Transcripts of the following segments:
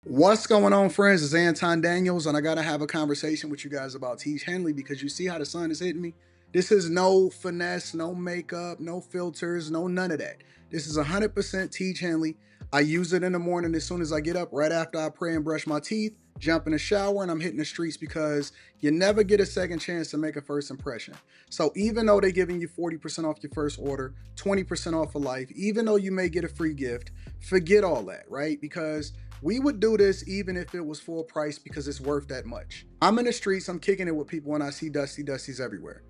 What's going on, friends? It's Anton Daniels, and I gotta have a conversation with you guys about Teach Henley because you see how the sun is hitting me. This is no finesse, no makeup, no filters, no none of that. This is 100% Teach Henley. I use it in the morning as soon as I get up, right after I pray and brush my teeth, jump in the shower, and I'm hitting the streets because you never get a second chance to make a first impression. So even though they're giving you 40% off your first order, 20% off for life, even though you may get a free gift, forget all that, right? Because we would do this even if it was full price because it's worth that much. I'm in the streets, I'm kicking it with people and I see Dusties everywhere.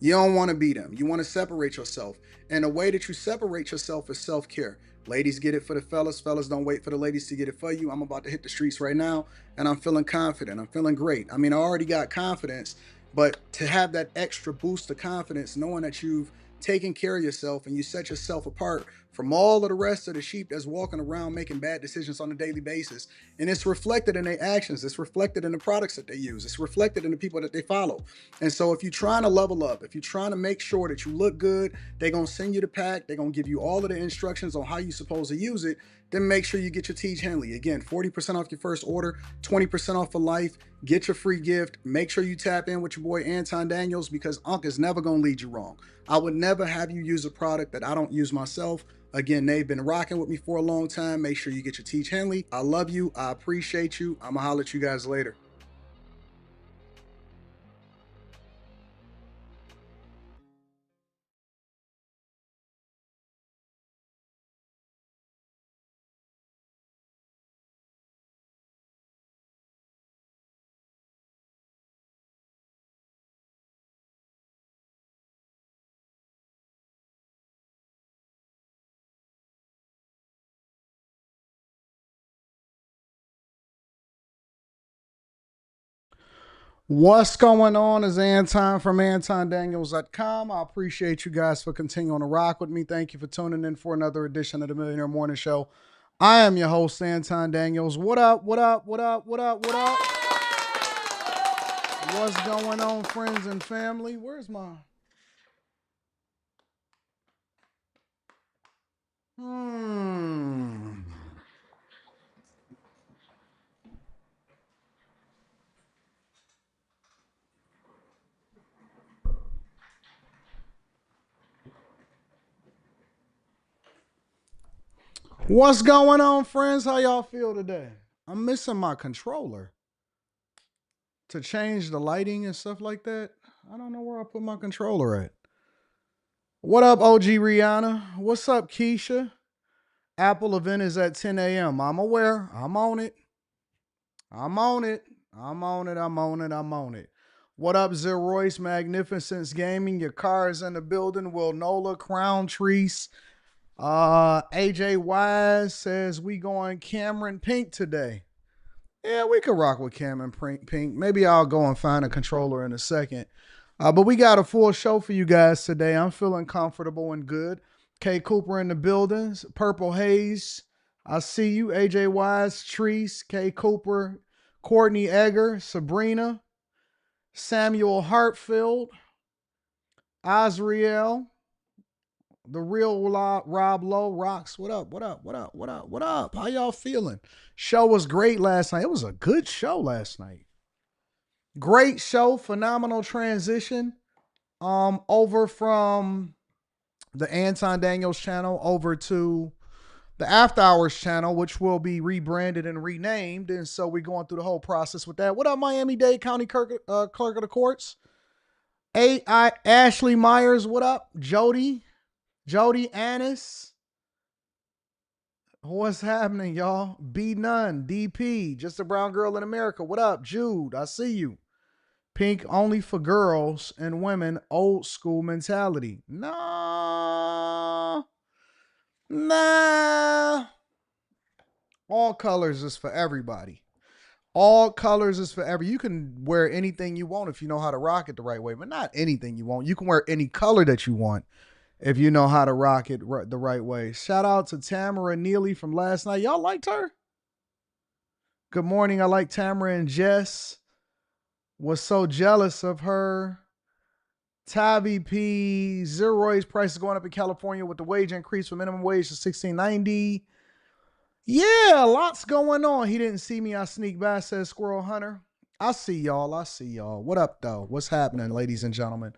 You don't want to be them. You want to separate yourself. And the way that you separate yourself is self-care. Ladies get it for the fellas. Fellas don't wait for the ladies to get it for you. I'm about to hit the streets right now and I'm feeling confident. I'm feeling great. I mean, I already got confidence, but to have that extra boost of confidence, knowing that you've taken care of yourself and you set yourself apart from all of the rest of the sheep that's walking around making bad decisions on a daily basis. And it's reflected in their actions. It's reflected in the products that they use. It's reflected in the people that they follow. And so if you're trying to level up, if you're trying to make sure that you look good, they're going to send you the pack. They're going to give you all of the instructions on how you're supposed to use it. Then make sure you get your Teach Henley. Again, 40% off your first order, 20% off for life. Get your free gift. Make sure you tap in with your boy Anton Daniels because Unc is never going to lead you wrong. I would never have you use a product that I don't use myself. Again, they've been rocking with me for a long time. Make sure you get your Teach Henley. I love you. I appreciate you. I'm going to holler at you guys later. What's going on is Anton from AntonDaniels.com. I appreciate you guys for continuing to rock with me. Thank you for tuning in for another edition of the Millionaire Morning Show. I am your host, Anton Daniels. What up, what up, what up, what up, what up? What's going on, friends and family? Where's my... Hmm... What's going on, friends? How y'all feel today? I'm missing my controller to change the lighting and stuff like that. I don't know where I put my controller at. What up, OG Rihanna? What's up, Keisha? Apple event is at 10 a.m. I'm aware. I'm on it. I'm on it. I'm on it. I'm on it. I'm on it. What up, Zeroyce Magnificence Gaming? Your car is in the building. Will Nola, Crown Trees. AJ Wise says we going Cameron Pink today. Yeah, we could rock with Cameron Pink. Maybe I'll go and find a controller in a second. But we got a full show for you guys today. I'm feeling comfortable and good. K Cooper in the buildings. Purple Haze. I see you. AJ Wise, Treese, K Cooper, Courtney Egger, Sabrina, Samuel Hartfield, Azriel, the real Rob Lowe rocks. What up? What up? What up? What up? What up? How y'all feeling? Show was great last night. It was a good show last night. Great show, phenomenal transition. Over from the Anton Daniels channel over to the After Hours channel, which will be rebranded and renamed. And so we're going through the whole process with that. What up, Miami-Dade County Clerk of the Courts? Ashley Myers, what up? Jody Annis. What's happening, y'all? B None, DP, just a brown girl in America. What up, Jude? I see you. Pink only for girls and women, old school mentality. Nah. All colors is for everybody. All colors is for every. You can wear anything you want if you know how to rock it the right way, but not anything you want. You can wear any color that you want if you know how to rock it the right way. Shout out to Tamara Neely from last night. Y'all liked her? Good morning. I like Tamara and Jess. Was so jealous of her. Tavi P. Zeroy's price is going up in California with the wage increase from minimum wage to $16.90. Yeah, lots going on. He didn't see me. I sneak by, says Squirrel Hunter. I see y'all. I see y'all. What up, though? What's happening, ladies and gentlemen?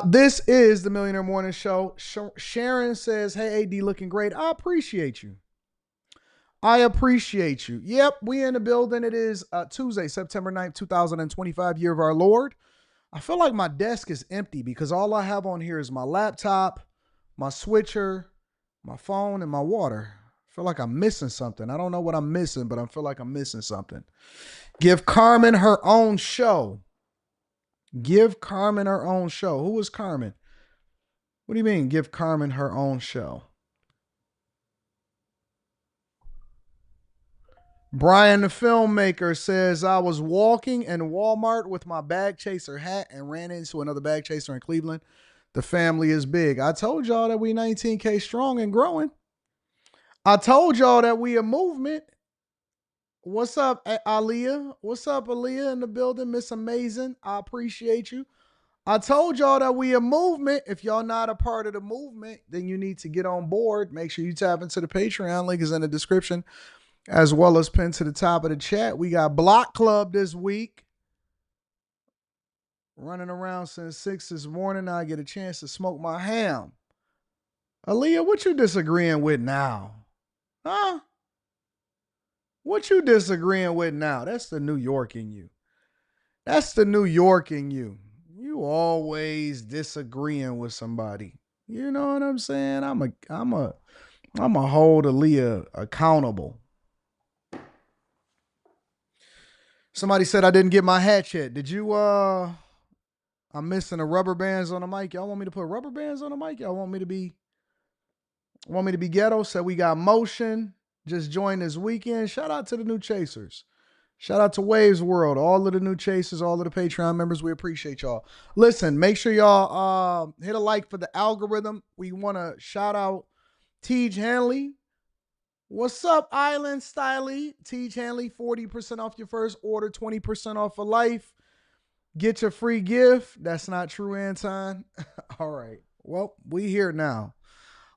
This is the Millionaire Morning Show. Sharon says, hey, AD, looking great. I appreciate you. I appreciate you. Yep, we in the building. It is Tuesday, September 9th, 2025, year of our Lord. I feel like my desk is empty because all I have on here is my laptop, my switcher, my phone, and my water. I feel like I'm missing something. I don't know what I'm missing, but I feel like I'm missing something. Give Carmen her own show. Give Carmen her own show. Who is Carmen? What do you mean, give Carmen her own show? Brian the filmmaker says, I was walking in Walmart with my bag chaser hat and ran into another bag chaser in Cleveland. The family is big. I told y'all that we 19K strong and growing. I told y'all that we a movement. What's up, Aaliyah? What's up, Aaliyah in the building? Miss Amazing. I appreciate you. I told y'all that we a movement. If y'all not a part of the movement, then you need to get on board. Make sure you tap into the Patreon. Link is in the description, as well as pinned to the top of the chat. We got Block Club this week. Running around since 6 this morning. I get a chance to smoke my ham. Aaliyah, what you disagreeing with now? Huh? What you disagreeing with now? That's the New York in you. That's the New York in you. You always disagreeing with somebody. You know what I'm saying? I'm a hold Aaliyah accountable. Somebody said I didn't get my hat yet. Did you I'm missing the rubber bands on the mic. Y'all want me to put rubber bands on the mic? Y'all want me to be ghetto? So we got Motion just joined this weekend. Shout out to the new chasers. Shout out to Waves World, all of the new chasers, all of the Patreon members. We appreciate y'all. Listen, make sure y'all hit a like for the algorithm. We want to shout out Tej Henley. What's up, Island Styley? Tej Henley, 40% off your first order, 20% off for life. Get your free gift. That's not true, Anton. All right. Well, we here now.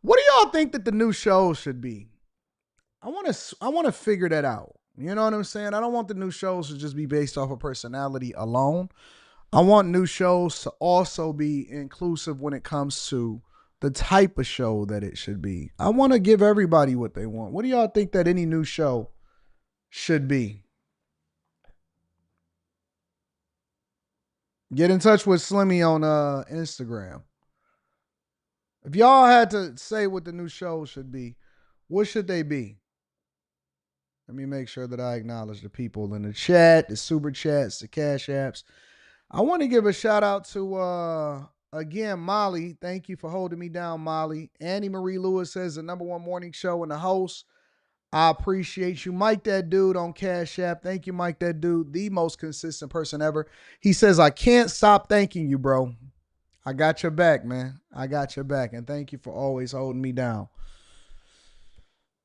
What do y'all think that the new show should be? I want to figure that out. You know what I'm saying? I don't want the new shows to just be based off of personality alone. I want new shows to also be inclusive when it comes to the type of show that it should be. I want to give everybody what they want. What do y'all think that any new show should be? Get in touch with Slimmy on Instagram. If y'all had to say what the new show should be, what should they be? Let me make sure that I acknowledge the people in the chat, the super chats, the cash apps. I want to give a shout out to, again, Molly. Thank you for holding me down, Molly. Annie Marie Lewis says the #1 morning show and the host. I appreciate you. Mike, that dude on Cash App. Thank you, Mike, that dude. The most consistent person ever. He says, I can't stop thanking you, bro. I got your back, man. I got your back. And thank you for always holding me down.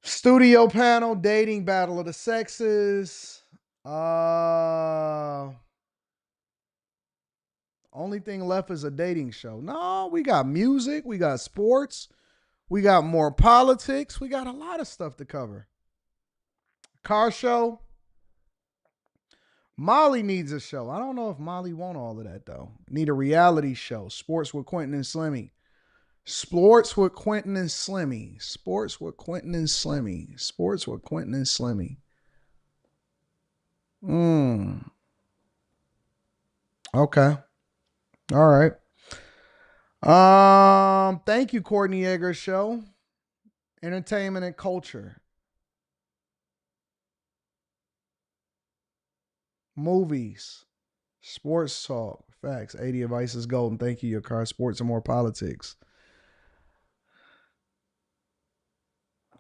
Studio panel, dating, battle of the sexes. Only thing left is a dating show. No, we got music. We got sports. We got more politics. We got a lot of stuff to cover. Car show. Molly needs a show. I don't know if Molly want all of that, though. Need a reality show. Sports with Quentin and Slimmy. Sports with Quentin and Slimmy. Sports with Quentin and Slimmy. Sports with Quentin and Slimmy. Okay. All right. Thank you, Courtney Egger Show. Entertainment and culture. Movies. Sports talk. Facts. 80 advice is golden. Thank you, your car. Sports and more politics.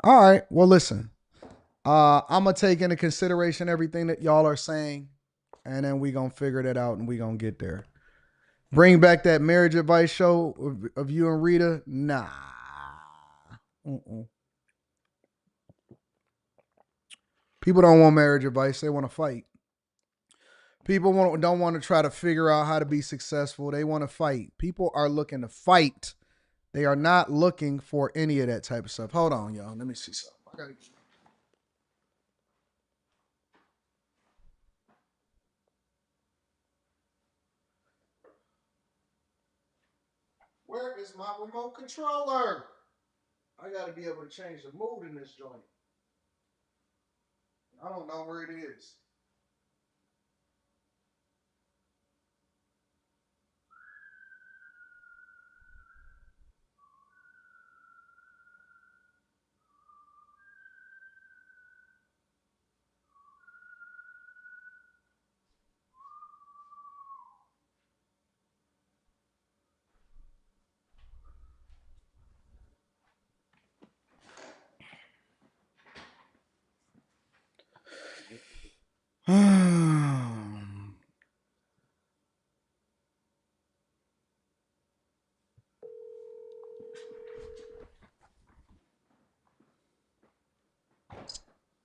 All right. Well, listen. I'm going to take into consideration everything that y'all are saying, and then we going to figure that out, and we going to get there. Bring back that marriage advice show of you and Rita? Nah. People don't want marriage advice. They want to fight. People don't want to try to figure out how to be successful. They want to fight. People are looking to fight. They are not looking for any of that type of stuff. Hold on, y'all. Let me see something. Where is my remote controller? I gotta be able to change the mood in this joint. I don't know where it is.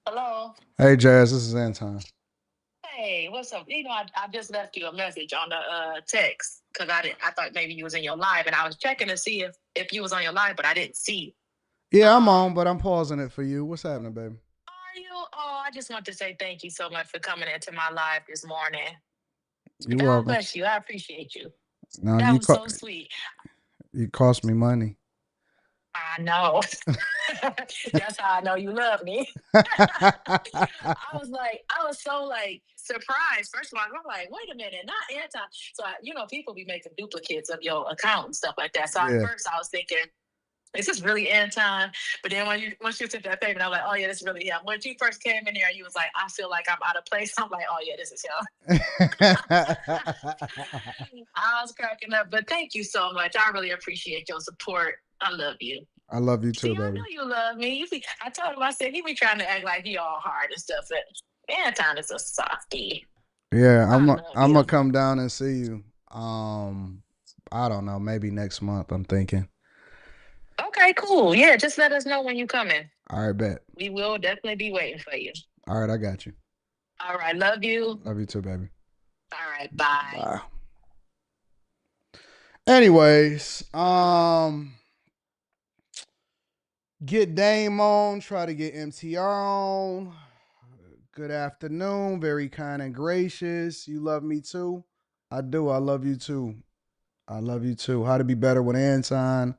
Hello. Hey, Jazz, this is Anton. Hey, what's up? I just left you a message on the text because I thought maybe you was in your live, and I was checking to see if you was on your live, but I didn't see. Yeah, I'm on, but I'm pausing it for you. What's happening, baby? Are you? Oh, I just want to say thank you so much for coming into my live this morning. You're God welcome. bless you. I appreciate you. No, That was so sweet. you cost me money. I know. That's how I know you love me. I was so like surprised. First of all, I'm like, wait a minute, not anti. So people be making duplicates of your account and stuff like that. So at Yeah. first I was thinking, is this really Anton? But then once you sent that payment, I'm like, oh yeah, this is really him. When you first came in here, you was like, I feel like I'm out of place. I'm like, oh yeah, this is him. I was cracking up, but thank you so much. I really appreciate your support. I love you. I love you too, See, I baby. know you love me. I told him, I said, he be trying to act like he all hard and stuff, but Anton is a softie. Yeah, I'm you. gonna come down and see you. I don't know, maybe next month. I'm thinking. Okay, cool. Yeah, just let us know when you coming. All right, bet. We will definitely be waiting for you. All right, I got you. All right, love you. Love you too, baby. All right, bye. Bye. Anyways, get Dame on, try to get MTR on. Good afternoon, very kind and gracious. You love me too? I do. I love you too. I love you too. How to be better with Anton.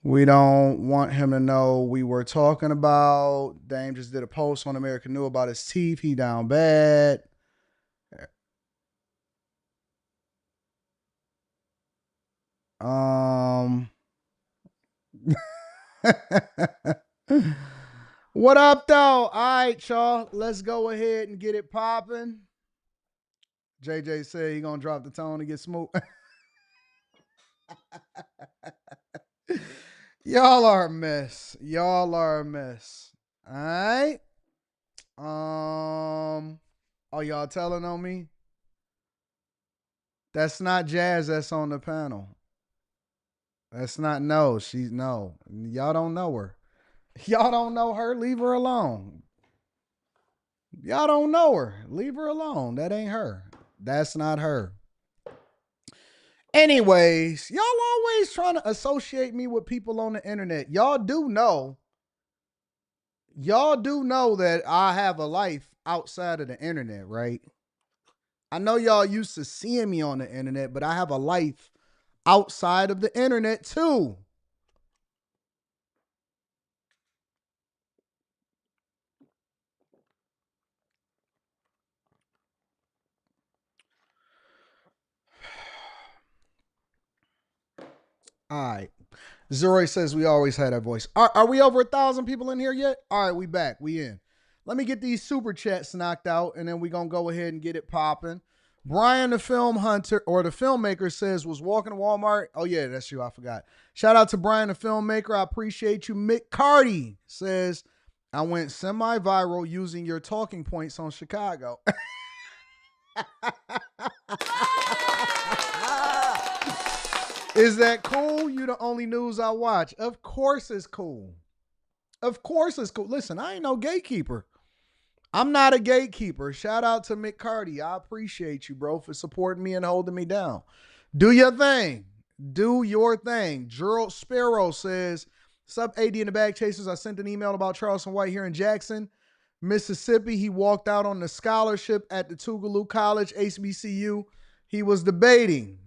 We don't want him to know we were talking about. Dame just did a post on American New about his teeth. He down bad. What up, though? All right, y'all. Let's go ahead and get it popping. JJ said he gonna drop the tone to get smooth. Y'all are a mess. Y'all are a mess. All right. Oh, y'all telling on me? That's not Jazz. That's on the panel. That's not no. She's no. Y'all don't know her. Y'all don't know her. Leave her alone. Y'all don't know her. Leave her alone. That ain't her. That's not her. Anyways, y'all always trying to associate me with people on the internet. Y'all do know that I have a life outside of the internet, right? I know y'all used to seeing me on the internet, but I have a life outside of the internet too. All right. Zuri says we always had our voice. Are we over 1,000 people in here yet? All right, we back. We in. Let me get these super chats knocked out, and then we going to go ahead and get it popping. Brian, the film hunter, or the filmmaker, says, was walking to Walmart. Oh, yeah, that's you. I forgot. Shout out to Brian, the filmmaker. I appreciate you. Mick Carty says, I went semi-viral using your talking points on Chicago. Is that cool? You the only news I watch. Of course it's cool. Of course it's cool. Listen, I ain't no gatekeeper. I'm not a gatekeeper. Shout out to Mick Carty. I appreciate you, bro, for supporting me and holding me down. Do your thing. Do your thing. Gerald Sparrow says, Sub 80 in the Bag Chasers. I sent an email about Charleston White here in Jackson, Mississippi. He walked out on the scholarship at the Tougaloo College, HBCU. He was debating.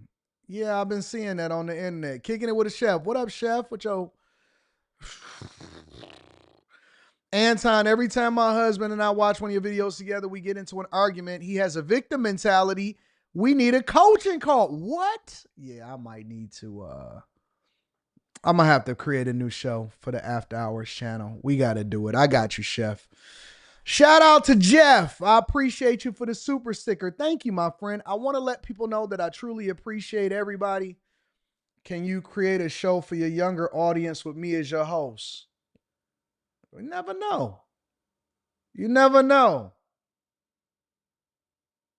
Yeah, I've been seeing that on the internet. Kicking it with a chef. What up, chef? What your Anton, every time my husband and I watch one of your videos together, we get into an argument. He has a victim mentality. We need a coaching call. What? Yeah, I might need to I'm gonna have to create a new show for the After Hours channel. We gotta do it. I got you, chef. Shout out to Jeff. I appreciate you for the super sticker. Thank you, my friend. I want to let people know that I truly appreciate everybody. Can you create a show for your younger audience with me as your host? You never know. You never know.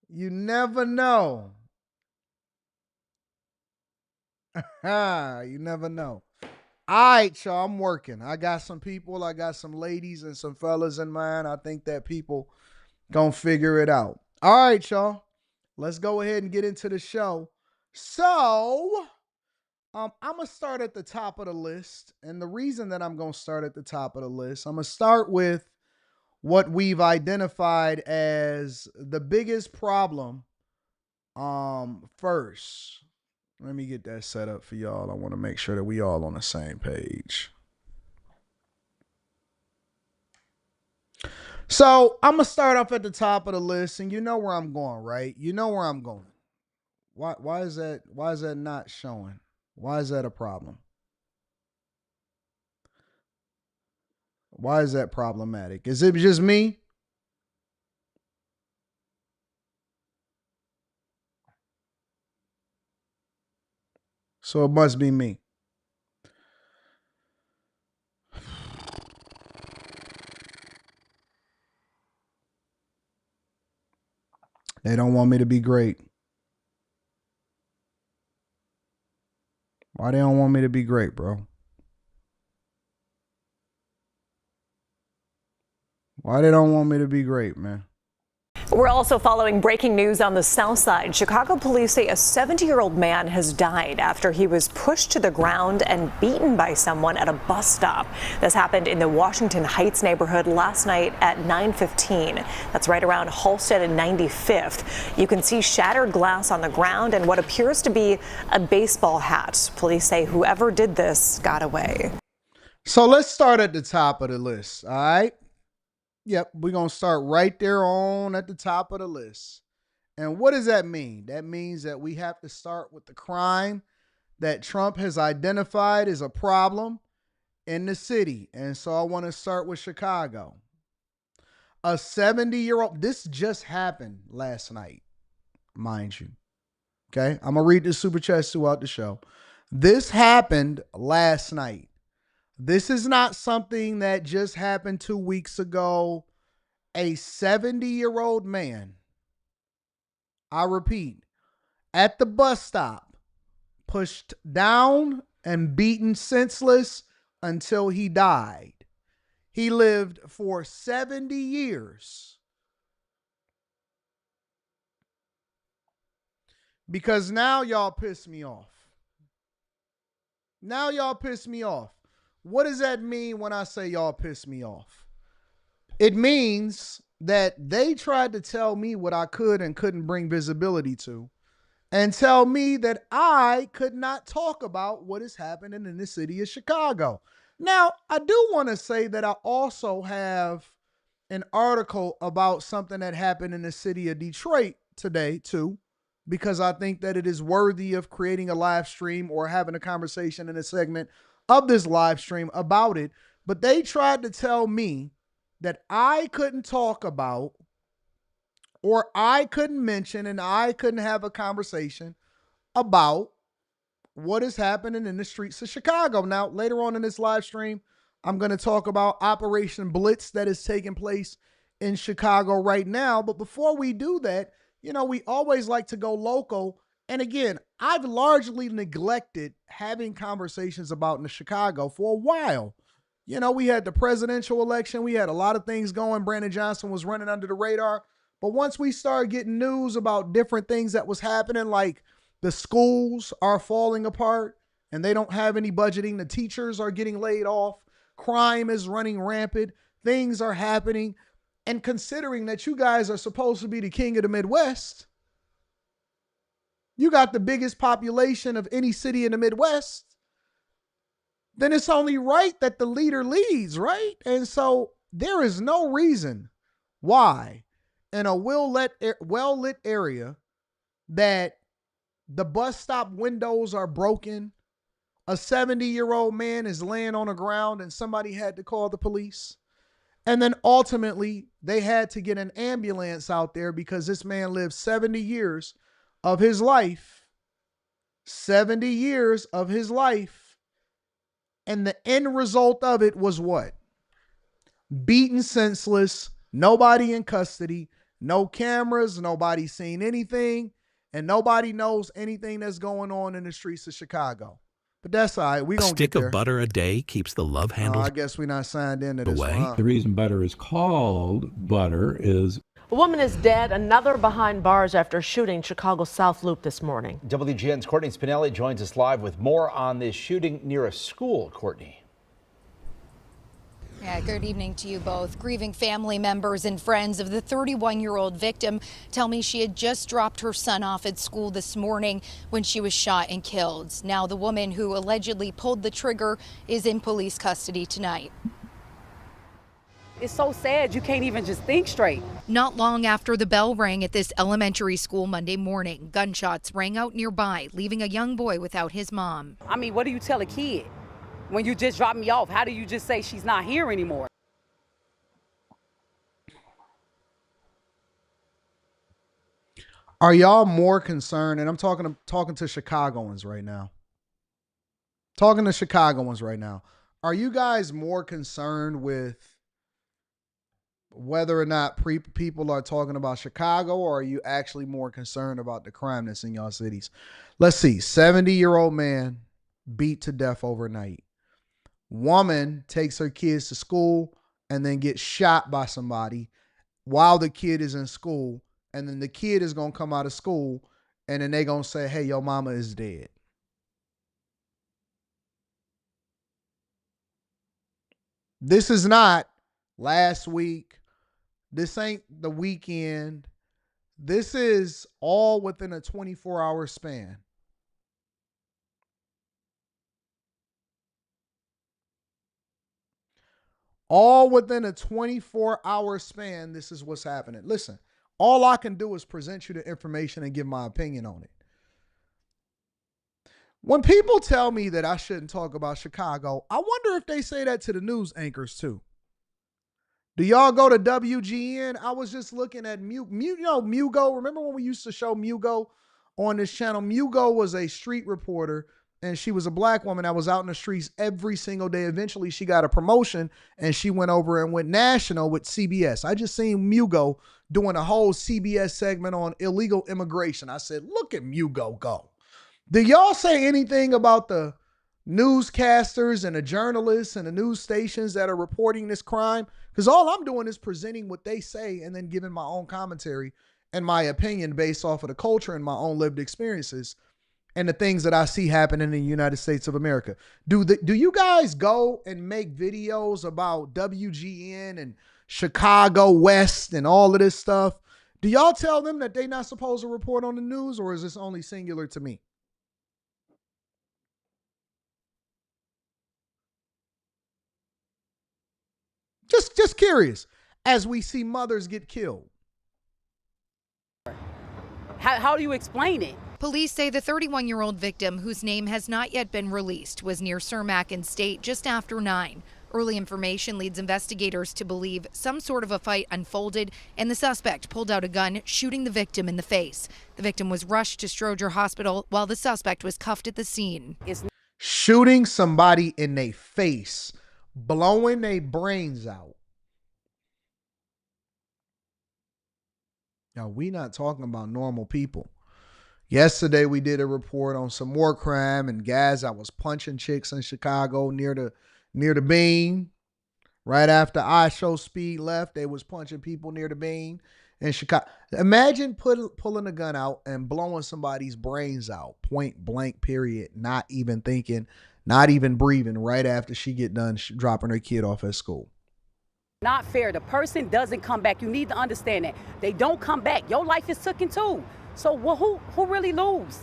You never know. You never know. All right, y'all. I'm working. I got some people. I got some ladies and some fellas in mind. I think that people gonna figure it out. All right, y'all. Let's go ahead and get into the show. So, I'm gonna start at the top of the list, and the reason that I'm gonna start at the top of the list, I'm gonna start with what we've identified as the biggest problem. First, let me get that set up for y'all. I want to make sure that we all on the same page. So I'm gonna start off at the top of the list, and you know where I'm going, right? You know where I'm going. Why is that not showing? Why is that a problem? Why is that problematic? Is it just me? So it must be me. They don't want me to be great. Why they don't want me to be great, bro? Why they don't want me to be great, man? We're also following breaking news on the south side. Chicago police say a 70-year-old man has died after he was pushed to the ground and beaten by someone at a bus stop. This happened in the Washington Heights neighborhood last night at 9:15. That's right around Halsted and 95th. You can see shattered glass on the ground and what appears to be a baseball hat. Police say whoever did this got away. So let's start at the top of the list, all right? Yep, we're going to start right there on at the top of the list. And what does that mean? That means that we have to start with the crime that Trump has identified as a problem in the city. And so I want to start with Chicago. A 70-year-old, this just happened last night, mind you. Okay, I'm going to read the super chats throughout the show. This happened last night. This is not something that just happened 2 weeks ago. A 70-year-old man, I repeat, at the bus stop, pushed down and beaten senseless until he died. He lived for 70 years. Because now y'all piss me off. Now y'all piss me off. What does that mean when I say y'all piss me off? It means that they tried to tell me what I could and couldn't bring visibility to, and tell me that I could not talk about what is happening in the city of Chicago. Now, I do want to say that I also have an article about something that happened in the city of Detroit today, too, because I think that it is worthy of creating a live stream or having a conversation in a segment of this live stream about it. But they tried to tell me that I couldn't talk about, or I couldn't mention, and I couldn't have a conversation about what is happening in the streets of Chicago. Now, later on in this live stream, I'm going to talk about Operation Blitz that is taking place in Chicago right now. But before we do that, you know, we always like to go local. And again, I've largely neglected having conversations about in Chicago for a while. You know, we had the presidential election. We had a lot of things going. Brandon Johnson was running under the radar. But once we started getting news about different things that was happening, like the schools are falling apart and they don't have any budgeting, the teachers are getting laid off, crime is running rampant, things are happening. And considering that you guys are supposed to be the king of the Midwest, you got the biggest population of any city in the Midwest, then it's only right that the leader leads, right? And so there is no reason why in a well-lit area that the bus stop windows are broken, a 70-year-old man is laying on the ground and somebody had to call the police. And then ultimately, they had to get an ambulance out there because this man lived 70 years of his life. 70 years of his life. And the end result of it was what? Beaten senseless, nobody in custody, no cameras, nobody seen anything, and nobody knows anything that's going on in the streets of Chicago. But that's all right. We gonna get there. A stick of butter a day keeps the love handles I guess we're not signed into this away. one, huh? The reason butter is called butter is... A woman is dead, another behind bars after shooting Chicago's South Loop this morning. WGN's Courtney Spinelli joins us live with more on this shooting near a school. Courtney. Yeah, good evening to you both. Grieving family members and friends of the 31-year-old victim tell me she had just dropped her son off at school this morning when she was shot and killed. Now the woman who allegedly pulled the trigger is in police custody tonight. It's so sad you can't even just think straight. Not long after the bell rang at this elementary school Monday morning, gunshots rang out nearby, leaving a young boy without his mom. I mean, what do you tell a kid? When you just drop me off, how do you just say she's not here anymore? Are y'all more concerned? And I'm talking to Chicagoans right now. Talking to Chicagoans right now. Are you guys more concerned with whether or not people are talking about Chicago, or are you actually more concerned about the crime that's in y'all cities? Let's see. 70-year-old man beat to death overnight. Woman takes her kids to school and then gets shot by somebody while the kid is in school. And then the kid is going to come out of school and then they're going to say, hey, your mama is dead. This is not last week. This ain't the weekend. This is all within a 24-hour span. All within a 24-hour span, this is what's happening. Listen, all I can do is present you the information and give my opinion on it. When people tell me that I shouldn't talk about Chicago, I wonder if they say that to the news anchors too. Do y'all go to WGN? I was just looking at Mugo. Remember when we used to show Mugo on this channel? Mugo was a street reporter, and she was a black woman that was out in the streets every single day. Eventually, she got a promotion, and she went over and went national with CBS. I just seen Mugo doing a whole CBS segment on illegal immigration. I said, look at Mugo go. Do y'all say anything about the newscasters and the journalists and the news stations that are reporting this crime? Because all I'm doing is presenting what they say and then giving my own commentary and my opinion based off of the culture and my own lived experiences and the things that I see happening in the United States of America. Do you guys go and make videos about WGN and Chicago West and all of this stuff? Do y'all tell them that they're not supposed to report on the news, or is this only singular to me? Just curious, as we see mothers get killed. How do you explain it? Police say the 31-year-old victim, whose name has not yet been released, was near Cermak and State just after 9. Early information leads investigators to believe some sort of a fight unfolded and the suspect pulled out a gun, shooting the victim in the face. The victim was rushed to Stroger Hospital while the suspect was cuffed at the scene. Shooting somebody in their face, blowing their brains out. Now, we not talking about normal people. Yesterday, we did a report on some more crime and guys that was punching chicks in Chicago near the Bean. Right after I Show Speed left, they was punching people near the Bean in Chicago. Imagine pulling a gun out and blowing somebody's brains out, point blank, period. Not even thinking, not even breathing right after she get done dropping her kid off at school. Not fair. The person doesn't come back. You need to understand that. They don't come back. Your life is taken too. So who really lose?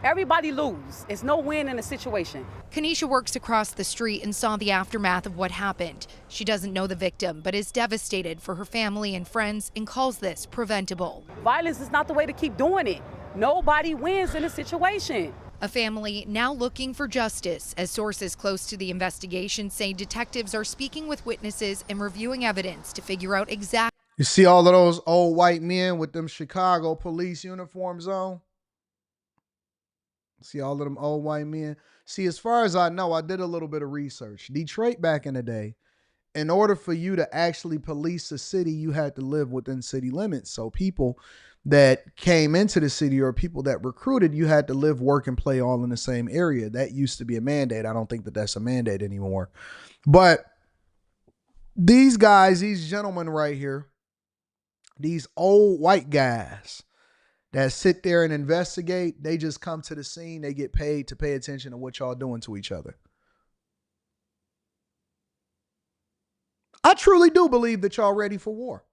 Everybody lose. It's no win in a situation. Kanisha works across the street and saw the aftermath of what happened. She doesn't know the victim, but is devastated for her family and friends and calls this preventable. Violence is not the way to keep doing it. Nobody wins in a situation. A family now looking for justice, as sources close to the investigation say detectives are speaking with witnesses and reviewing evidence to figure out exactly. You see all of those old white men with them Chicago police uniforms on? See all of them old white men? See, as far as I know, I did a little bit of research. Detroit back in the day, in order for you to actually police a city, you had to live within city limits. So people that came into the city or people that recruited, you had to live, work, and play all in the same area. That used to be a mandate. I don't think that that's a mandate anymore. But these guys, these gentlemen right here, these old white guys that sit there and investigate, they just come to the scene. They get paid to pay attention to what y'all doing to each other. I truly do believe that y'all ready for war.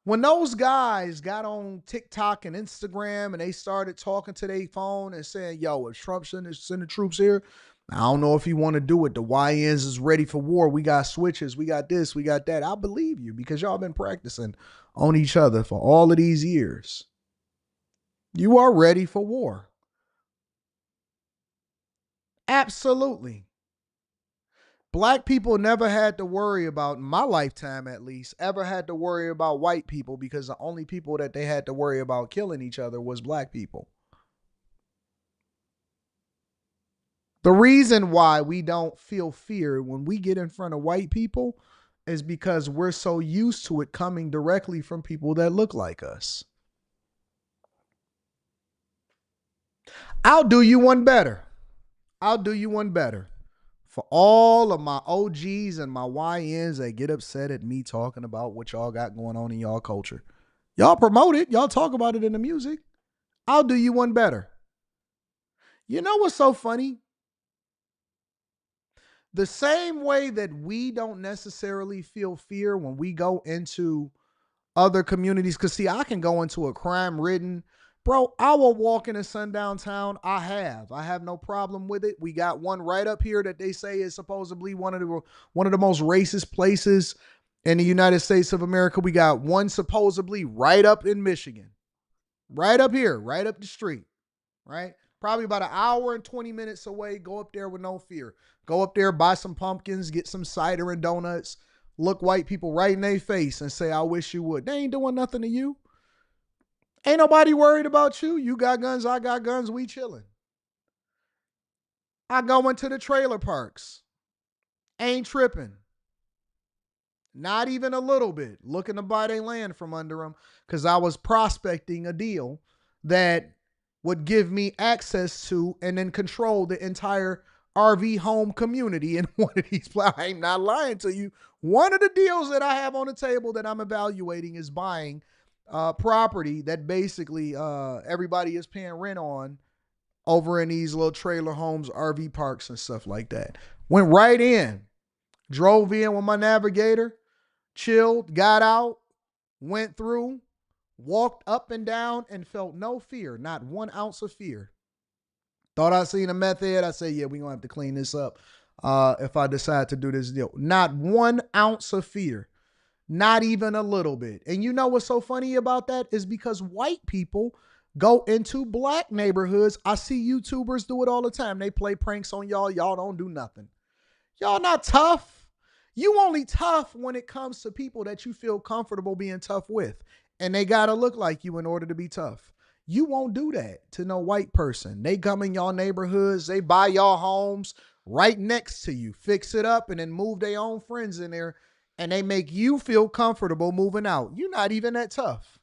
When those guys got on TikTok and Instagram and they started talking to their phone and saying, yo, if Trump send the troops here, I don't know if you want to do it. The YNs is ready for war. We got switches. We got this. We got that. I believe you because y'all been practicing on each other for all of these years. You are ready for war. Absolutely. Black people never had to worry about, in my lifetime at least, ever had to worry about white people because the only people that they had to worry about killing each other was black people. The reason why we don't feel fear when we get in front of white people is because we're so used to it coming directly from people that look like us. I'll do you one better. I'll do you one better. For all of my OGs and my YNs that get upset at me talking about what y'all got going on in y'all culture. Y'all promote it. Y'all talk about it in the music. I'll do you one better. You know what's so funny? The same way that we don't necessarily feel fear when we go into other communities, because see, I can go into a crime-ridden, bro, I will walk in a sundown town. I have no problem with it. We got one right up here that they say is supposedly one of the most racist places in the United States of America. We got one supposedly right up in Michigan, right up here, right up the street, right? Probably about an hour and 20 minutes away. Go up there with no fear. Go up there, buy some pumpkins, get some cider and donuts, look white people right in their face and say, I wish you would. They ain't doing nothing to you. Ain't nobody worried about you. You got guns, I got guns, we chilling. I go into the trailer parks. Ain't tripping. Not even a little bit. Looking to buy their land from under them because I was prospecting a deal that would give me access to and then control the entire RV home community in one of these. I ain't not lying to you. One of the deals that I have on the table that I'm evaluating is buying property that basically everybody is paying rent on over in these little trailer homes, RV parks and stuff like that. Went right in, drove in with my navigator, chilled, got out, went through, walked up and down and felt no fear, not 1 ounce of fear. Thought I seen a meth head. I said, yeah, we're going to have to clean this up if I decide to do this deal. Not 1 ounce of fear. Not even a little bit. And you know what's so funny about that is because white people go into black neighborhoods. I see YouTubers do it all the time. They play pranks on y'all. Y'all don't do nothing. Y'all not tough. You only tough when it comes to people that you feel comfortable being tough with. And they got to look like you in order to be tough. You won't do that to no white person. They come in y'all neighborhoods. They buy y'all homes right next to you. Fix it up and then move their own friends in there. And they make you feel comfortable moving out. You're not even that tough.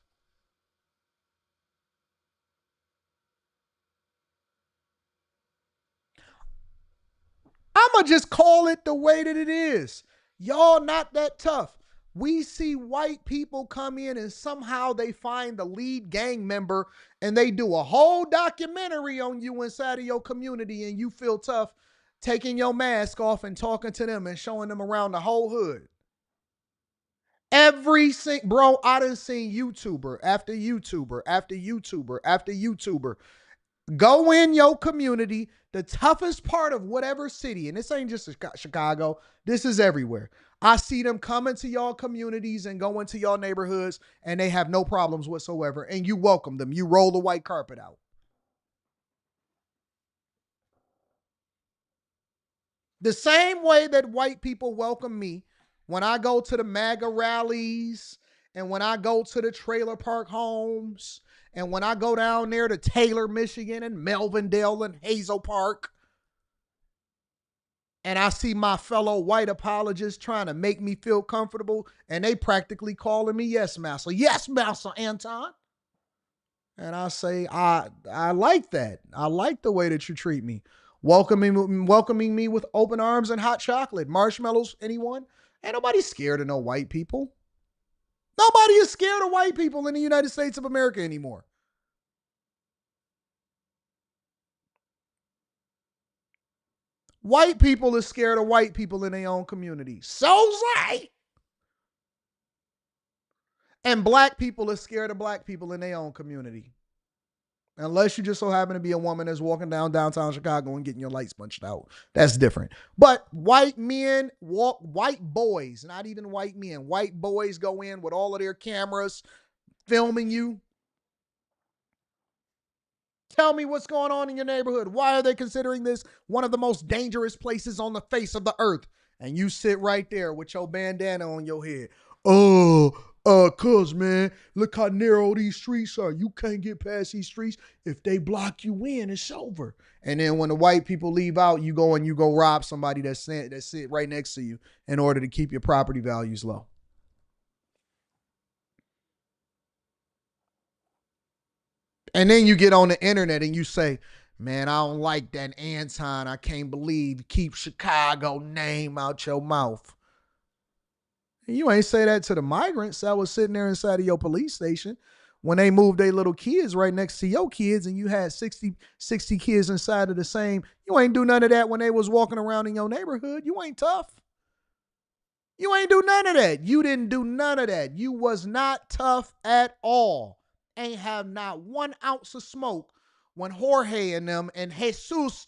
I'ma just call it the way that it is. Y'all not that tough. We see white people come in and somehow they find the lead gang member and they do a whole documentary on you inside of your community and you feel tough taking your mask off and talking to them and showing them around the whole hood. Bro, I done seen YouTuber after YouTuber after YouTuber after YouTuber go in your community, the toughest part of whatever city, and this ain't just Chicago, this is everywhere. I see them come into y'all communities and go into y'all neighborhoods, and they have no problems whatsoever, and you welcome them. You roll the white carpet out. The same way that white people welcome me when I go to the MAGA rallies and when I go to the trailer park homes and when I go down there to Taylor, Michigan and Melvindale and Hazel Park and I see my fellow white apologists trying to make me feel comfortable and they practically calling me yes, master. Yes, master Anton. And I say, I like that. I like the way that you treat me. Welcoming me with open arms and hot chocolate. Marshmallows, anyone? Ain't nobody scared of no white people. Nobody is scared of white people in the United States of America anymore. White people is scared of white people in their own community. So's right. And black people is scared of black people in their own community. Unless you just so happen to be a woman that's walking down downtown Chicago and getting your lights punched out. That's different. But white men, white boys, not even white men, white boys go in with all of their cameras filming you. Tell me what's going on in your neighborhood. Why are they considering this one of the most dangerous places on the face of the earth? And you sit right there with your bandana on your head. Cuz, man, look how narrow these streets are. You can't get past these streets. If they block you in, it's over. And then when the white people leave out, you go rob somebody that sit right next to you in order to keep your property values low. And then you get on the internet and you say, man, I don't like that Anton. I can't believe you keep Chicago name out your mouth. And you ain't say that to the migrants that was sitting there inside of your police station when they moved their little kids right next to your kids and you had 60 kids inside of the same. You ain't do none of that when they was walking around in your neighborhood. You ain't tough. You ain't do none of that. You didn't do none of that. You was not tough at all. Ain't have not 1 ounce of smoke when Jorge and them and Jesus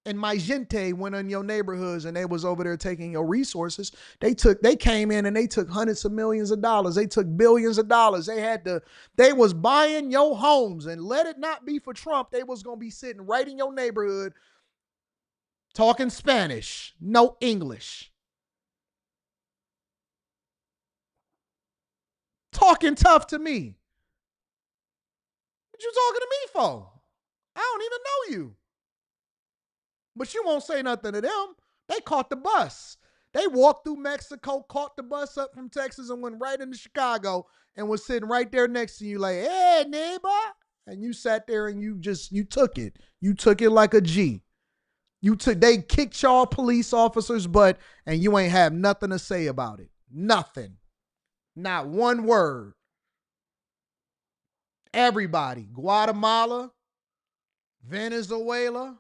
and my gente went in your neighborhoods and they was over there taking your resources. They came in and they took hundreds of millions of dollars. They took billions of dollars. They was buying your homes, and let it not be for Trump. They was going to be sitting right in your neighborhood talking Spanish, no English. Talking tough to me. What you talking to me for? I don't even know you. But you won't say nothing to them. They caught the bus. They walked through Mexico, caught the bus up from Texas and went right into Chicago and was sitting right there next to you like, hey, neighbor. And you sat there and you took it. You took it like a G. They kicked y'all police officers' butt and you ain't have nothing to say about it. Nothing. Not one word. Everybody. Guatemala, Venezuela.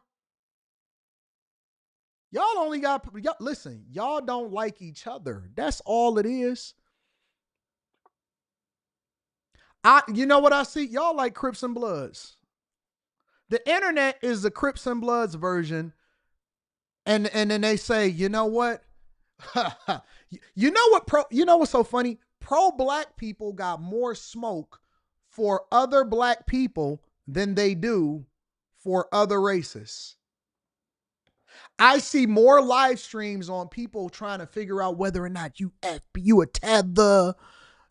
Listen, y'all don't like each other. That's all it is. You know what I see? Y'all like Crips and Bloods. The internet is the Crips and Bloods version. And then they say, you know what? You know what's so funny? Pro-black people got more smoke for other black people than they do for other races. I see more live streams on people trying to figure out whether or not you a tether,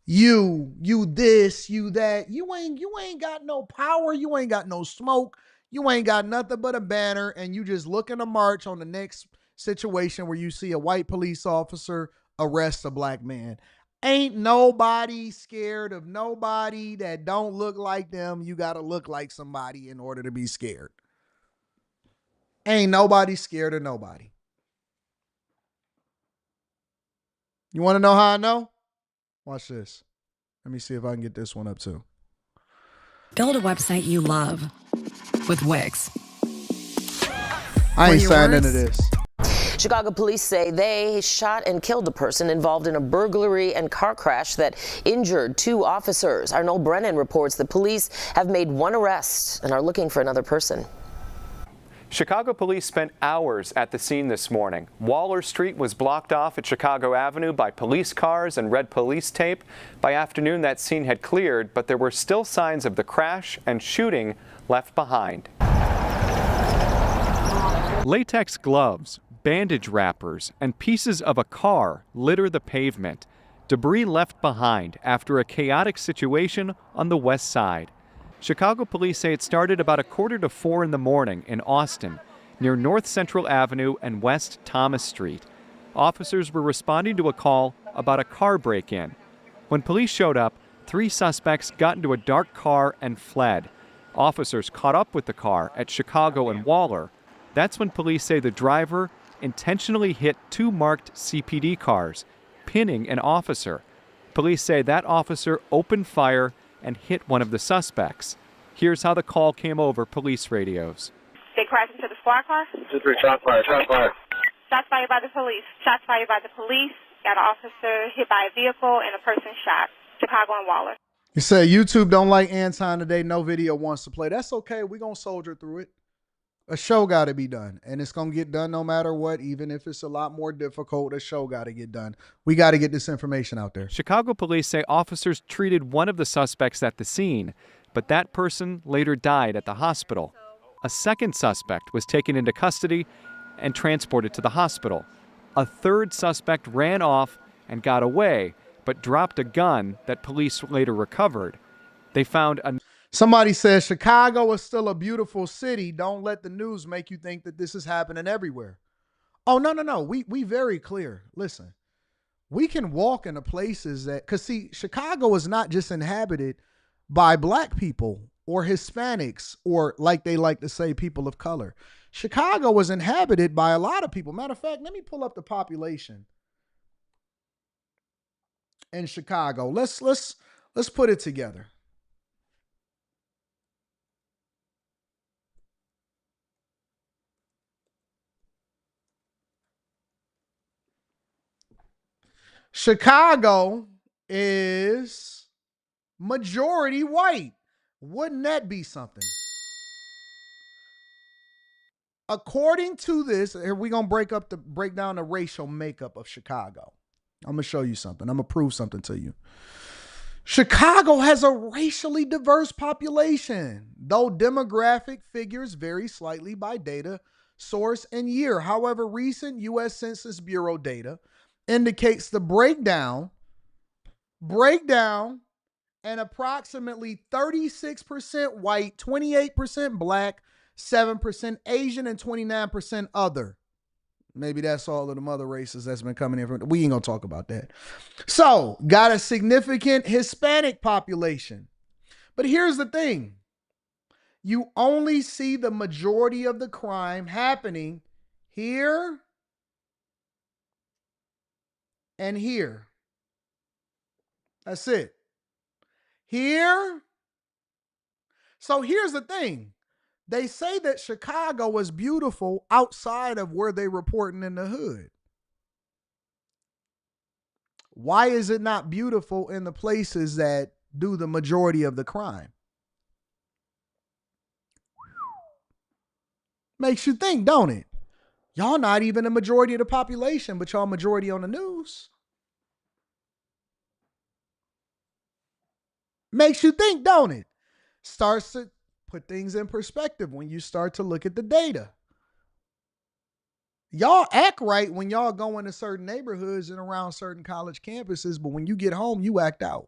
you this, you that. You ain't got no power. You ain't got no smoke. You ain't got nothing but a banner, and you just looking to march on the next situation where you see a white police officer arrest a black man. Ain't nobody scared of nobody that don't look like them. You got to look like somebody in order to be scared. Ain't nobody scared of nobody. You want to know how I know? Watch this. Let me see if I can get this one up too. Build a website you love with Wix. I ain't signed into this. Chicago police say they shot and killed a person involved in a burglary and car crash that injured 2 officers. Arnold Brennan reports the police have made 1 arrest and are looking for another person. Chicago police spent hours at the scene this morning. Waller Street was blocked off at Chicago Avenue by police cars and red police tape. By afternoon, that scene had cleared, but there were still signs of the crash and shooting left behind. Latex gloves, bandage wrappers, and pieces of a car litter the pavement. Debris left behind after a chaotic situation on the west side. Chicago police say it started about 3:45 in the morning in Austin, near North Central Avenue and West Thomas Street. Officers were responding to a call about a car break-in. When police showed up, 3 suspects got into a dark car and fled. Officers caught up with the car at Chicago and Waller. That's when police say the driver intentionally hit 2 marked CPD cars, pinning an officer. Police say that officer opened fire and hit one of the suspects. Here's how the call came over police radios. They crashed into the squad car. 2-3, shot fired, shot fired. Shots fired by the police. Shots fired by the police. Got an officer hit by a vehicle and a person shot. Chicago and Waller. You say YouTube don't like Anton today. No video wants to play. That's okay. We're going to soldier through it. A show got to be done, and it's going to get done no matter what. Even if it's a lot more difficult, a show got to get done. We got to get this information out there. Chicago police say officers treated one of the suspects at the scene, but that person later died at the hospital. A second suspect was taken into custody and transported to the hospital. A third suspect ran off and got away, but dropped a gun that police later recovered. They found a... Somebody says Chicago is still a beautiful city. Don't let the news make you think that this is happening everywhere. Oh, no. We very clear. Listen, we can walk into places that, because see, Chicago is not just inhabited by black people or Hispanics or, like they like to say, people of color. Chicago was inhabited by a lot of people. Matter of fact, let me pull up the population in Chicago. Let's put it together. Chicago is majority white. Wouldn't that be something? According to this, here we're gonna break down the racial makeup of Chicago. I'm gonna show you something. I'm gonna prove something to you. Chicago has a racially diverse population, though demographic figures vary slightly by data source and year. However, recent U.S. Census Bureau data indicates the breakdown, and approximately 36% white, 28% black, 7% Asian, and 29% other. Maybe that's all of them other races that's been coming in. We ain't gonna talk about that. So, got a significant Hispanic population. But here's the thing. You only see the majority of the crime happening here and here. That's it. Here. So here's the thing. They say that Chicago is beautiful outside of where they reporting in the hood. Why is it not beautiful in the places that do the majority of the crime? Makes you think, don't it? Y'all not even a majority of the population, but y'all majority on the news. Makes you think, don't it? Starts to put things in perspective when you start to look at the data. Y'all act right when y'all go into certain neighborhoods and around certain college campuses, but when you get home, you act out.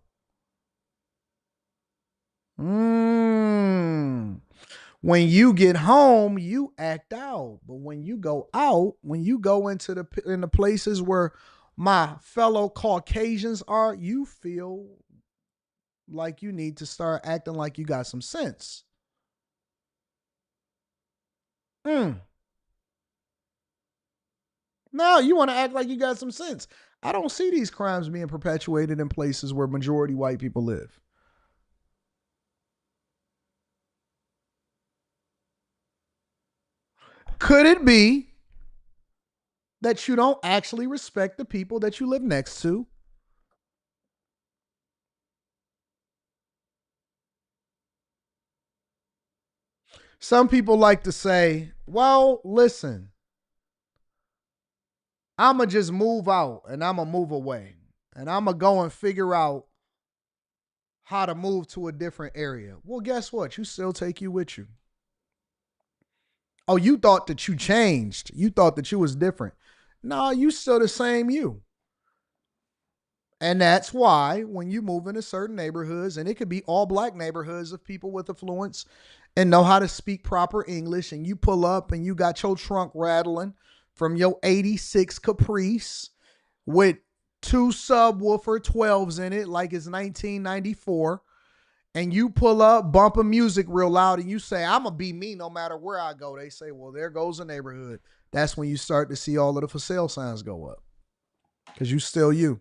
When you get home, you act out. But when you go out, when you go into the places where my fellow Caucasians are, you feel like you need to start acting like you got some sense. No, you want to act like you got some sense. I don't see these crimes being perpetuated in places where majority white people live. Could it be that you don't actually respect the people that you live next to. Some people like to say, well, listen, I'm going to just move out and I'm going to move away. And I'm going to go and figure out how to move to a different area. Well, guess what? You still take you with you. Oh, you thought that you changed. You thought that you was different. No, you still the same you. And that's why when you move into certain neighborhoods, and it could be all black neighborhoods of people with affluence and know how to speak proper English, and you pull up and you got your trunk rattling from your 86 Caprice with 2 subwoofer 12s in it like it's 1994, and you pull up bumping music real loud and you say, I'm going to be me no matter where I go. They say, well, there goes the neighborhood. That's when you start to see all of the for sale signs go up because you still you.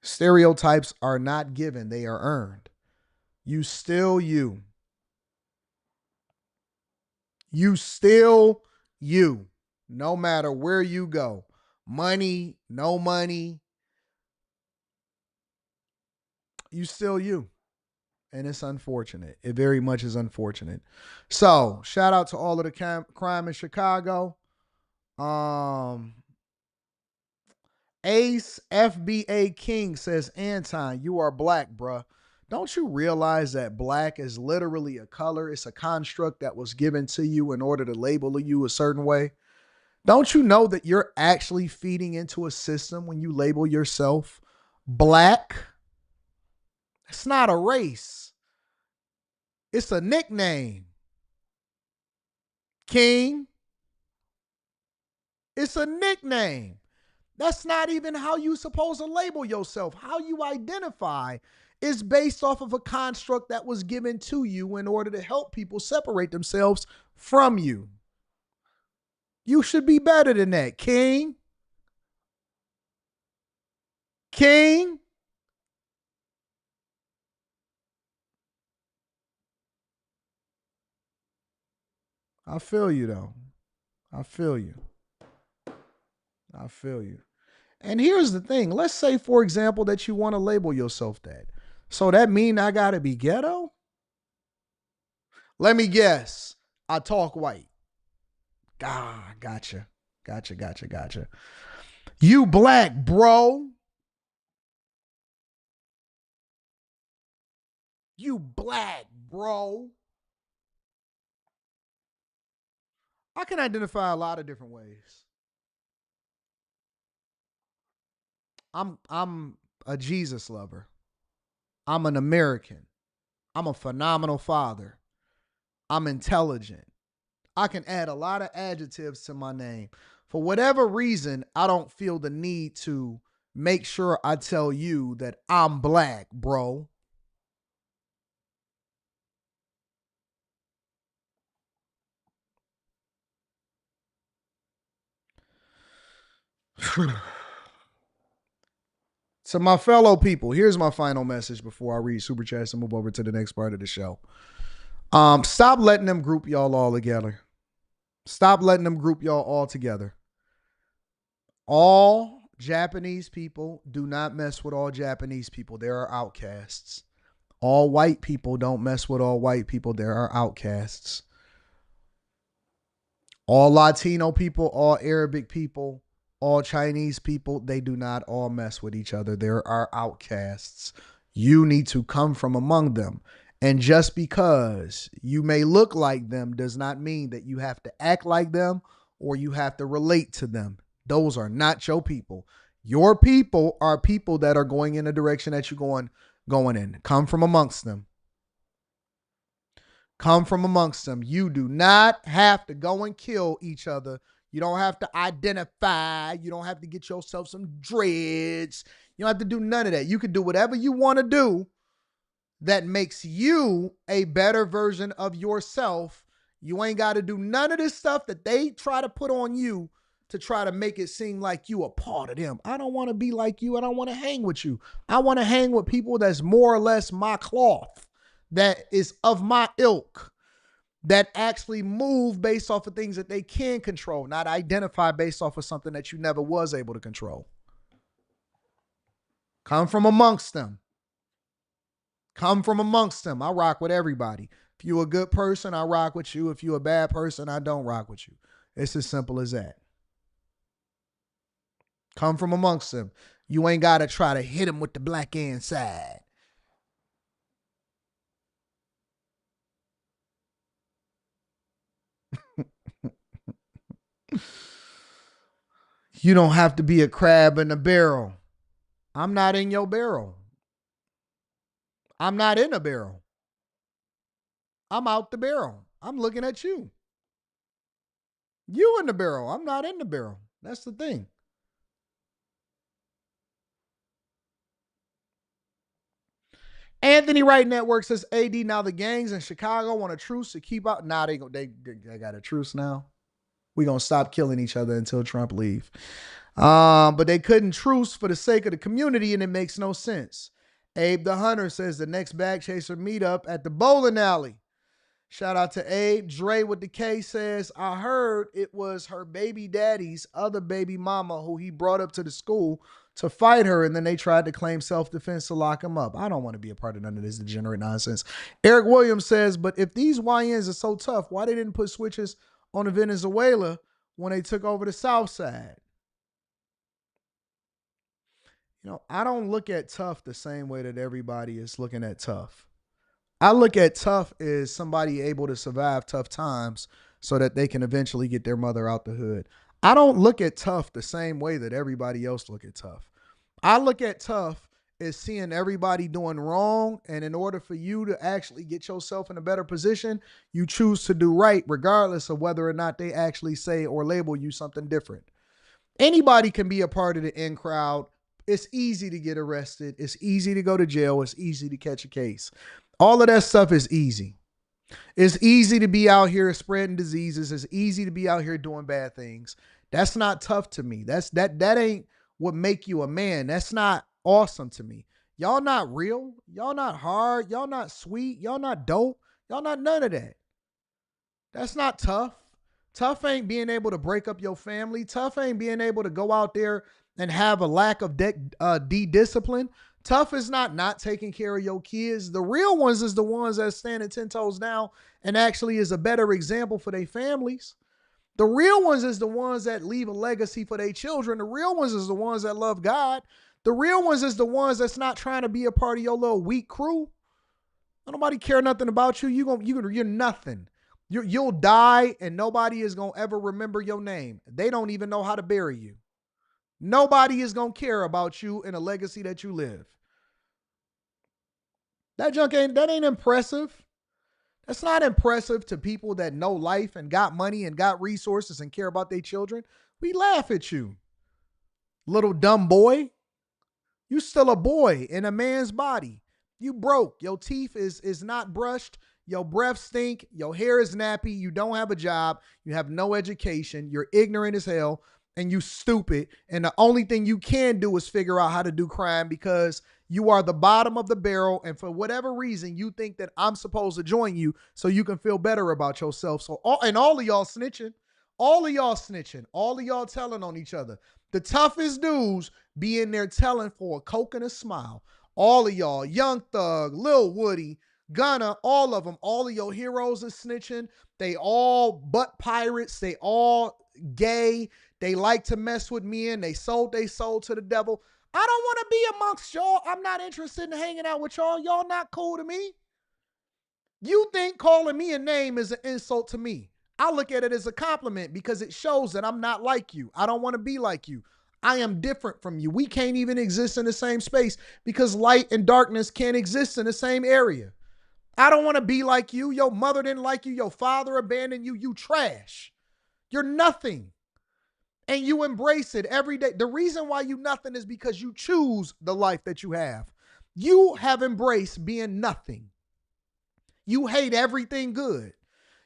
Stereotypes are not given. They are earned. You still you. You still you, no matter where you go. Money, no money. You still you. And it's unfortunate. It very much is unfortunate. So, shout out to all of the crime in Chicago. Ace FBA King says, Anton, you are black, bruh. Don't you realize that black is literally a color? It's a construct that was given to you in order to label you a certain way. Don't you know that you're actually feeding into a system when you label yourself black? It's not a race. It's a nickname. King. It's a nickname. That's not even how you're supposed to label yourself. How you identify is based off of a construct that was given to you in order to help people separate themselves from you. You should be better than that, King. King. I feel you, though. I feel you. I feel you. And here's the thing. Let's say, for example, that you want to label yourself that. So that mean I got to be ghetto? Let me guess. I talk white. Gotcha. You black, bro. You black, bro. I can identify a lot of different ways. I'm a Jesus lover. I'm an American. I'm a phenomenal father. I'm intelligent. I can add a lot of adjectives to my name. For whatever reason, I don't feel the need to make sure I tell you that I'm black, bro. To my fellow people, here's my final message before I read Super Chats and move over to the next part of the show. Stop letting them group y'all all together. Stop letting them group y'all all together. All Japanese people do not mess with all Japanese people. There are outcasts. All white people don't mess with all white people. There are outcasts. All Latino people, all Arabic people, all Chinese people, they do not all mess with each other. There are outcasts. You need to come from among them. And just because you may look like them does not mean that you have to act like them or you have to relate to them. Those are not your people. Your people are people that are going in the direction that you're going in. Come from amongst them. Come from amongst them. You do not have to go and kill each other. You don't have to identify. You don't have to get yourself some dreads. You don't have to do none of that. You can do whatever you want to do that makes you a better version of yourself. You ain't got to do none of this stuff that they try to put on you to try to make it seem like you a part of them. I don't want to be like you. I don't want to hang with you. I want to hang with people that's more or less my cloth, that is of my ilk. that actually move based off of things that they can control, not identify based off of something that you never was able to control. Come from amongst them. Come from amongst them. I rock with everybody. If you're a good person, I rock with you. If you're a bad person, I don't rock with you. It's as simple as that. Come from amongst them. You ain't got to try to hit them with the black hand side. You don't have to be a crab in a barrel. I'm not in your barrel. I'm not in a barrel. I'm out the barrel. I'm looking at you. You in the barrel. I'm not in the barrel. That's the thing. Anthony Wright Network says, AD, now the gangs in Chicago want a truce to keep out. Nah, they got a truce now. We're going to stop killing each other until Trump leave. But they couldn't truce for the sake of the community, and it makes no sense. Abe the Hunter says the next bag chaser meetup at the bowling alley. Shout out to Abe. Dre with the K says, I heard it was her baby daddy's other baby mama who he brought up to the school to fight her, and then they tried to claim self-defense to lock him up. I don't want to be a part of none of this degenerate nonsense. Eric Williams says, but if these YNs are so tough, why they didn't put switches on the Venezuela when they took over the South Side? You know, I don't look at tough the same way that everybody is looking at tough. I look at tough as somebody able to survive tough times so that they can eventually get their mother out the hood. I don't look at tough the same way that everybody else look at tough. I look at tough as seeing everybody doing wrong, and in order for you to actually get yourself in a better position, you choose to do right regardless of whether or not they actually say or label you something different. Anybody can be a part of the in crowd. It's easy to get arrested. It's easy to go to jail. It's easy to catch a case. All of that stuff is easy. It's easy to be out here spreading diseases. It's easy to be out here doing bad things. That's not tough to me. That ain't what make you a man. That's not awesome to me. Y'all not real. Y'all not hard. Y'all not sweet. Y'all not dope. Y'all not none of that. That's not tough. Tough ain't being able to break up your family. Tough ain't being able to go out there and have a lack of discipline. Tough is not taking care of your kids. The real ones is the ones that standing 10 toes down and actually is a better example for their families. The real ones is the ones that leave a legacy for their children. The real ones is the ones that love God. The real ones is the ones that's not trying to be a part of your little weak crew. Nobody care nothing about you. You're nothing. You'll die and nobody is going to ever remember your name. They don't even know how to bury you. Nobody is going to care about you and a legacy that you live. That ain't impressive. That's not impressive to people that know life and got money and got resources and care about their children. We laugh at you. Little dumb boy. You still a boy in a man's body. You broke. Your teeth is not brushed. Your breath stink. Your hair is nappy. You don't have a job. You have no education. You're ignorant as hell. And you stupid. And the only thing you can do is figure out how to do crime because you are the bottom of the barrel. And for whatever reason, you think that I'm supposed to join you so you can feel better about yourself. So all of y'all snitching, all of y'all telling on each other. The toughest dudes be in there telling for a Coke and a smile. All of y'all, Young Thug, Lil Woody, Gunna, all of them, all of your heroes are snitching. They all butt pirates. They all gay. They like to mess with men. They sold their soul to the devil. I don't want to be amongst y'all. I'm not interested in hanging out with y'all. Y'all not cool to me. You think calling me a name is an insult to me. I look at it as a compliment because it shows that I'm not like you. I don't want to be like you. I am different from you. We can't even exist in the same space because light and darkness can't exist in the same area. I don't want to be like you. Your mother didn't like you. Your father abandoned you. You trash. You're nothing. And you embrace it every day. The reason why you nothing is because you choose the life that you have. You have embraced being nothing. You hate everything good.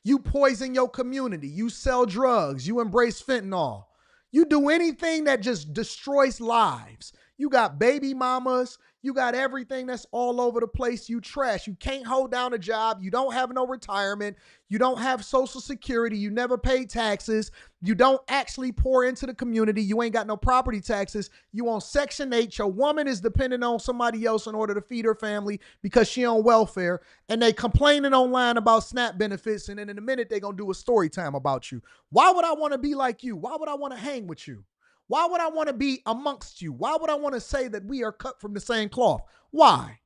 You poison your community. You sell drugs. You embrace fentanyl. You do anything that just destroys lives. You got baby mamas. You got everything that's all over the place. You trash. You can't hold down a job. You don't have no retirement. You don't have Social Security. You never pay taxes. You don't actually pour into the community. You ain't got no property taxes. You on Section 8. Your woman is dependent on somebody else in order to feed her family because she on welfare. And they complaining online about SNAP benefits. And then in a minute, they going to do a story time about you. Why would I want to be like you? Why would I want to hang with you? Why would I want to be amongst you? Why would I want to say that we are cut from the same cloth? Why?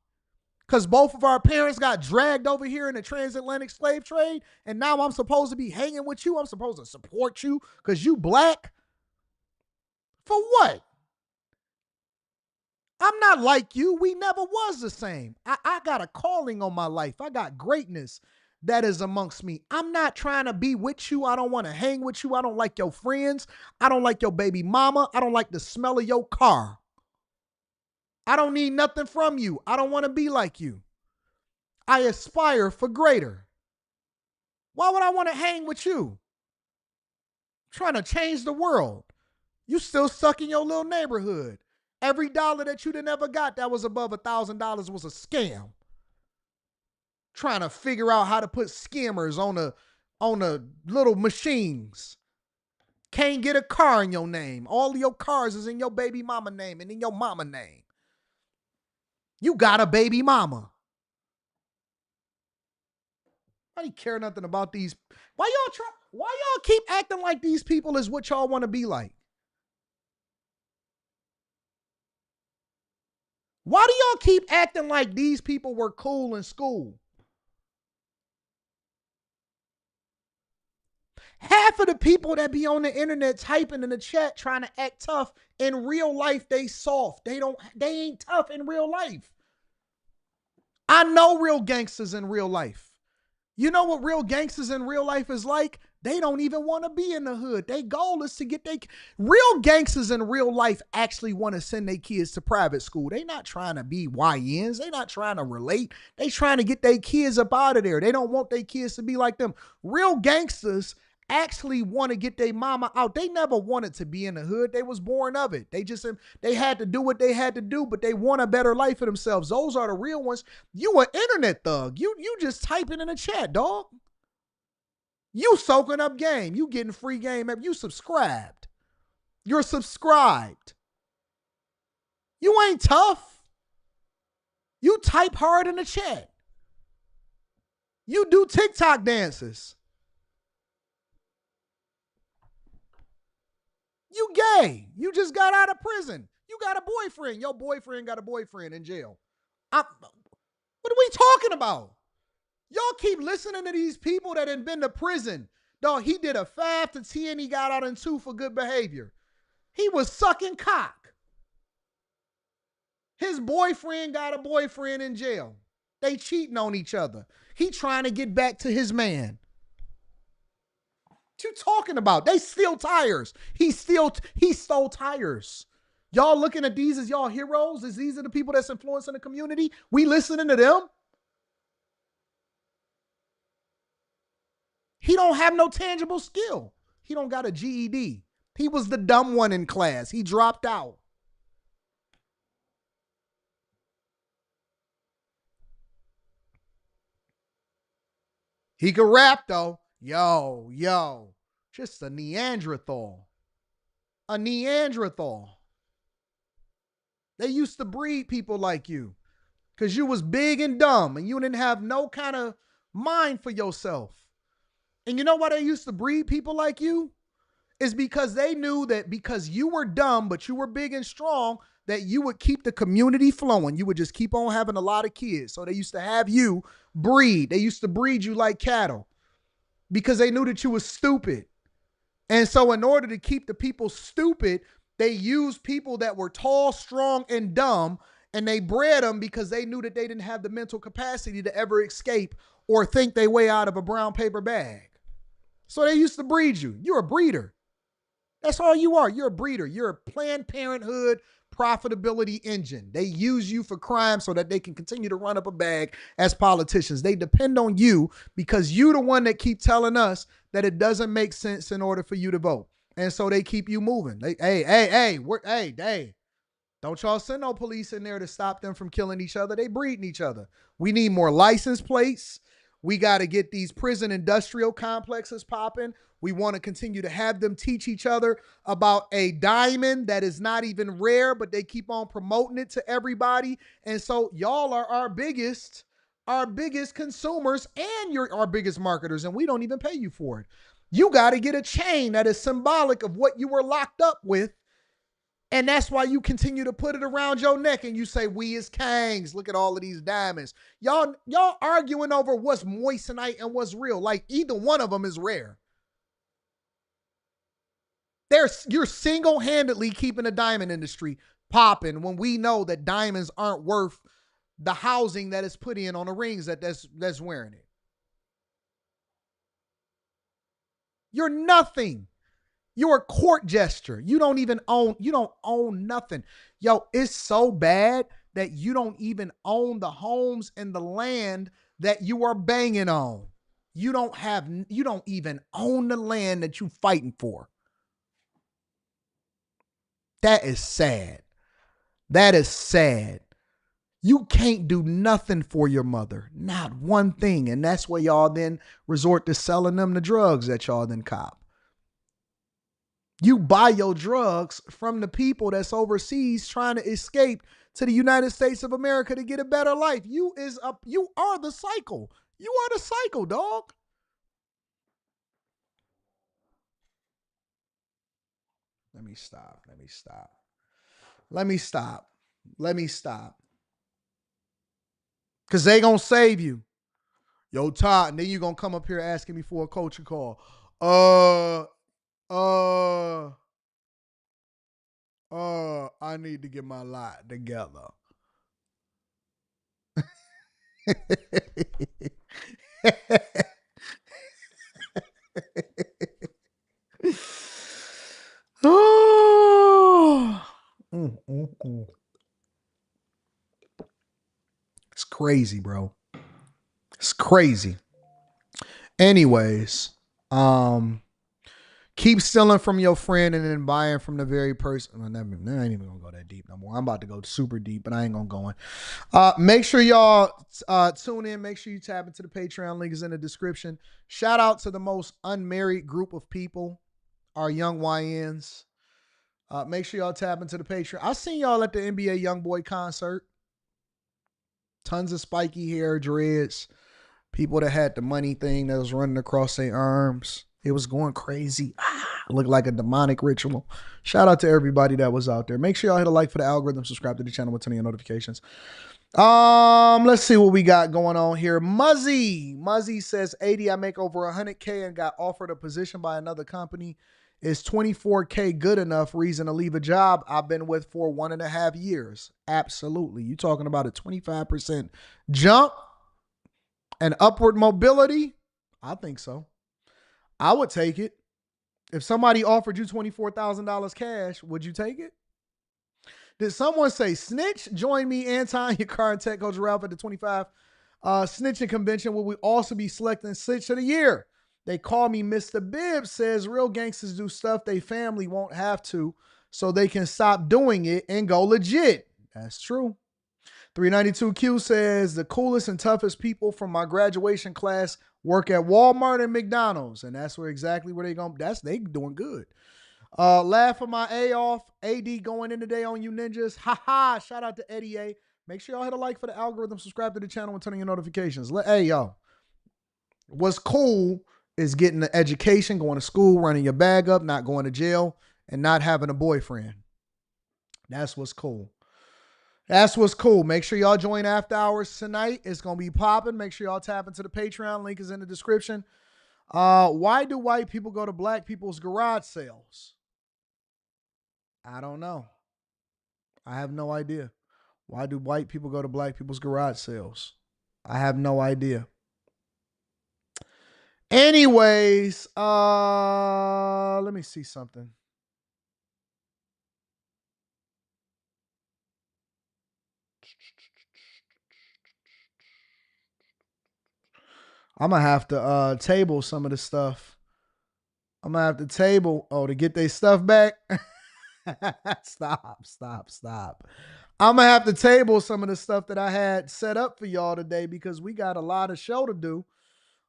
Because both of our parents got dragged over here in the transatlantic slave trade, and now I'm supposed to be hanging with you? I'm supposed to support you because you black? For what? I'm not like you. We never was the same. I got a calling on my life. I got greatness that is amongst me. I'm not trying to be with you. I don't want to hang with you. I don't like your friends. I don't like your baby mama. I don't like the smell of your car. I don't need nothing from you. I don't want to be like you. I aspire for greater. Why would I want to hang with you? I'm trying to change the world. You still stuck in your little neighborhood. Every dollar that you done ever got that was above $1,000 was a scam. Trying to figure out how to put skimmers on the little machines. Can't get a car in your name. All of your cars is in your baby mama name and in your mama name. You got a baby mama. I don't care nothing about these. Why y'all keep acting like these people is what y'all want to be like? Why do y'all keep acting like these people were cool in school? Half of the people that be on the internet typing in the chat trying to act tough, in real life, they soft. They ain't tough in real life. I know real gangsters in real life. You know what real gangsters in real life is like? They don't even want to be in the hood. Their goal is to get real gangsters in real life actually want to send their kids to private school. They not trying to be YNs. They not trying to relate. They trying to get their kids up out of there. They don't want their kids to be like them. Real gangsters actually want to get their mama out. They never wanted to be in the hood. They was born of it. They had to do what they had to do, but they want a better life for themselves. Those are the real ones. You an internet thug. You just typing in the chat, dog. You soaking up game. You getting free game. You subscribed. You're subscribed. You ain't tough. You type hard in the chat. You do TikTok dances. You gay. You just got out of prison. You got a boyfriend. Your boyfriend got a boyfriend in jail. What are we talking about? Y'all keep listening to these people that had been to prison. Dog, he did a 5 to 10. He got out in 2 for good behavior. He was sucking cock. His boyfriend got a boyfriend in jail. They cheating on each other. He trying to get back to his man. What you talking about? They steal tires. He stole tires. Y'all looking at these as y'all heroes? Is these are the people that's influencing the community? We listening to them? He don't have no tangible skill. He don't got a GED. He was the dumb one in class. He dropped out. He could rap though. Yo. Just a Neanderthal. A Neanderthal. They used to breed people like you because you was big and dumb and you didn't have no kind of mind for yourself. And you know why they used to breed people like you? Is because they knew that because you were dumb, but you were big and strong, that you would keep the community flowing. You would just keep on having a lot of kids. So they used to have you breed. They used to breed you like cattle because they knew that you was stupid. And so in order to keep the people stupid, they used people that were tall, strong, and dumb, and they bred them because they knew that they didn't have the mental capacity to ever escape or think their way out of a brown paper bag. So they used to breed you. You're a breeder. That's all you are. You're a breeder. You're a Planned Parenthood profitability engine. They use you for crime so that they can continue to run up a bag as politicians. They depend on you because you're the one that keep telling us that it doesn't make sense in order for you to vote. And so they keep you moving. Hey. Don't y'all send no police in there to stop them from killing each other. They breeding each other. We need more license plates. We got to get these prison industrial complexes popping. We want to continue to have them teach each other about a diamond that is not even rare, but they keep on promoting it to everybody. And so y'all are our biggest consumers, and you're our biggest marketers, and we don't even pay you for it. You got to get a chain that is symbolic of what you were locked up with. And that's why you continue to put it around your neck and you say, we is kangs. Look at all of these diamonds. Y'all arguing over what's moissanite and what's real. Like either one of them is rare. You're single-handedly keeping the diamond industry popping when we know that diamonds aren't worth the housing that is put in on the rings that's wearing it. You're nothing. You're a court gesture. You don't own nothing. Yo, it's so bad that you don't even own the homes and the land that you are banging on. You don't even own the land that you fighting for. That is sad. That is sad. You can't do nothing for your mother. Not one thing. And that's where y'all then resort to selling them the drugs that y'all then cop. You buy your drugs from the people that's overseas trying to escape to the United States of America to get a better life. You are the cycle. You are the cycle, dog. Let me stop. Because they going to save you. Yo, Todd, and then you going to come up here asking me for a coaching call. I need to get my life together. It's crazy, bro. It's crazy. Anyways, keep stealing from your friend and then buying from the very person. I ain't even gonna go that deep no more. I'm about to go super deep, but I ain't gonna go in. Make sure y'all tune in. Make sure you tap into the Patreon. Link is in the description. Shout out to the most unmarried group of people, our young YNs. Make sure y'all tap into the Patreon. I seen y'all at the NBA YoungBoy concert. Tons of spiky hair, dreads. People that had the money thing that was running across their arms. It was going crazy. Looked like a demonic ritual. Shout out to everybody that was out there. Make sure y'all hit a like for the algorithm. Subscribe to the channel with turn on your notifications. Let's see what we got going on here. Muzzy says, 80, I make over 100K and got offered a position by another company. Is 24K good enough reason to leave a job I've been with for 1.5 years? Absolutely. You talking about a 25% jump and upward mobility? I think so. I would take it. If somebody offered you $24,000 cash, would you take it? Did someone say, snitch? Join me, Anton, your car and tech coach Ralph at the 25 snitching convention where we also be selecting snitch of the year. They call me Mr. Bibbs, says real gangsters do stuff they family won't have to so they can stop doing it and go legit. That's true. 392Q says the coolest and toughest people from my graduation class work at Walmart and McDonald's. And that's exactly where they doing good. Laugh for my A off. AD going in today on you ninjas. Ha. Shout out to Eddie A. Make sure y'all hit a like for the algorithm, subscribe to the channel, and turn on your notifications. Hey, y'all. What's cool is getting the education, going to school, running your bag up, not going to jail, and not having a boyfriend. That's what's cool. That's what's cool. Make sure y'all join After Hours tonight. It's going to be popping. Make sure y'all tap into the Patreon. Link is in the description. Why do white people go to black people's garage sales? I don't know. I have no idea. Why do white people go to black people's garage sales? I have no idea. Anyways, let me see something. I'm going to have to table some of the stuff. I'm going to have to table, to get their stuff back. Stop. I'm going to have to table some of the stuff that I had set up for y'all today because we got a lot of show to do,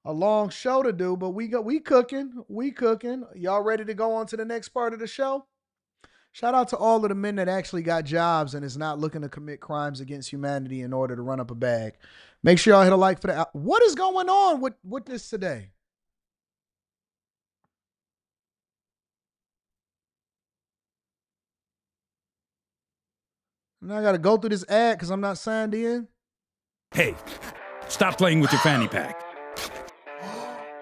a long show to do, but we cooking. Y'all ready to go on to the next part of the show? Shout out to all of the men that actually got jobs and is not looking to commit crimes against humanity in order to run up a bag. Make sure y'all hit a like for that. What is going on with this today? Now I got to go through this ad because I'm not signed in. Hey, stop playing with your fanny pack.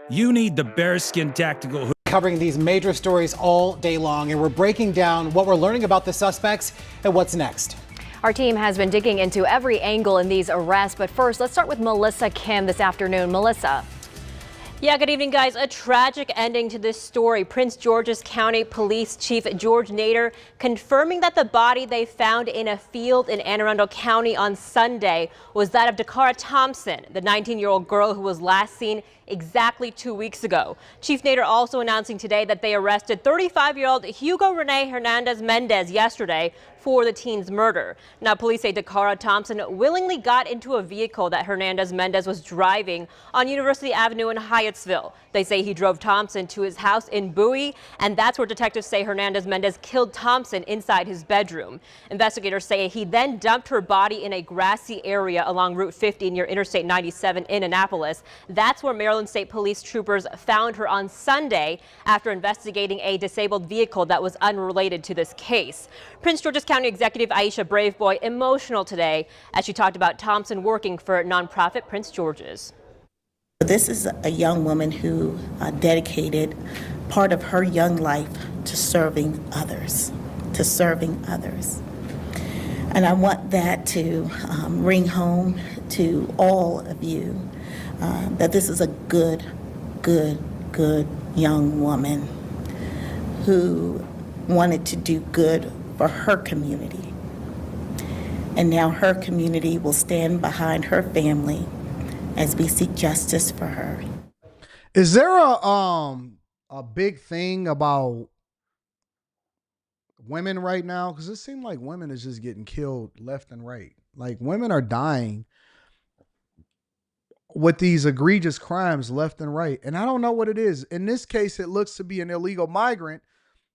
You need the bearskin tactical hood. Covering these major stories all day long, and we're breaking down what we're learning about the suspects and what's next. Our team has been digging into every angle in these arrests, but first, let's start with Melissa Kim this afternoon. Melissa. Yeah, good evening, guys. A tragic ending to this story. Prince George's County Police Chief George Nader confirming that the body they found in a field in Anne Arundel County on Sunday was that of Dakara Thompson, the 19-year-old girl who was last seen exactly 2 weeks ago. Chief Nader also announcing today that they arrested 35-year-old Hugo Rene Hernandez Mendez yesterday for the teen's murder. Now, police say Dakara Thompson willingly got into a vehicle that Hernandez Mendez was driving on University Avenue in Hyattsville. They say he drove Thompson to his house in Bowie, and that's where detectives say Hernandez Mendez killed Thompson inside his bedroom. Investigators say he then dumped her body in a grassy area along Route 50 near Interstate 97 in Annapolis. That's where Maryland State Police troopers found her on Sunday after investigating a disabled vehicle that was unrelated to this case. Prince George's County Executive Aisha Braveboy emotional today as she talked about Thompson working for nonprofit Prince George's. This is a young woman who dedicated part of her young life to serving others, And I want that to ring home to all of you that this is a good young woman who wanted to do good for her community. And now her community will stand behind her family as we seek justice for her. Is there a big thing about women right now? Because it seems like women is just getting killed left and right. Like women are dying with these egregious crimes left and right. And I don't know what it is. In this case, it looks to be an illegal migrant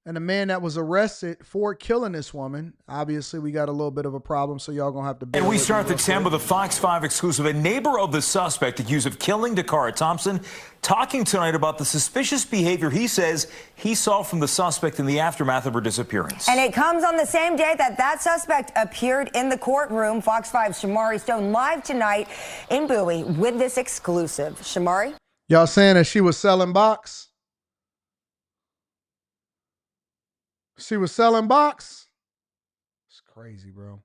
and a man that was arrested for killing this woman. Obviously, we got a little bit of a problem, so y'all gonna have to. And we start the 10 with a Fox 5 exclusive. A neighbor of the suspect accused of killing Dakara Thompson talking tonight about the suspicious behavior he says he saw from the suspect in the aftermath of her disappearance. And it comes on the same day that suspect appeared in the courtroom. Fox 5's Shamari Stone live tonight in Bowie with this exclusive. Shamari? Y'all saying that she was selling box? She was selling box? It's crazy, bro.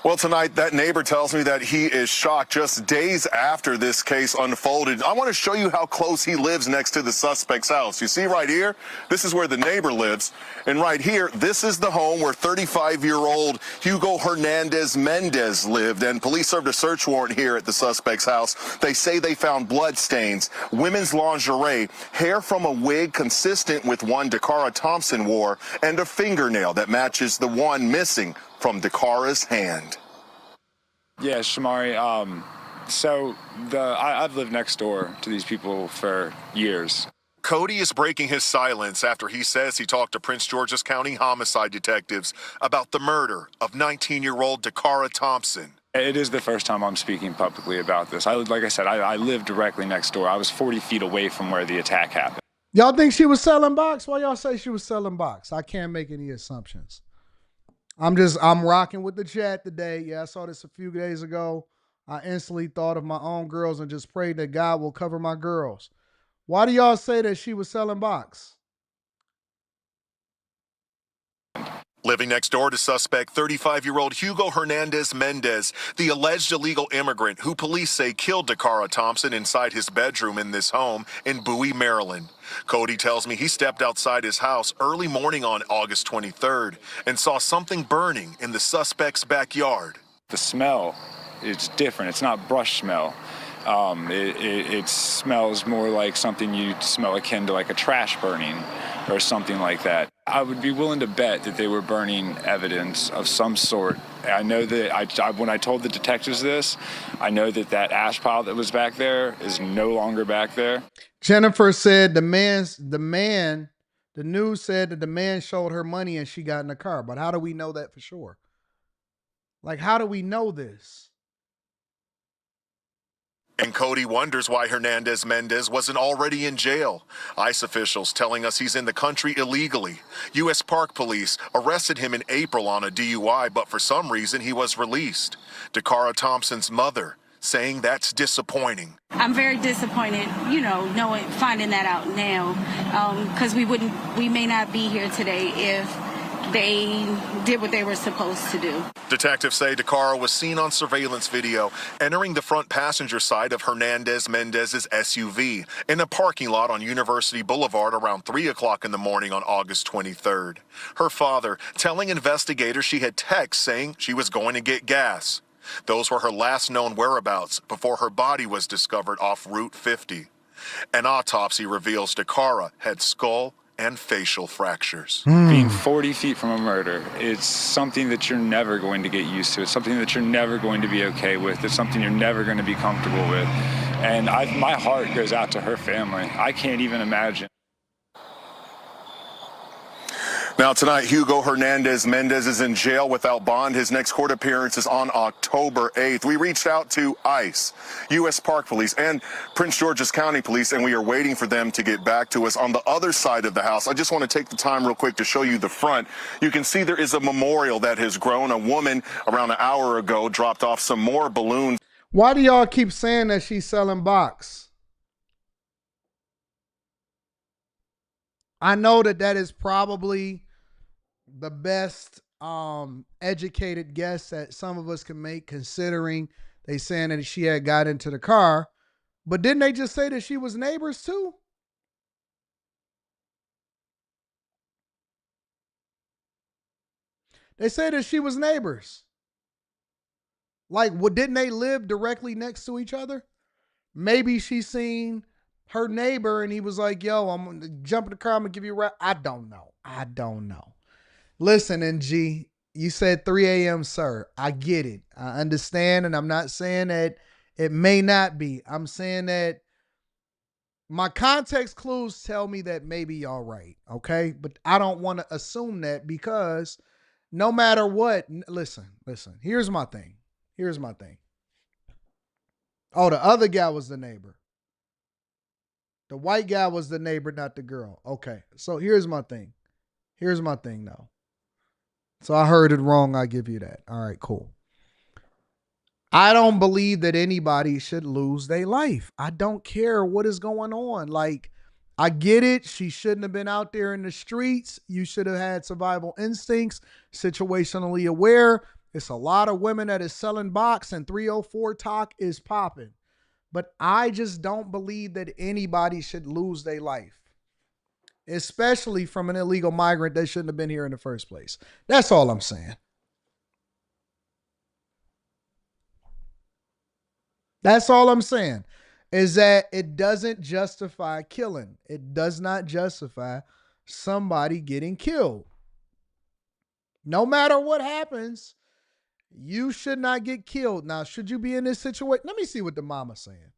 Well, tonight, that neighbor tells me that he is shocked just days after this case unfolded. I want to show you how close he lives next to the suspect's house. You see right here, this is where the neighbor lives. And right here, this is the home where 35-year-old Hugo Hernandez Mendez lived. And police served a search warrant here at the suspect's house. They say they found blood stains, women's lingerie, hair from a wig consistent with one Dakara Thompson wore, and a fingernail that matches the one missing from Dakara's hand. Yeah, Shamari, I've lived next door to these people for years. Cody is breaking his silence after he says he talked to Prince George's County homicide detectives about the murder of 19-year-old Dakara Thompson. It is the first time I'm speaking publicly about this. Like I said, I live directly next door. I was 40 feet away from where the attack happened. Y'all think she was selling box? Why y'all say she was selling box? I can't make any assumptions. I'm rocking with the chat today. Yeah, I saw this a few days ago. I instantly thought of my own girls and just prayed that God will cover my girls. Why do y'all say that she was selling box? Living next door to suspect 35-year-old Hugo Hernandez Mendez, the alleged illegal immigrant who police say killed Dakara Thompson inside his bedroom in this home in Bowie, Maryland. Cody tells me he stepped outside his house early morning on August 23rd and saw something burning in the suspect's backyard. The smell is different. It's not brush smell. It smells more like something you'd smell akin to like a trash burning or something like that. I would be willing to bet that they were burning evidence of some sort. I know that when I told the detectives this, I know that that ash pile that was back there is no longer back there. Jennifer said the news said that the man showed her money and she got in the car. But how do we know that for sure? Like, how do we know this? And Cody wonders why Hernandez Mendez wasn't already in jail. ICE officials telling us he's in the country illegally. U.S. Park Police arrested him in April on a DUI, but for some reason he was released. Dakara Thompson's mother saying that's disappointing. I'm very disappointed, finding that out now, because we may not be here today if they did what they were supposed to do. Detectives say Dakara was seen on surveillance video entering the front passenger side of Hernandez Mendez's SUV in a parking lot on University Boulevard around 3 o'clock in the morning on August 23rd. Her father telling investigators she had texts saying she was going to get gas. Those were her last known whereabouts before her body was discovered off Route 50. An autopsy reveals Dakara had skull and facial fractures. Being 40 feet from a murder, it's something that you're never going to get used to. It's something that you're never going to be okay with. It's something you're never going to be comfortable with. And my heart goes out to her family. I can't even imagine. Now tonight, Hugo Hernandez Mendez is in jail without bond. His next court appearance is on October 8th. We reached out to ICE, U.S. Park Police, and Prince George's County Police, and we are waiting for them to get back to us. On the other side of the house, I just want to take the time real quick to show you the front. You can see there is a memorial that has grown. A woman around an hour ago dropped off some more balloons. Why do y'all keep saying that she's selling box? I know that is probably the best educated guess that some of us can make, considering they saying that she had got into the car. But didn't they just say that she was neighbors too? They said that she was neighbors. Like, didn't they live directly next to each other? Maybe she seen her neighbor and he was like, yo, I'm going to jump in the car, I'm going to give you a ride. I don't know. Listen, NG, you said 3 a.m., sir. I get it. I understand, and I'm not saying that it may not be. I'm saying that my context clues tell me that maybe y'all right, okay? But I don't want to assume that, because no matter what, listen, here's my thing. Oh, the other guy was the neighbor. The white guy was the neighbor, not the girl. Okay, so here's my thing. Though. So I heard it wrong. I give you that. All right, cool. I don't believe that anybody should lose their life. I don't care what is going on. Like, I get it. She shouldn't have been out there in the streets. You should have had survival instincts, situationally aware. It's a lot of women that is selling box, and 304 talk is popping. But I just don't believe that anybody should lose their life, especially from an illegal migrant that shouldn't have been here in the first place. That's all I'm saying. That's all I'm saying, is that it doesn't justify killing. It does not justify somebody getting killed. No matter what happens, you should not get killed. Now, should you be in this situation? Let me see what the mama's saying,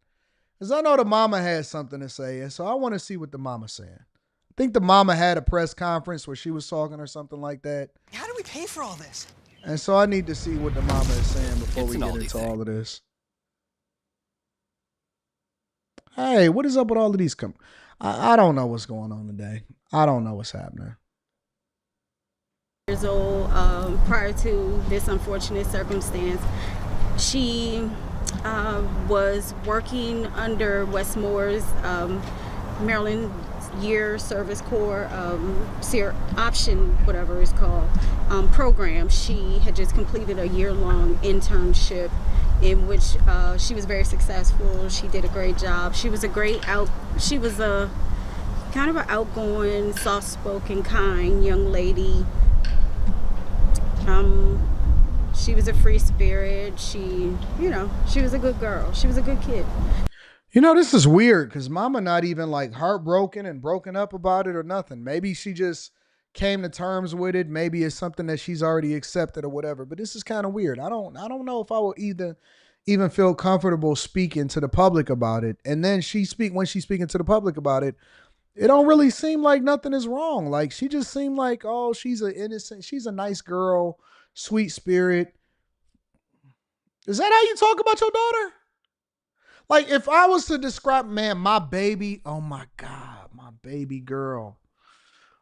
because I know the mama has something to say, and so I want to see what the mama's saying. I think the mama had a press conference where she was talking or something like that. How do we pay for all this? And so I need to see what the mama is saying before we get into all of this. Hey, what is up with all of these? I don't know what's going on today. I don't know what's happening. Years old, prior to this unfortunate circumstance, she was working under Westmore's Maryland Year Service Corps option, whatever it's called, program. She had just completed a year-long internship in which she was very successful. She did a great job. She was she was a kind of an outgoing, soft-spoken, kind young lady. She was a free spirit. She was a good girl. She was a good kid. You know, this is weird because mama not even like heartbroken and broken up about it or nothing. Maybe she just came to terms with it. Maybe it's something that she's already accepted or whatever. But this is kind of weird. I don't know if I will even feel comfortable speaking to the public about it. And then when she's speaking to the public about it, it don't really seem like nothing is wrong. Like she just seemed like, oh, she's a nice girl, sweet spirit. Is that how you talk about your daughter? Like if I was to describe, man, my baby, oh my God, my baby girl.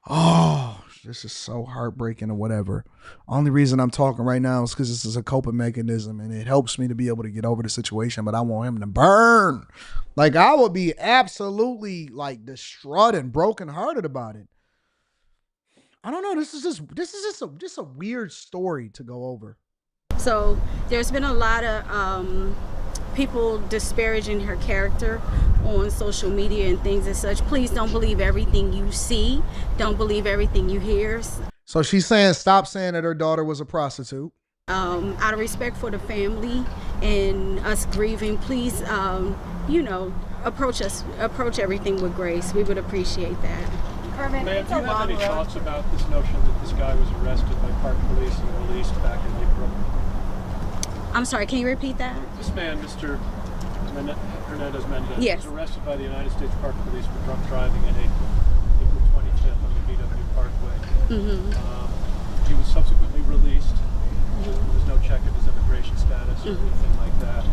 Oh, this is so heartbreaking or whatever. Only reason I'm talking right now is because this is a coping mechanism and it helps me to be able to get over the situation, but I want him to burn. Like I would be absolutely like distraught and brokenhearted about it. I don't know. This is just a weird story to go over. So there's been a lot of people disparaging her character on social media and things as such. Please don't believe everything you see. Don't believe everything you hear. So she's saying stop saying that her daughter was a prostitute. Out of respect for the family and us grieving, please, approach everything with grace. We would appreciate that. Ma'am, do you have any thoughts about this notion that this guy was arrested by Park Police and released back in April? I'm sorry, can you repeat that? This man, Mr. Hernandez-Mendez, Yes. was arrested by the United States Park Police for drunk driving in April 25th on the BW Parkway. Mm-hmm. He was subsequently released. There was no check of his immigration status or anything like that.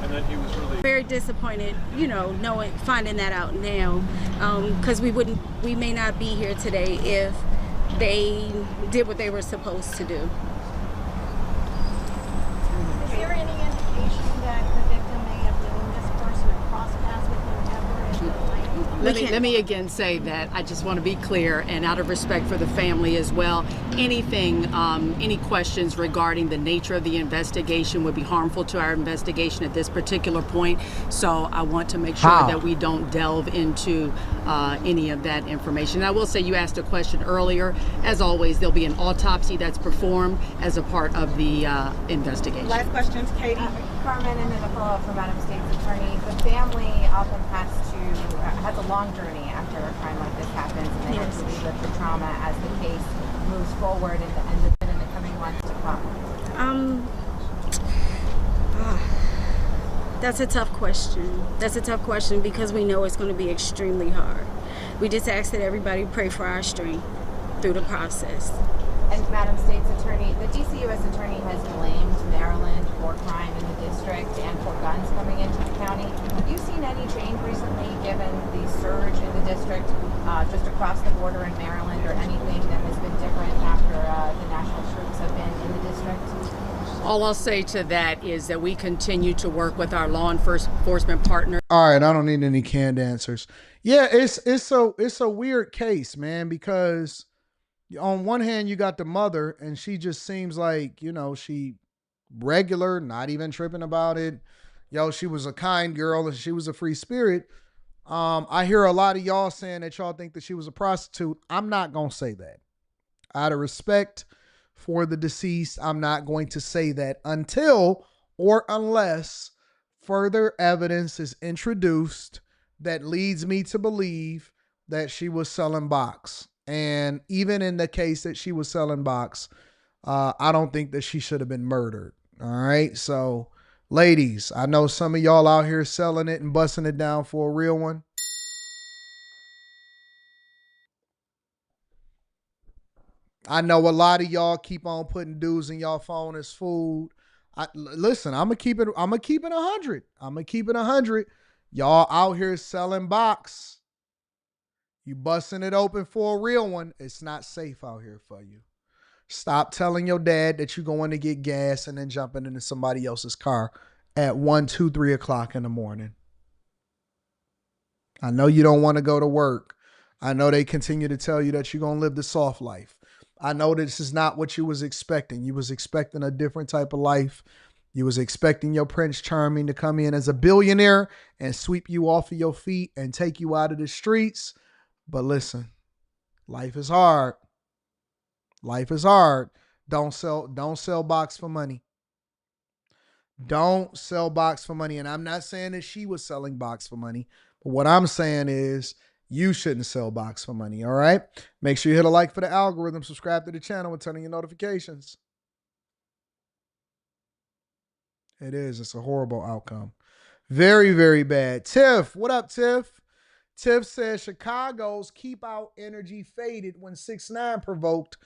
And then he was released. Very disappointed, finding that out now, because we may not be here today if they did what they were supposed to do. Is there any indication that the victim may have known this person or crossed paths with him ever in her life? Let me again say that I just want to be clear, and out of respect for the family as well, any questions regarding the nature of the investigation would be harmful to our investigation at this particular point. So I want to make sure that we don't delve into any of that information. And I will say you asked a question earlier. As always, there'll be an autopsy that's performed as a part of the investigation. Last questions, Katie. Carmen, and then a follow-up from Madam State's Attorney. The family often has a long journey after a crime like this happens, and they have to relive the trauma as the case moves forward in the coming months to come. That's a tough question because we know it's going to be extremely hard. We just ask that everybody pray for our strength through the process. And Madam State's Attorney, the DC U.S. Attorney has blamed Maryland for crime in the district and for guns coming into the county. Have you seen any change recently given the surge in the district just across the border in Maryland, or anything that has been different after the national troops have been in the district? All I'll say to that is that we continue to work with our law enforcement partners. All right, I don't need any canned answers. Yeah, it's a weird case, man, because on one hand you got the mother and she just seems like, she regular, not even tripping about it. She was a kind girl and she was a free spirit. I hear a lot of y'all saying that y'all think that she was a prostitute. I'm not going to say that. Out of respect for the deceased, I'm not going to say that until or unless further evidence is introduced that leads me to believe that she was selling box. And even in the case that she was selling box, I don't think that she should have been murdered. All right. So ladies, I know some of y'all out here selling it and busting it down for a real one. I know a lot of y'all keep on putting dudes in y'all phone as food. Listen, I'm gonna keep it 100. I'm gonna keep it 100. Y'all out here selling box. You busting it open for a real one. It's not safe out here for you. Stop telling your dad that you're going to get gas and then jumping into somebody else's car at 1, 2, 3 o'clock in the morning. I know you don't want to go to work. I know they continue to tell you that you're going to live the soft life. I know this is not what you was expecting. You was expecting a different type of life. You was expecting your Prince Charming to come in as a billionaire and sweep you off of your feet and take you out of the streets. But listen, life is hard. Life is hard. Don't sell box for money. Don't sell box for money. And I'm not saying that she was selling box for money, but what I'm saying is you shouldn't sell box for money, all right? Make sure you hit a like for the algorithm, subscribe to the channel, and turn on your notifications. It's a horrible outcome. Very, very bad. Tiff, what up, Tiff? Tiff says Chicago's keep out energy faded when 6ix9ine provoked,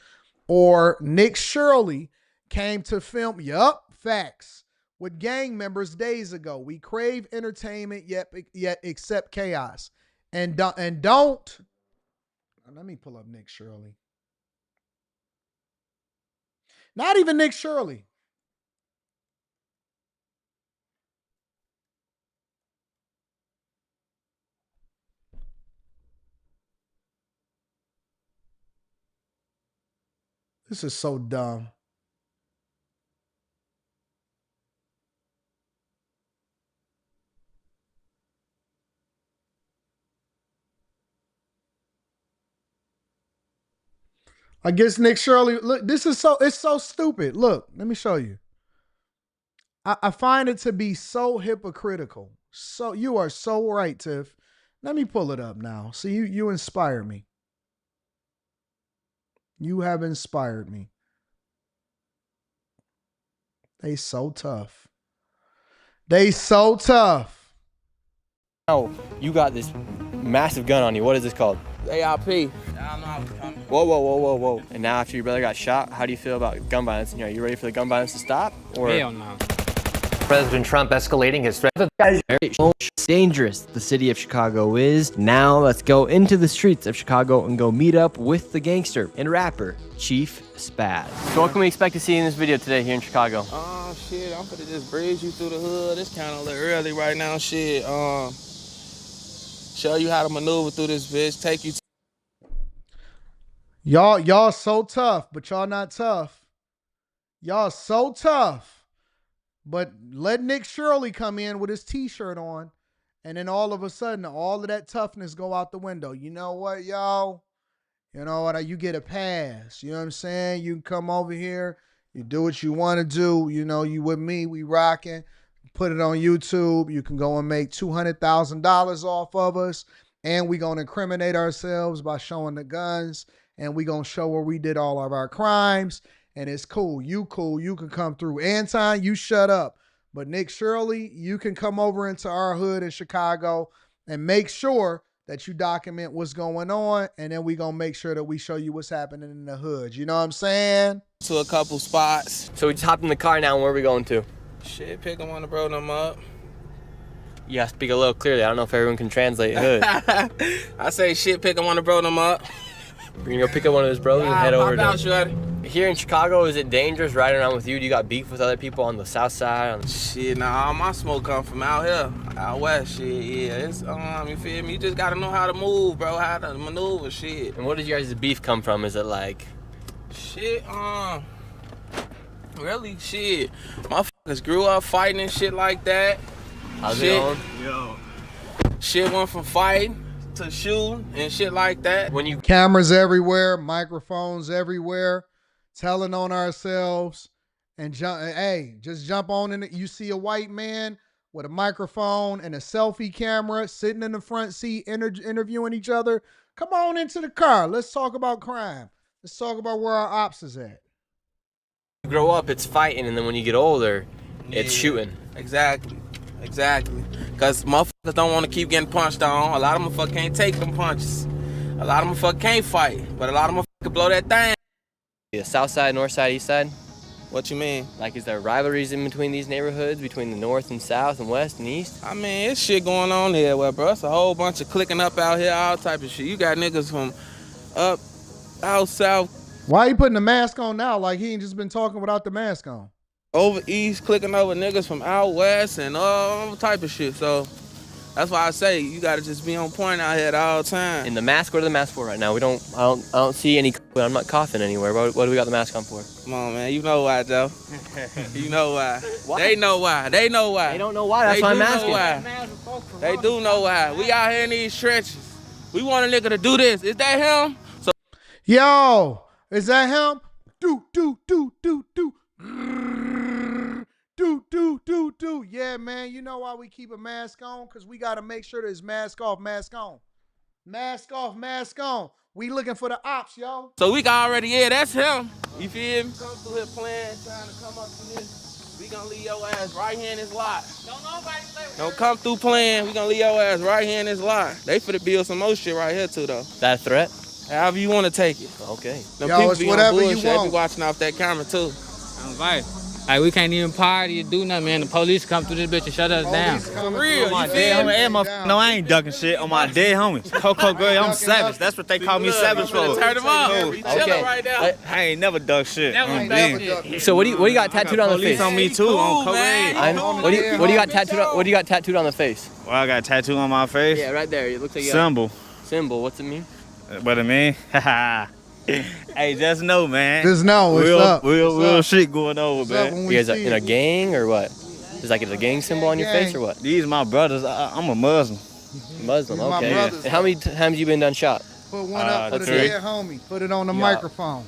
or Nick Shirley came to film. Yup, facts. With gang members days ago. We crave entertainment yet accept chaos. And don't. Let me pull up Nick Shirley. Not even Nick Shirley. This is so dumb. I guess Nick Shirley, look, it's so stupid. Look, let me show you. I find it to be so hypocritical. So you are so right, Tiff. Let me pull it up now. See, you inspire me. You have inspired me. They so tough. They so tough. Now you got this massive gun on you. What is this called? ARP. Whoa. And now after your brother got shot, how do you feel about gun violence? Are you ready for the gun violence to stop? Or Hell no. President Trump escalating his threat. Very dangerous the city of Chicago is. Now let's go into the streets of Chicago and go meet up with the gangster and rapper, Chief Spaz. So what can we expect to see in this video today here in Chicago? Oh shit, I'm gonna just breeze you through the hood. It's kind of a little early right now, shit. Show you how to maneuver through this bitch, take you Y'all so tough, but y'all not tough. Y'all so tough. But let Nick Shirley come in with his t-shirt on, and then all of a sudden, all of that toughness go out the window. You know what, y'all? You know what? You get a pass. You know what I'm saying? You can come over here. You do what you want to do. You know, you with me. We rocking. Put it on YouTube. You can go and make $200,000 off of us, and we going to incriminate ourselves by showing the guns, and we going to show where we did all of our crimes. And it's cool. You cool. You can come through. Anton, you shut up. But Nick Shirley, you can come over into our hood in Chicago and make sure that you document what's going on. And then we going to make sure that we show you what's happening in the hood. You know what I'm saying? to a couple spots. So we just hopped in the car now, and where are we going to? Shit, pick them on the bro them up. You gotta speak a little clearly. I don't know if everyone can translate hood. I say shit, pick them on the bro them up. We're gonna go pick up one of his brothers and head over to... Here in Chicago, is it dangerous riding around with you? Do you got beef with other people on the south side? Shit, nah, all my smoke come from out here, out west. Shit, yeah, it's you feel me? You just gotta know how to move, bro, how to maneuver, shit. And where does your guys' beef come from? Is it like? Shit, really, shit. Motherfuckers grew up fighting and shit like that. How's shit, it going? Yo. Shit went from fighting to shooting and shit like that. When you cameras everywhere, microphones everywhere, telling on ourselves, and just jump on in it. You see a white man with a microphone and a selfie camera sitting in the front seat interviewing each other. Come on into the car. Let's talk about crime. Let's talk about where our ops is at. You grow up, it's fighting, and then when you get older, it's shooting. Exactly. Because motherfuckers don't want to keep getting punched on. A lot of motherfuckers can't take them punches. A lot of motherfuckers can't fight. But a lot of motherfuckers blow that thing. The south side, north side, east side? What you mean? Like, is there rivalries in between these neighborhoods, between the north and south and west and east? I mean, it's shit going on here, well, bro. It's a whole bunch of clicking up out here, all type of shit. You got niggas from up, out south. Why he putting the mask on now like he ain't just been talking without the mask on? Over east, clicking over niggas from out west and all type of shit. So that's why I say you gotta just be on point out here at all time. In the mask, what are the masks for right now? I don't see any. I'm not coughing anywhere. What do we got the mask on for? Come on, man. You know why, Joe. You know why. What? They know why. They know why. They don't know why. That's why I'm asking. They do know why. We out here in these trenches. We want a nigga to do this. Is that him? So yo, is that him? Yeah, man, you know why we keep a mask on? Because we got to make sure there's mask off, mask on. Mask off, mask on. We looking for the ops, yo. So we can already, yeah, that's him. You feel me? Come through here playing, trying to come up to this. We gonna leave your ass right here in this lot. Don't come through playing. We gonna leave your ass right here in this lot. They finna build some more shit right here too, though. That a threat? However you want to take it. Okay. Them Yo, people it's be whatever on you bullshit. They want. be watching off that camera too. I'm right. Like, we can't even party or do nothing, man. The police come through this bitch and shut us down. For real, On my you dead feel homie. me? Hey, no, I ain't ducking shit on my dead homies. Coco girl, I'm savage. That's what they call me, savage for. Turn them up. We chilling Okay. right now. I ain't never ducked shit. So what do you got tattooed on the face? Police on me too, on cocaine. What do you got tattooed? What do you got tattooed on the face? Well, I got a tattoo on my face. Yeah, right there. It looks like you Symbol. Symbol. What's it mean? What it mean? Hey, just know, man. Just know what's up. Real shit going on, man. You guys in a gang or what? Is like a gang symbol on your face or what? These my brothers. I'm a Muslim. Muslim. These my Okay. brothers. And how many times you been done shot? Put one up for the 3. dead homie. Put it on the Yeah. microphone.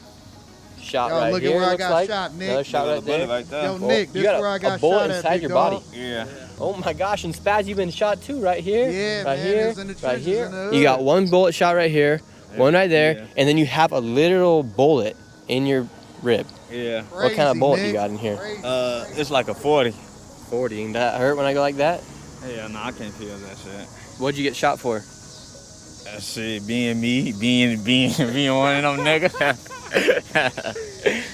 Shot Yo, right look here. at where I looks got like. shot, Nick. Another shot right there. Like that. Yo, Well, Nick, you this got where I a got bullet shot at, inside big your dog. body. Yeah. Oh my gosh, and Spaz, you've been shot too, right here. Yeah, right man, here, it's in the right trenches here. in the You got hood. one bullet shot right here, one right there, Yeah. and then you have a literal bullet in your rib. Yeah. What kind of bullet Nick. you got in here? It's like a 40. 40. And that hurt when I go like that? Yeah, no, I can't feel that shit. What'd you get shot for? That shit, being me, being one of them niggas.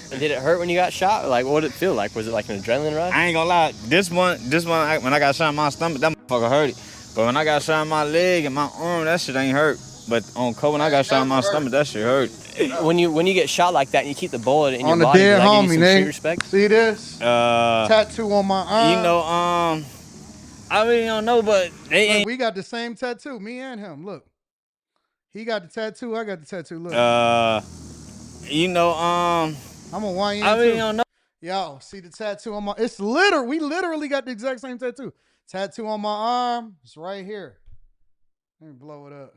And did it hurt when you got shot? Like, what did it feel like? Was it like an adrenaline rush? I ain't gonna lie. This one, when I got shot in my stomach, that motherfucker hurt it. But when I got shot in my leg and my arm, that shit ain't hurt. But on cold, when I got shot in my stomach, that shit hurt. When you get shot like that and you keep the bullet in On your the body, dead does that give you homie, some Nick. street respect? See this? Tattoo on my arm. You know, I really don't know, but they Look, ain't. we got the same tattoo, me and him. Look. He got the tattoo, I got the tattoo. Look. You know, I'm a YN I really too. don't know. Yo, see the tattoo on my, we literally got the exact same tattoo. Tattoo on my arm, it's right here. Let me blow it up.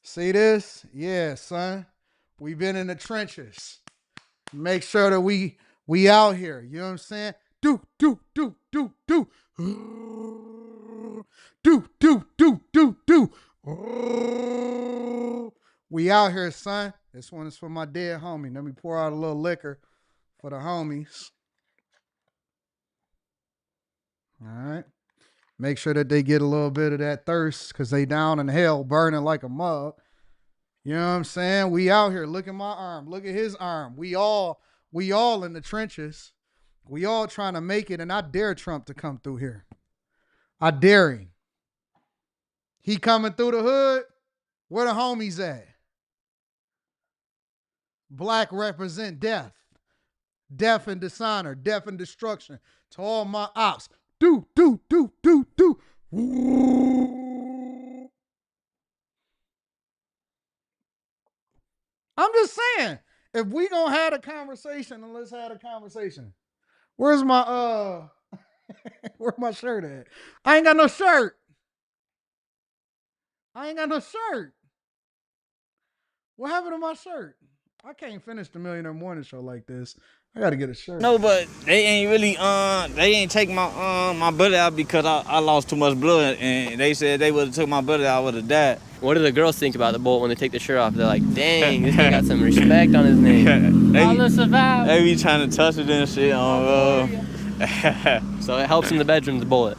See this? Yeah, son. We been in the trenches. Make sure that we out here. You know what I'm saying? Do. We out here, son. This one is for my dead homie. Let me pour out a little liquor for the homies. All right. Make sure that they get a little bit of that thirst because they down in hell burning like a mug. You know what I'm saying? We out here. Look at my arm. Look at his arm. We all in the trenches. We all trying to make it, and I dare Trump to come through here. I dare him. He coming through the hood. Where the homies at? Black represent death. Death and dishonor. Death and destruction. To all my ops. Do. I'm just saying, if we gonna have a conversation, then let's have a conversation. Where's my where's my shirt at? I ain't got no shirt. What happened to my shirt? I can't finish the Millionaire Morning Show like this. I gotta get a shirt. No, but they ain't really they ain't take my my bullet out because I lost too much blood, and they said they would have took my bullet out, I would have died. What do the girls think about the bullet when they take their shirt off? They're like, dang, this guy got some respect on his name. They be trying to touch it and shit on. So it helps in the bedroom, the bullet.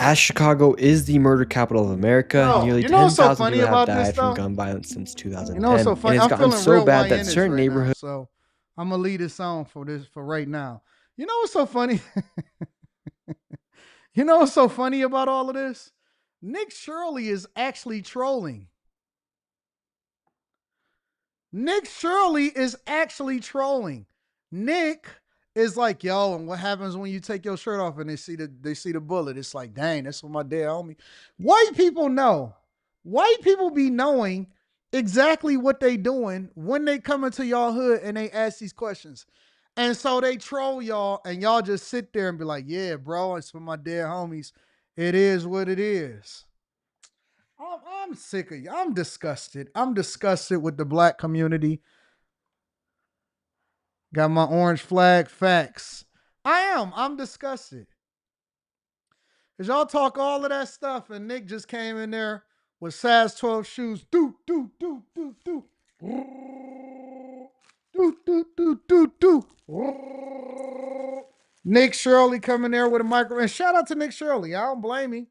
As Chicago is the murder capital of America, nearly 10,000 people have died from gun violence since 2010. You know what's so funny? And it's I'm gotten feeling so real bad that YN-ish certain right neighborhoods. now, so I'm gonna leave this on for right now. You know what's so funny? You know what's so funny about all of this? Nick Shirley is actually trolling. Nick is like, yo, and what happens when you take your shirt off and they see the bullet? It's like, dang, that's what my dead homie. White people know. White people be knowing exactly what they doing when they come into y'all hood and they ask these questions. And so they troll y'all and y'all just sit there and be like, yeah, bro, it's for my dead homies. It is what it is. I'm sick of you. I'm disgusted. I'm disgusted with the black community. Got my orange flag. Facts. I'm disgusted. Cause y'all talk all of that stuff, and Nick just came in there with size 12 shoes. Do. Nick Shirley coming there with a microphone. And shout out to Nick Shirley. I don't blame him.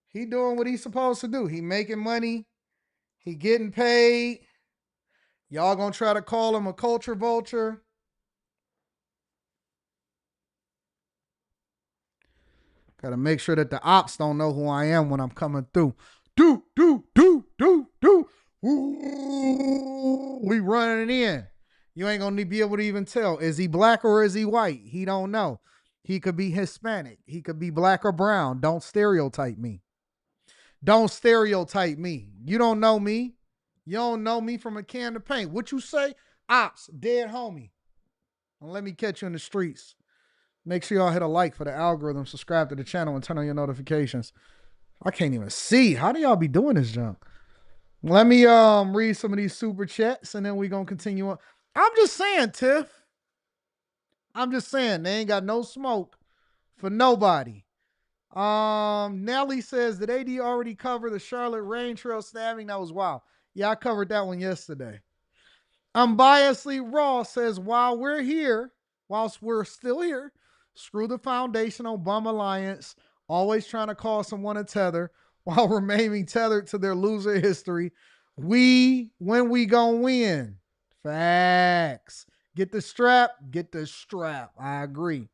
He doing what he's supposed to do. He making money. He getting paid. Y'all gonna try to call him a culture vulture. Gotta make sure that the ops don't know who I am when I'm coming through. Do. Ooh, we running in. You ain't gonna be able to even tell. Is he black or is he white? He don't know. He could be Hispanic. He could be black or brown. Don't stereotype me. You don't know me. You don't know me from a can of paint. What you say? Ops, dead homie. And let me catch you in the streets. Make sure y'all hit a like for the algorithm, subscribe to the channel, and turn on your notifications. I can't even see. How do y'all be doing this junk? Let me read some of these super chats, and then we gonna continue on. I'm just saying, Tiff. They ain't got no smoke for nobody. Nelly says, did AD already cover the Charlotte Rain Trail stabbing? That was wild. Yeah, I covered that one yesterday. Unbiasedly Raw says, whilst we're still here, screw the foundation on Bum Alliance, always trying to call someone a tether while remaining tethered to their loser history. When we gonna win? Facts. Get the strap. I agree.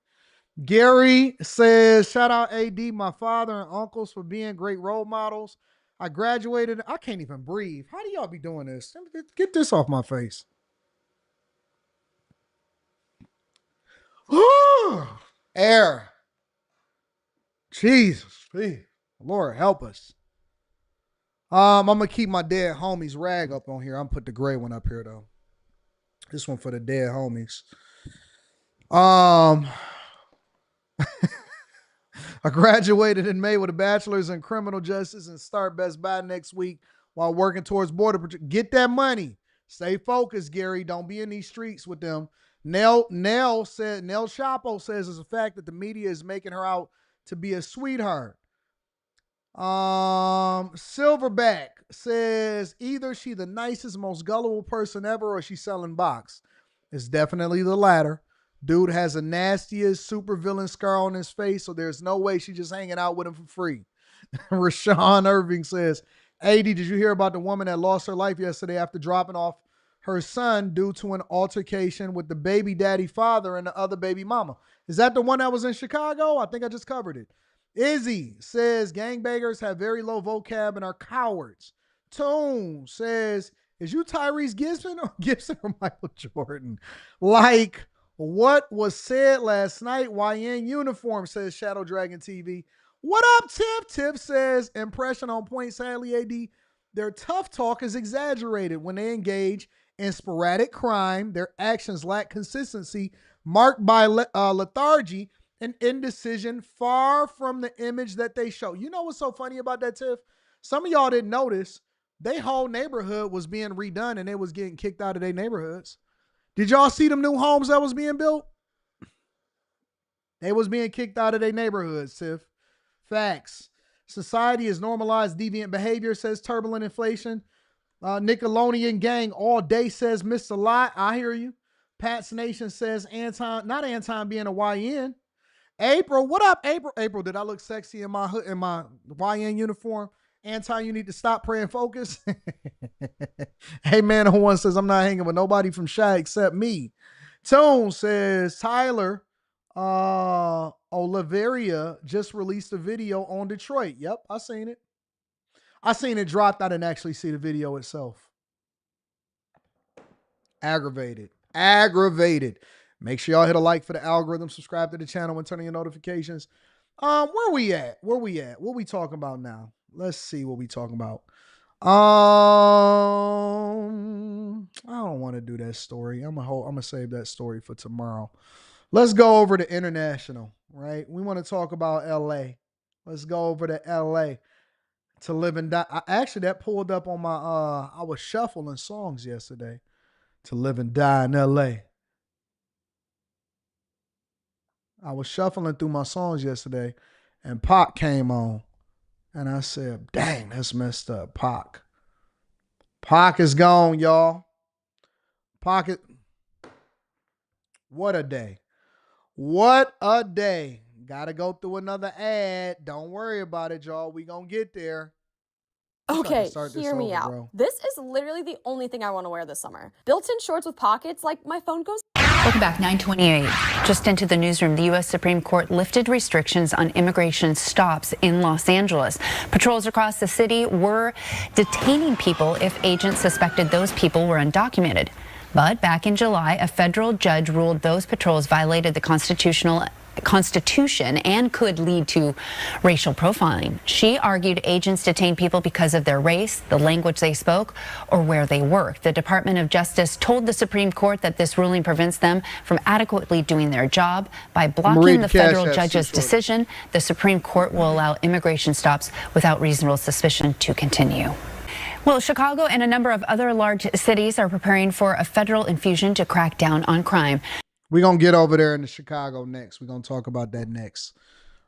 Gary says, shout out AD, my father and uncles for being great role models. I graduated. I can't even breathe. How do y'all be doing this? Get this off my face. Air. Jesus. Lord help us. I'm going to keep my dead homies rag up on here. I'm put the gray one up here though. This one for the dead homies. I graduated in May with a bachelor's in criminal justice and start Best Buy next week while working towards border protection. Get that money. Stay focused, Gary. Don't be in these streets with them. Nell Chapo says it's a fact that the media is making her out to be a sweetheart. Silverback says either she the nicest, most gullible person ever or she's selling box. It's definitely the latter. Dude has a nastiest supervillain scar on his face, so there's no way she's just hanging out with him for free. Rashawn Irving says, AD, did you hear about the woman that lost her life yesterday after dropping off her son due to an altercation with the baby daddy father and the other baby mama? Is that the one that was in Chicago? I think I just covered it. Izzy says, gangbangers have very low vocab and are cowards. Toon says, is you Tyrese Gibson or Michael Jordan? Like, what was said last night? YN uniform, says Shadow Dragon TV. What up, Tip? Tip says, impression on point. Sadly, AD, their tough talk is exaggerated when they engage in sporadic crime. Their actions lack consistency, marked by lethargy and indecision, far from the image that they show. You know what's so funny about that, Tiff? Some of y'all didn't notice. Their whole neighborhood was being redone and they was getting kicked out of their neighborhoods. Did y'all see them new homes that was being built? They was being kicked out of their neighborhoods, Tiff. Facts. Society has normalized deviant behavior, says turbulent inflation. Nickelodeon gang all day, says missed a lot. I hear you. Pat's Nation says not Anton being a YN. April, what up, April? April, did I look sexy in my YN uniform? Anton, you need to stop, pray, and focus. Hey, man, who one says I'm not hanging with nobody from Shy except me. Tone says Tyler Oliveria just released a video on Detroit. Yep, I seen it. I seen it dropped. I didn't actually see the video itself. Aggravated. Make sure y'all hit a like for the algorithm, subscribe to the channel, and turn on your notifications. Where we at? What we talking about now? Let's see what we talking about. I don't want to do that story. I'm gonna save that story for tomorrow. Let's go over to international, right? We want to talk about LA. Let's go over to LA. To Live and Die. Actually, that pulled up on my, I was shuffling songs yesterday. To Live and Die in L.A. I was shuffling through my songs yesterday, and Pac came on. And I said, dang, that's messed up. Pac is gone, y'all. What a day. What a day. Gotta go through another ad. Don't worry about it, y'all. We gonna get there. Okay, hear me out. Bro. This is literally the only thing I want to wear this summer. Built-in shorts with pockets, like my phone goes. Welcome back, 9:28. Just into the newsroom, the U.S. Supreme Court lifted restrictions on immigration stops in Los Angeles. Patrols across the city were detaining people if agents suspected those people were undocumented. But back in July, a federal judge ruled those patrols violated the Constitution and could lead to racial profiling. She argued agents detain people because of their race, the language they spoke, or where they work. The Department of Justice told the Supreme Court that this ruling prevents them from adequately doing their job. By blocking the federal judge's decision, the Supreme Court will allow immigration stops without reasonable suspicion to continue. Well, Chicago and a number of other large cities are preparing for a federal infusion to crack down on crime. We're going to get over there into Chicago next. We're going to talk about that next.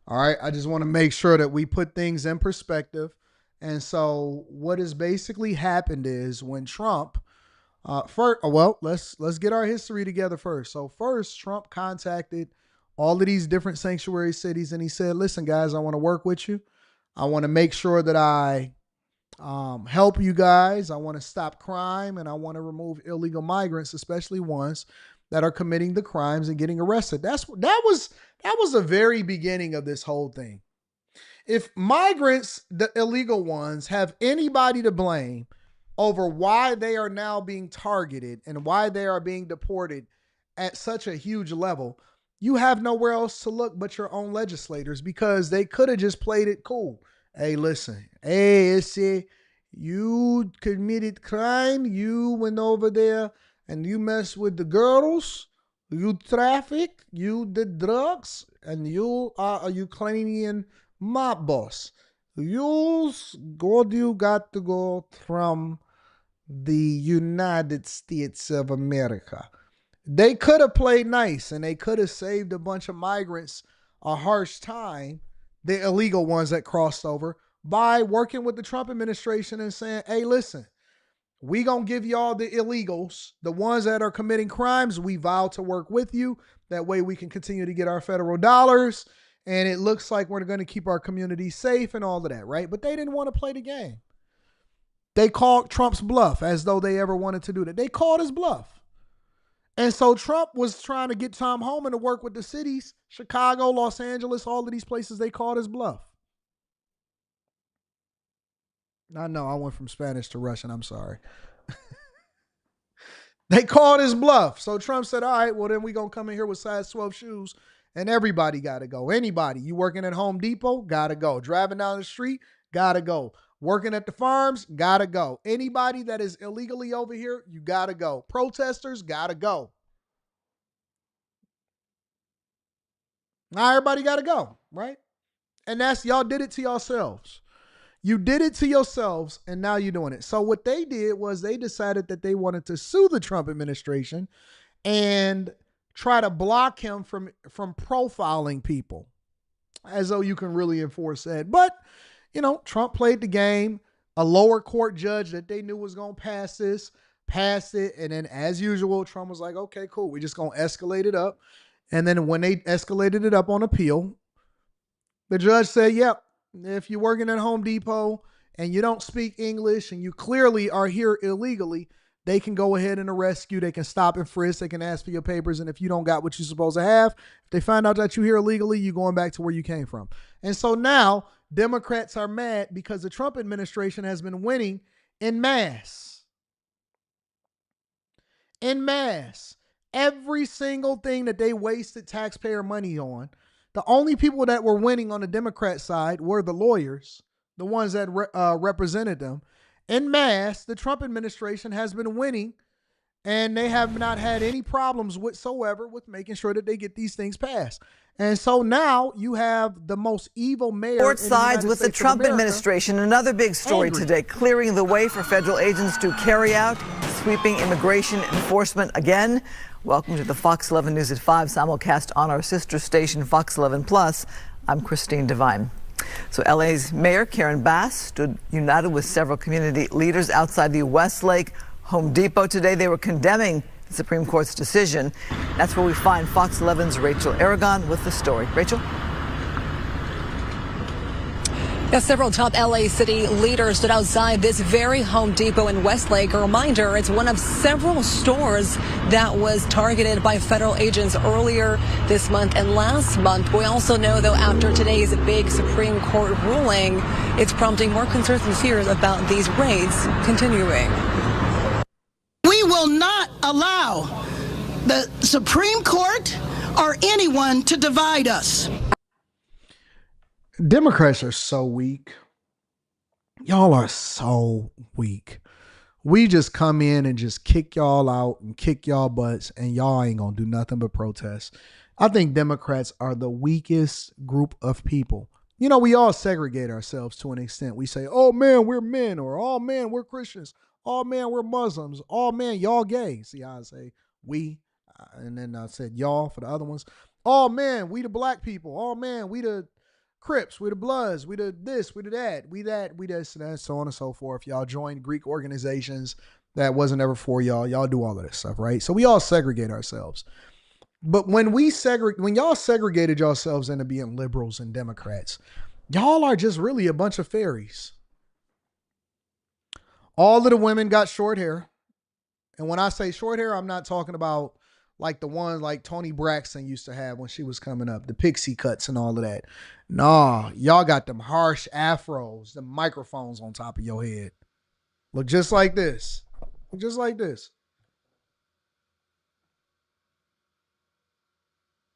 All right. I just want to make sure that we put things in perspective. And so what has basically happened is when Trump, let's get our history together first. So first, Trump contacted all of these different sanctuary cities and he said, listen, guys, I want to work with you. I want to make sure that I help you guys. I want to stop crime and I want to remove illegal migrants, especially ones that are committing the crimes and getting arrested. That was the very beginning of this whole thing. If migrants, the illegal ones, have anybody to blame over why they are now being targeted and why they are being deported at such a huge level, you have nowhere else to look but your own legislators, because they could have just played it cool. Hey, listen. Hey, you committed crime. You went over there and you mess with the girls. You traffic. You did drugs. And you are a Ukrainian mob boss. You got to go from the United States of America. They could have played nice and they could have saved a bunch of migrants a harsh time, the illegal ones that crossed over, by working with the Trump administration and saying, hey, listen, we gonna give y'all the illegals, the ones that are committing crimes. We vow to work with you. That way we can continue to get our federal dollars. And it looks like we're going to keep our community safe and all of that, right? But they didn't want to play the game. They called Trump's bluff, as though they ever wanted to do that. They called his bluff. And so Trump was trying to get Tom Homan to work with the cities, Chicago, Los Angeles, all of these places. They called his bluff. I know I went from Spanish to Russian. I'm sorry. They called his bluff. So Trump said, all right, well, then we're going to come in here with size 12 shoes and everybody got to go. Anybody, you working at Home Depot, got to go. Driving down the street, got to go. Working at the farms, got to go. Anybody that is illegally over here, you got to go. Protesters, got to go. Now everybody got to go, right? And that's, y'all did it to yourselves. You did it to yourselves, and now you're doing it. So what they did was they decided that they wanted to sue the Trump administration and try to block him from profiling people, as though you can really enforce that. But, you know, Trump played the game. A lower court judge that they knew was going to pass this, passed it. And then, as usual, Trump was like, okay, cool. We're just going to escalate it up. And then when they escalated it up on appeal, the judge said, yep, if you're working at Home Depot and you don't speak English and you clearly are here illegally, they can go ahead and arrest you. They can stop and frisk. They can ask for your papers. And if you don't got what you're supposed to have, if they find out that you're here illegally, you're going back to where you came from. And so now Democrats are mad because the Trump administration has been winning en masse. En masse. Every single thing that they wasted taxpayer money on, the only people that were winning on the Democrat side were the lawyers, the ones that represented them. En masse, the Trump administration has been winning And they have not had any problems whatsoever with making sure that they get these things passed. And so now you have the most evil mayor. Both sides with the Trump administration. Another big story today, clearing the way for federal agents to carry out sweeping immigration enforcement again. Welcome to the Fox 11 News at 5 simulcast on our sister station, Fox 11 Plus. I'm Christine Devine. So LA's Mayor Karen Bass stood united with several community leaders outside the Westlake Home Depot today. They were condemning the Supreme Court's decision. That's where we find Fox 11's Rachel Aragon with the story. Rachel? Yes, several top LA city leaders stood outside this very Home Depot in Westlake. A reminder, it's one of several stores that was targeted by federal agents earlier this month and last month. We also know, though, after today's big Supreme Court ruling, it's prompting more concerns and fears about these raids continuing. We will not allow the Supreme Court or anyone to divide us. Democrats are so weak. Y'all are so weak. We just come in and just kick y'all out and kick y'all butts, and y'all ain't gonna do nothing but protest. I think Democrats are the weakest group of people. You know, we all segregate ourselves to an extent. We say, oh man, we're men, or oh man, we're Christians. Oh man, we're Muslims. Oh man, y'all gay. See how I say we, and then I said y'all for the other ones. Oh man, we the black people. Oh man, we the Crips, we the Bloods, we the this, we the that, we this, and that, so on and so forth. Y'all join Greek organizations that wasn't ever for y'all. Y'all do all of this stuff, right? So we all segregate ourselves. But when y'all segregated yourselves into being liberals and Democrats, y'all are just really a bunch of fairies. All of the women got short hair. And when I say short hair, I'm not talking about like the one like Toni Braxton used to have when she was coming up, the pixie cuts and all of that. Nah, y'all got them harsh afros, the microphones on top of your head. Look just like this. Look just like this.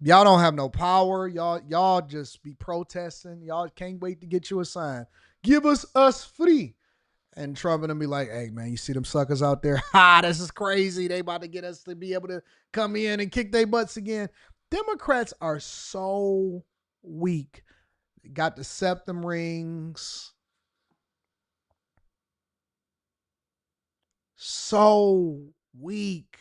Y'all don't have no power. Y'all just be protesting. Y'all can't wait to get you a sign. Give us free. And Trump and them be like, hey, man, you see them suckers out there? Ha, this is crazy. They about to get us to be able to come in and kick their butts again. Democrats are so weak. They got the septum rings. So weak.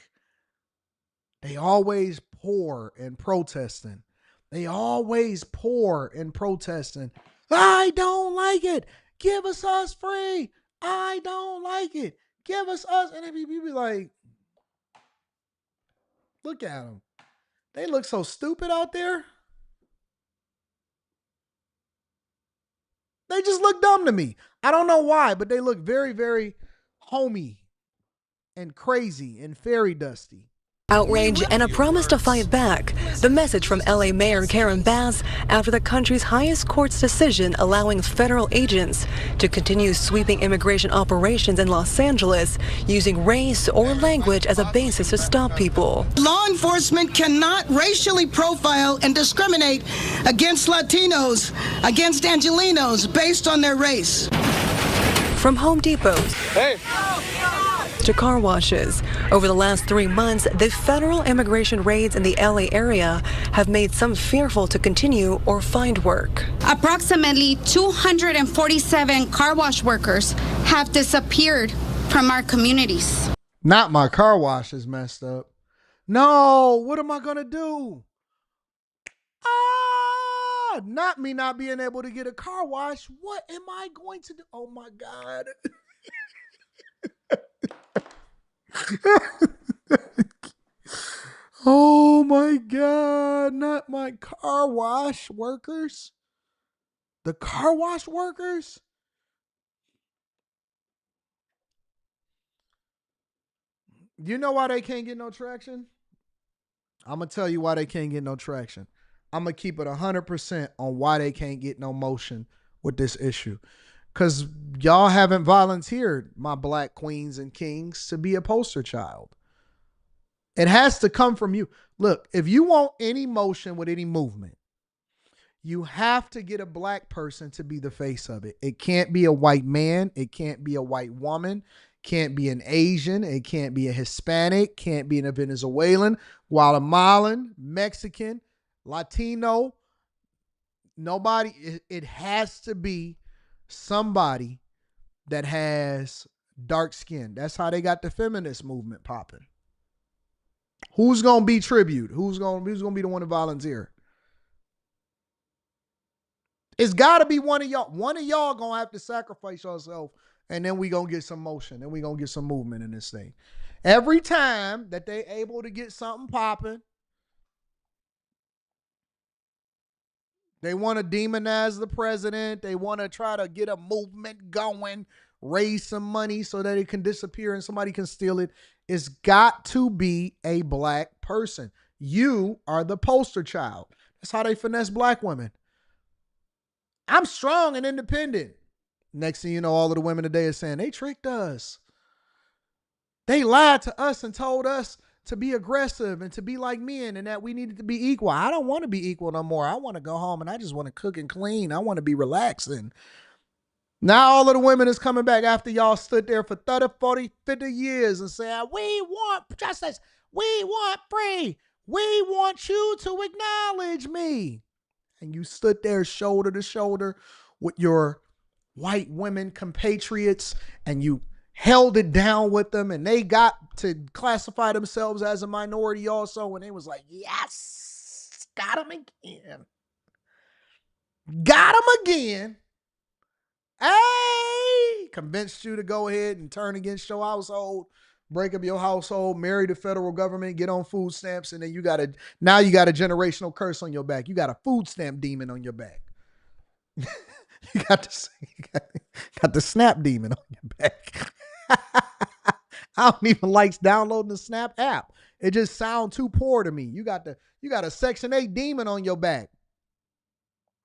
They always poor and protesting. They always poor and protesting. I don't like it. Give us free. I don't like it. Give us. And then you be like, look at them. They look so stupid out there. They just look dumb to me. I don't know why, but they look very, very homey and crazy and fairy dusty. Outrage and a promise to fight back. The message from LA Mayor Karen Bass after the country's highest court's decision allowing federal agents to continue sweeping immigration operations in Los Angeles using race or language as a basis to stop people. Law enforcement cannot racially profile and discriminate against Latinos, against Angelenos based on their race. From Home Depots to car washes. Over the last 3 months, the federal immigration raids in the LA area have made some fearful to continue or find work. Approximately 247 car wash workers have disappeared from our communities. Not my car wash is messed up. No, what am I going to do? Not me not being able to get a car wash. What am I going to do? Oh my God. Oh my God, not my car wash workers. The car wash workers? You know why they can't get no traction? I'm going to tell you why they can't get no traction. I'm going to keep it 100% on why they can't get no motion with this issue. Because y'all haven't volunteered, my black queens and kings, to be a poster child. It has to come from you. Look, if you want any motion with any movement, you have to get a black person to be the face of it. It can't be a white man. It can't be a white woman. Can't be an Asian. It can't be a Hispanic. Can't be a Venezuelan, Guatemalan, Mexican, Latino. Nobody. It has to be somebody that has dark skin. That's how they got the feminist movement popping. Who's gonna be tribute? Who's gonna be the one to volunteer? It's gotta be one of y'all. One of y'all gonna have to sacrifice yourself, and then we gonna get some motion, and we gonna get some movement in this thing. Every time that they able to get something popping, they want to demonize the president. They want to try to get a movement going, raise some money so that it can disappear and somebody can steal it. It's got to be a black person. You are the poster child. That's how they finesse black women. I'm strong and independent. Next thing you know, all of the women today are saying, they tricked us. They lied to us and told us to be aggressive and to be like men and that we needed to be equal. I don't want to be equal no more. I want to go home and I just want to cook and clean. I want to be relaxing. Now all of the women is coming back after y'all stood there for 30, 40, 50 years and saying, we want justice. We want free. We want you to acknowledge me. And you stood there shoulder to shoulder with your white women compatriots and you held it down with them, and they got to classify themselves as a minority also, and they was like, yes, got him again. Got him again. Hey, convinced you to go ahead and turn against your household, break up your household, marry the federal government, get on food stamps, and then you got a generational curse on your back. You got a food stamp demon on your back. You got the snap demon on your back. I don't even like downloading the Snap app. It just sounds too poor to me. You got a Section 8 demon on your back.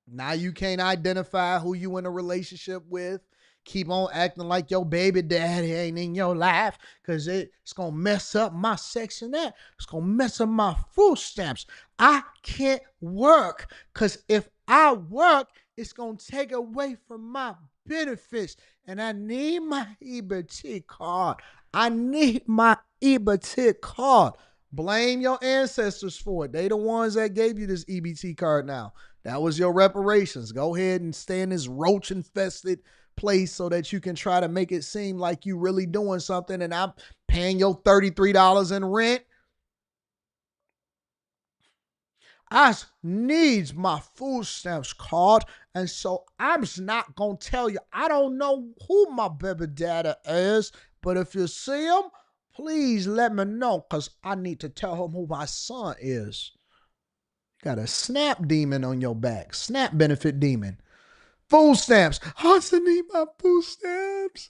Now you can't identify who you in a relationship with. Keep on acting like your baby daddy ain't in your life because it's going to mess up my Section 8. It's going to mess up my food stamps. I can't work because if I work, it's going to take away from my benefits. And I need my EBT card. I need my EBT card. Blame your ancestors for it. They the ones that gave you this EBT card now. That was your reparations. Go ahead and stay in this roach-infested place so that you can try to make it seem like you really doing something and I'm paying your $33 in rent. I needs my food stamps card, and so I'm just not going to tell you. I don't know who my baby daddy is, but if you see him, please let me know because I need to tell him who my son is. You got a SNAP demon on your back, SNAP benefit demon. Food stamps. I just need my food stamps.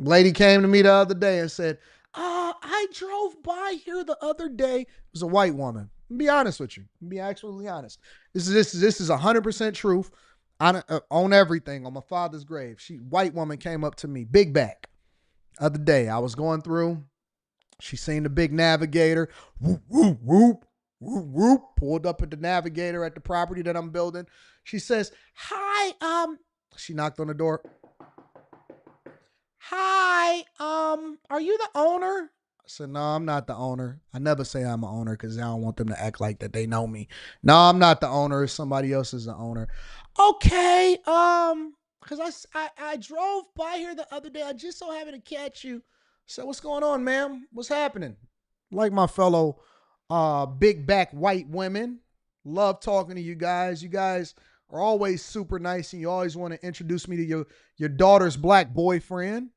Lady came to me the other day and said, I drove by here the other day. It was a white woman. I'll be honest with you. I'll be absolutely honest. This is 100% truth on everything, on my father's grave. White woman came up to me, big back. Other day, I was going through. She seen the big Navigator. Whoop, whoop, whoop, whoop, whoop. Pulled up at the Navigator at the property that I'm building. She says, hi, she knocked on the door. Hi, are you the owner? I said, no, I'm not the owner. I never say I'm an owner because I don't want them to act like that they know me. No, I'm not the owner. Somebody else is the owner. Okay, because I drove by here the other day. I just so happened to catch you. So what's going on, ma'am? What's happening? Like my fellow big back white women, love talking to you guys. You guys are always super nice and you always want to introduce me to your daughter's black boyfriend.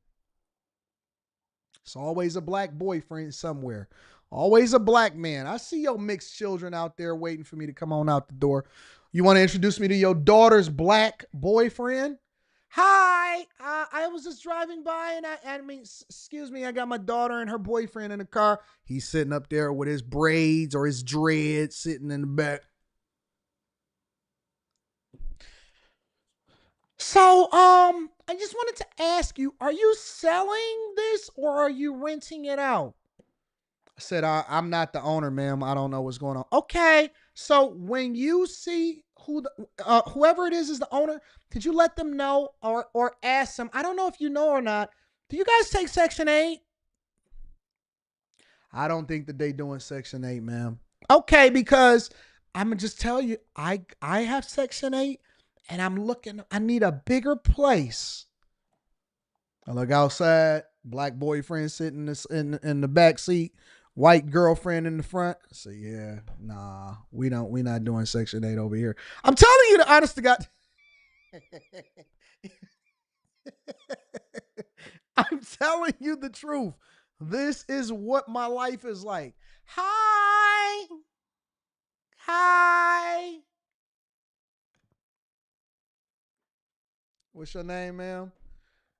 It's always a black boyfriend somewhere. Always a black man. I see your mixed children out there waiting for me to come on out the door. You want to introduce me to your daughter's black boyfriend? Hi, I was just driving by and excuse me, I got my daughter and her boyfriend in the car. He's sitting up there with his braids or his dreads sitting in the back. So, I just wanted to ask you, are you selling this or are you renting it out? I said, I'm not the owner, ma'am. I don't know what's going on. Okay. So when you see whoever it is the owner, could you let them know or ask them? I don't know if you know or not. Do you guys take Section 8? I don't think that they doing Section 8, ma'am. Okay, because I'm gonna just tell you, I have Section 8, and I need a bigger place. I look outside, black boyfriend sitting in the back seat, white girlfriend in the front. I say, yeah, nah, we not doing Section 8 over here. I'm telling you the honest to God. I'm telling you the truth. This is what my life is like. Hi. What's your name, ma'am?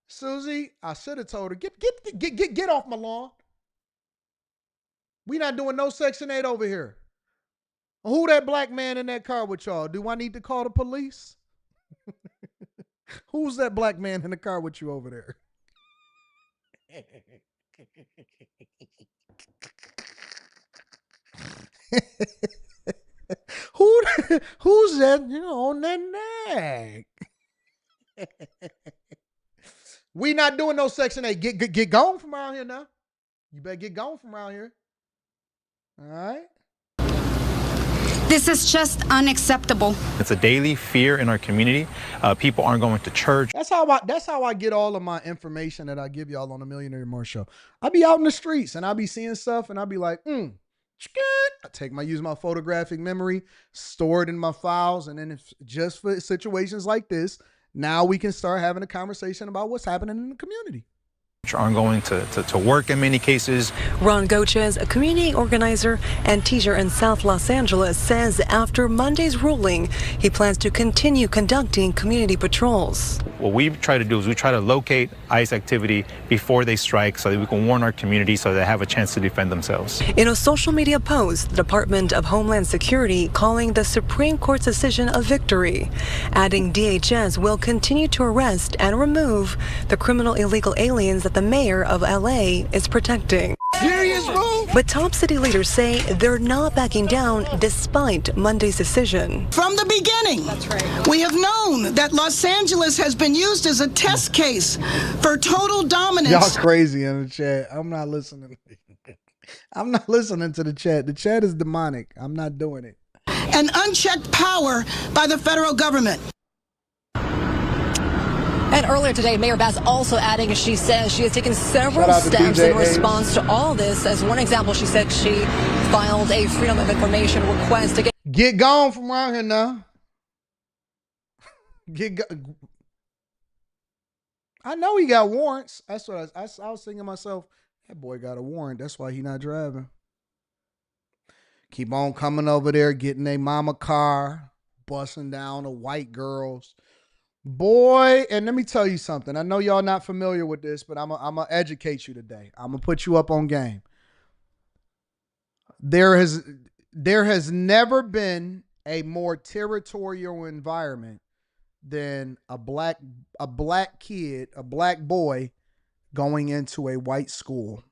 Susie. I should have told her, get off my lawn. We not doing no Section 8 over here. Who that black man in that car with y'all? Do I need to call the police? Who's that black man in the car with you over there? Who's that, on that neck? We not doing no Section 8. Get gone from around here now. You better get gone from around here. All right? This is just unacceptable. It's a daily fear in our community. People aren't going to church. That's how I get all of my information that I give y'all on the Millionaire More Show. I be out in the streets and I be seeing stuff and I be like, I use my photographic memory, store it in my files, and then if just for situations like this, now we can start having a conversation about what's happening in the community. Aren't going to work in many cases. Ron Gochez, a community organizer and teacher in South Los Angeles, says after Monday's ruling, he plans to continue conducting community patrols. What we try to do is we try to locate ICE activity before they strike so that we can warn our community so they have a chance to defend themselves. In a social media post, the Department of Homeland Security calling the Supreme Court's decision a victory, adding DHS will continue to arrest and remove the criminal illegal aliens that the mayor of LA is protecting. Serious, bro? But top city leaders say they're not backing down despite Monday's decision. From the beginning, we have known that Los Angeles has been used as a test case for total dominance. Y'all crazy in the chat. I'm not listening. I'm not listening to the chat. The chat is demonic. I'm not doing it. And unchecked power by the federal government. And earlier today, Mayor Bass also adding, she says she has taken several steps in response to all this. As one example, she said she filed a Freedom of Information request to get gone from around here now. I know he got warrants. That's what I was thinking to myself. That boy got a warrant. That's why he not driving. Keep on coming over there, getting a mama car, busting down the white girls. Boy, and let me tell you something. I know y'all not familiar with this, but I'm gonna educate you today. I'm gonna put you up on game. There has never been a more territorial environment than a black kid, a black boy going into a white school.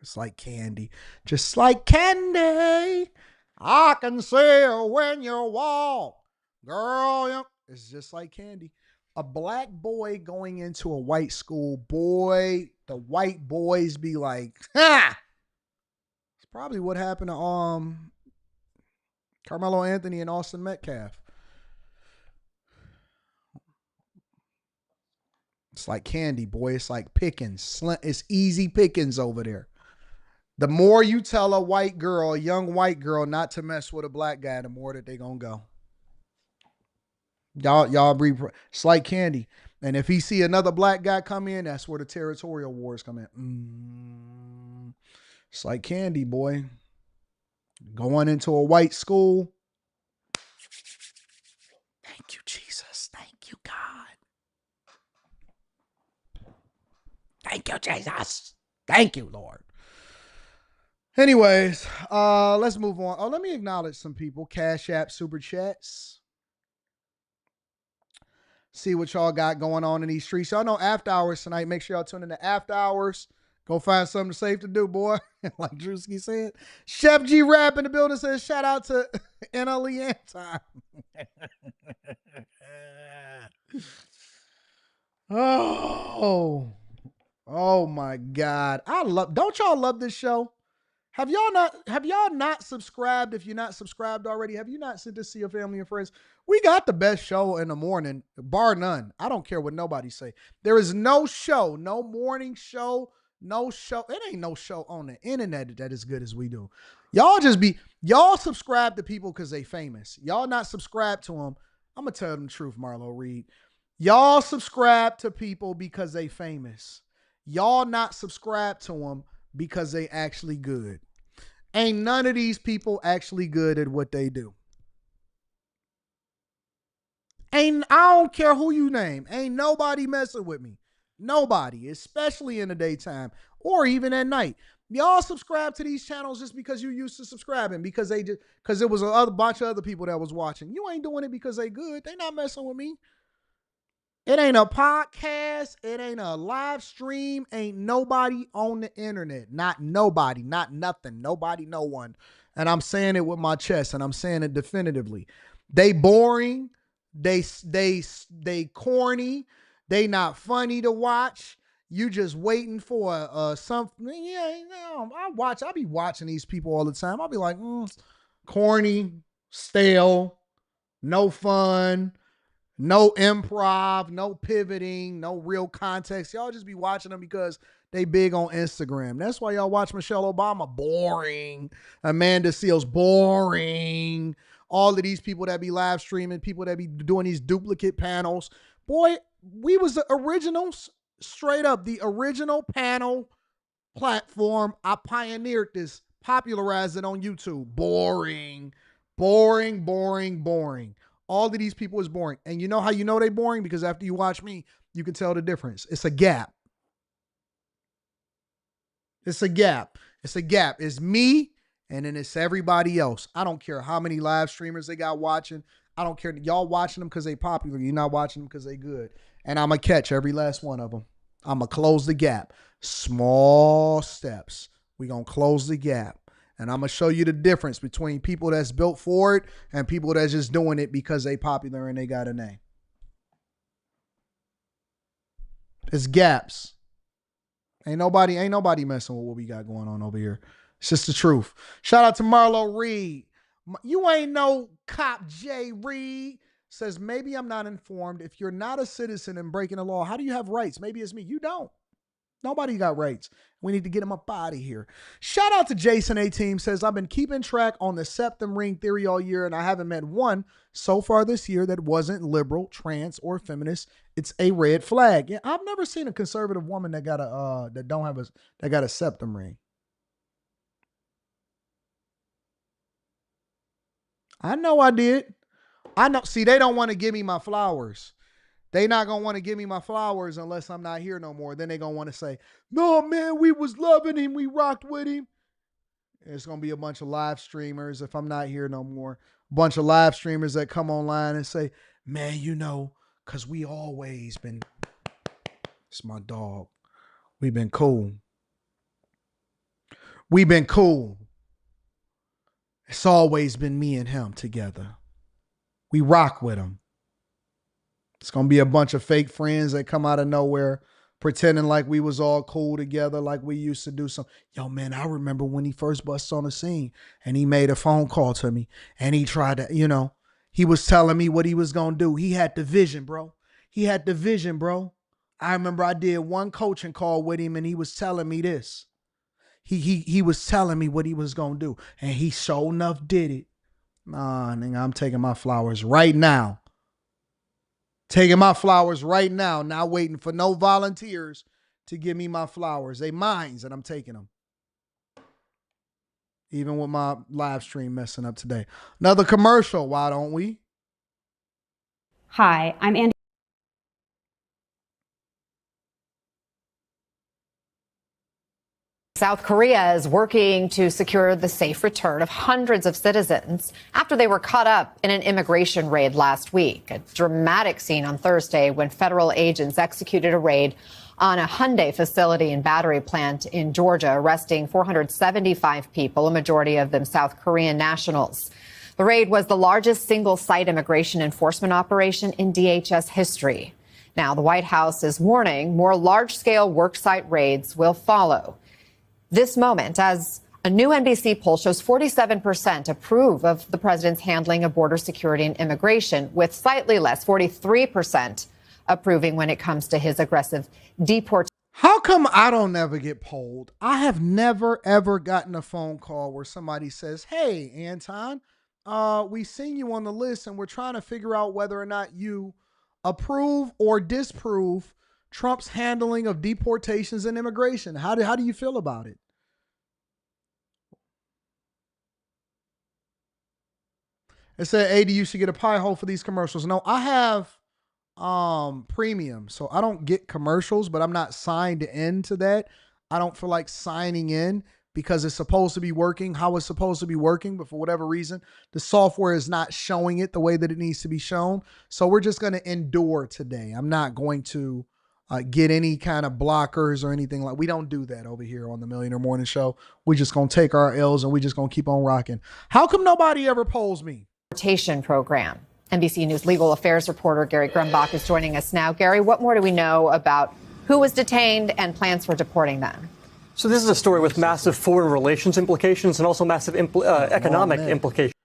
It's like candy. Just like candy. I can see when you walk. Girl, it's just like candy. A black boy going into a white school, boy, the white boys be like, ha! It's probably what happened to Carmelo Anthony and Austin Metcalf. It's like candy, boy. It's like pickings. It's easy pickings over there. The more you tell a white girl, a young white girl, not to mess with a black guy, the more that they gonna go. Y'all breathe. It's like candy. And if he see another black guy come in, that's where the territorial wars come in. It's like candy, boy. Going into a white school. Thank you, Jesus. Thank you, God. Thank you, Jesus. Thank you, Lord. Anyways, let's move on. Oh, let me acknowledge some people. Cash App, Super Chats. See what y'all got going on in these streets. Y'all know after hours tonight. Make sure y'all tune in to after hours Go find something safe to do, boy. Like Drewski said. Chef G Rap in the building says, shout out to Henley Anton. Oh my God. Don't y'all love this show? Have y'all not subscribed? If you're not subscribed already, have you not sent this to your family and friends? We got the best show in the morning, bar none. I don't care what nobody say. There is no show, no morning show, no show. It ain't no show on the internet that is good as we do. Y'all subscribe to people because they famous. Y'all not subscribe to them. I'm going to tell them the truth, Marlo Reed. Y'all subscribe to people because they famous. Y'all not subscribe to them because they actually good. Ain't none of these people actually good at what they do. I don't care who you name. Ain't nobody messing with me. Nobody, especially in the daytime or even at night. Y'all subscribe to these channels just because you used to subscribing because it was a bunch of other people that was watching. You ain't doing it because they good. They not messing with me. It ain't a podcast. It ain't a live stream. Ain't nobody on the internet. Not nobody. Not nothing. Nobody, no one. And I'm saying it with my chest, and I'm saying it definitively. They boring. They corny. They not funny to watch. You just waiting for something. Yeah, I be watching these people all the time. I'll be like, corny, stale, no fun. No improv, no pivoting, no real context. Y'all just be watching them because they big on Instagram. That's why y'all watch Michelle Obama, boring. Amanda Seals, boring. All of these people that be live streaming, people that be doing these duplicate panels. Boy, we was the originals, straight up, the original panel platform. I pioneered this, popularized it on YouTube. Boring, boring, boring, boring. All of these people is boring. And you know how you know they boring? Because after you watch me, you can tell the difference. It's a gap. It's a gap. It's a gap. It's me and then it's everybody else. I don't care how many live streamers they got watching. I don't care. Y'all watching them because they popular. You're not watching them because they good. And I'm going to catch every last one of them. I'm going to close the gap. Small steps. We're going to close the gap. And I'm going to show you the difference between people that's built for it and people that's just doing it because they popular and they got a name. It's gaps. Ain't nobody messing with what we got going on over here. It's just the truth. Shout out to Marlo Reed. You ain't no cop J Reed. Says, maybe I'm not informed. If you're not a citizen and breaking the law, how do you have rights? Maybe it's me. You don't. Nobody got rights. We need to get him up out of here. Shout out to Jason A-Team. Says, I've been keeping track on the septum ring theory all year, and I haven't met one so far this year that wasn't liberal, trans, or feminist. It's a red flag. Yeah, I've never seen a conservative woman that got a septum ring. I know I did. I know. See, they don't want to give me my flowers. They not going to want to give me my flowers unless I'm not here no more. Then they going to want to say, no, man, we was loving him. We rocked with him. It's going to be a bunch of live streamers if I'm not here no more. A bunch of live streamers that come online and say, man, you know, because we always been, it's my dog. We've been cool. We've been cool. It's always been me and him together. We rock with him. It's going to be a bunch of fake friends that come out of nowhere pretending like we was all cool together, like we used to do some. Yo, man, I remember when he first bust on the scene and he made a phone call to me and he tried to, he was telling me what he was going to do. He had the vision, bro. He had the vision, bro. I remember I did one coaching call with him and he was telling me this. He was telling me what he was going to do and he sure enough did it. Nah, nigga, I'm taking my flowers right now. Taking my flowers right now, not waiting for no volunteers to give me my flowers. They mines and I'm taking them. Even with my live stream messing up today. Another commercial, why don't we? Hi, I'm Andy. South Korea is working to secure the safe return of hundreds of citizens after they were caught up in an immigration raid last week. A dramatic scene on Thursday when federal agents executed a raid on a Hyundai facility and battery plant in Georgia, arresting 475 people, a majority of them South Korean nationals. The raid was the largest single-site immigration enforcement operation in DHS history. Now, the White House is warning more large-scale worksite raids will follow. This moment, as a new NBC poll shows 47% approve of the president's handling of border security and immigration, with slightly less, 43%, approving when it comes to his aggressive deportation. How come I don't ever get polled? I have never, ever gotten a phone call where somebody says, hey, Anton, we seen you on the list and we're trying to figure out whether or not you approve or disprove Trump's handling of deportations and immigration. How do you feel about it? It said, AD, you should get a pie hole for these commercials. No, I have premium, so I don't get commercials, but I'm not signed into that. I don't feel like signing in because it's supposed to be working how it's supposed to be working, but for whatever reason, the software is not showing it the way that it needs to be shown. So we're just going to endure today. I'm not going to get any kind of blockers or anything like. We don't do that over here on the Millionaire Morning Show. We're just going to take our L's and we're just going to keep on rocking. How come nobody ever polls me? Program. NBC News legal affairs reporter Gary Grumbach is joining us now. Gary, what more do we know about who was detained and plans for deporting them? So this is a story with massive foreign relations implications and also massive economic implications.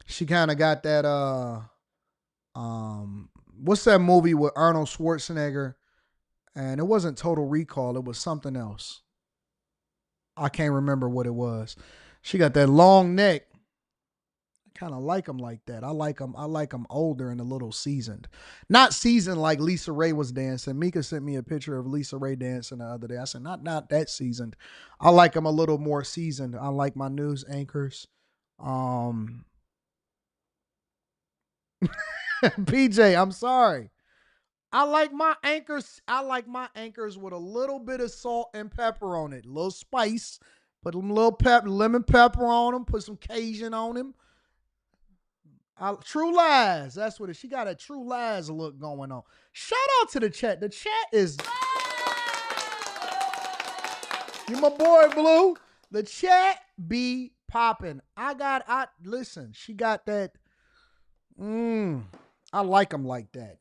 She kind of got that, what's that movie with Arnold Schwarzenegger? And it wasn't Total Recall. It was something else. I can't remember what it was. She got that long neck. I kind of like them like that. I like them older and a little seasoned. Not seasoned like Lisa Ray was dancing. Mika sent me a picture of Lisa Ray dancing the other day. I said, not that seasoned. I like them a little more seasoned. I like my news anchors. PJ, I'm sorry. I like my anchors with a little bit of salt and pepper on it. A little spice. Put a little lemon pepper on them. Put some Cajun on them. True Lies. That's what it is. She got a True Lies look going on. Shout out to the chat. The chat is... You my boy, Blue. The chat be popping. Listen, she got that... I like them like that.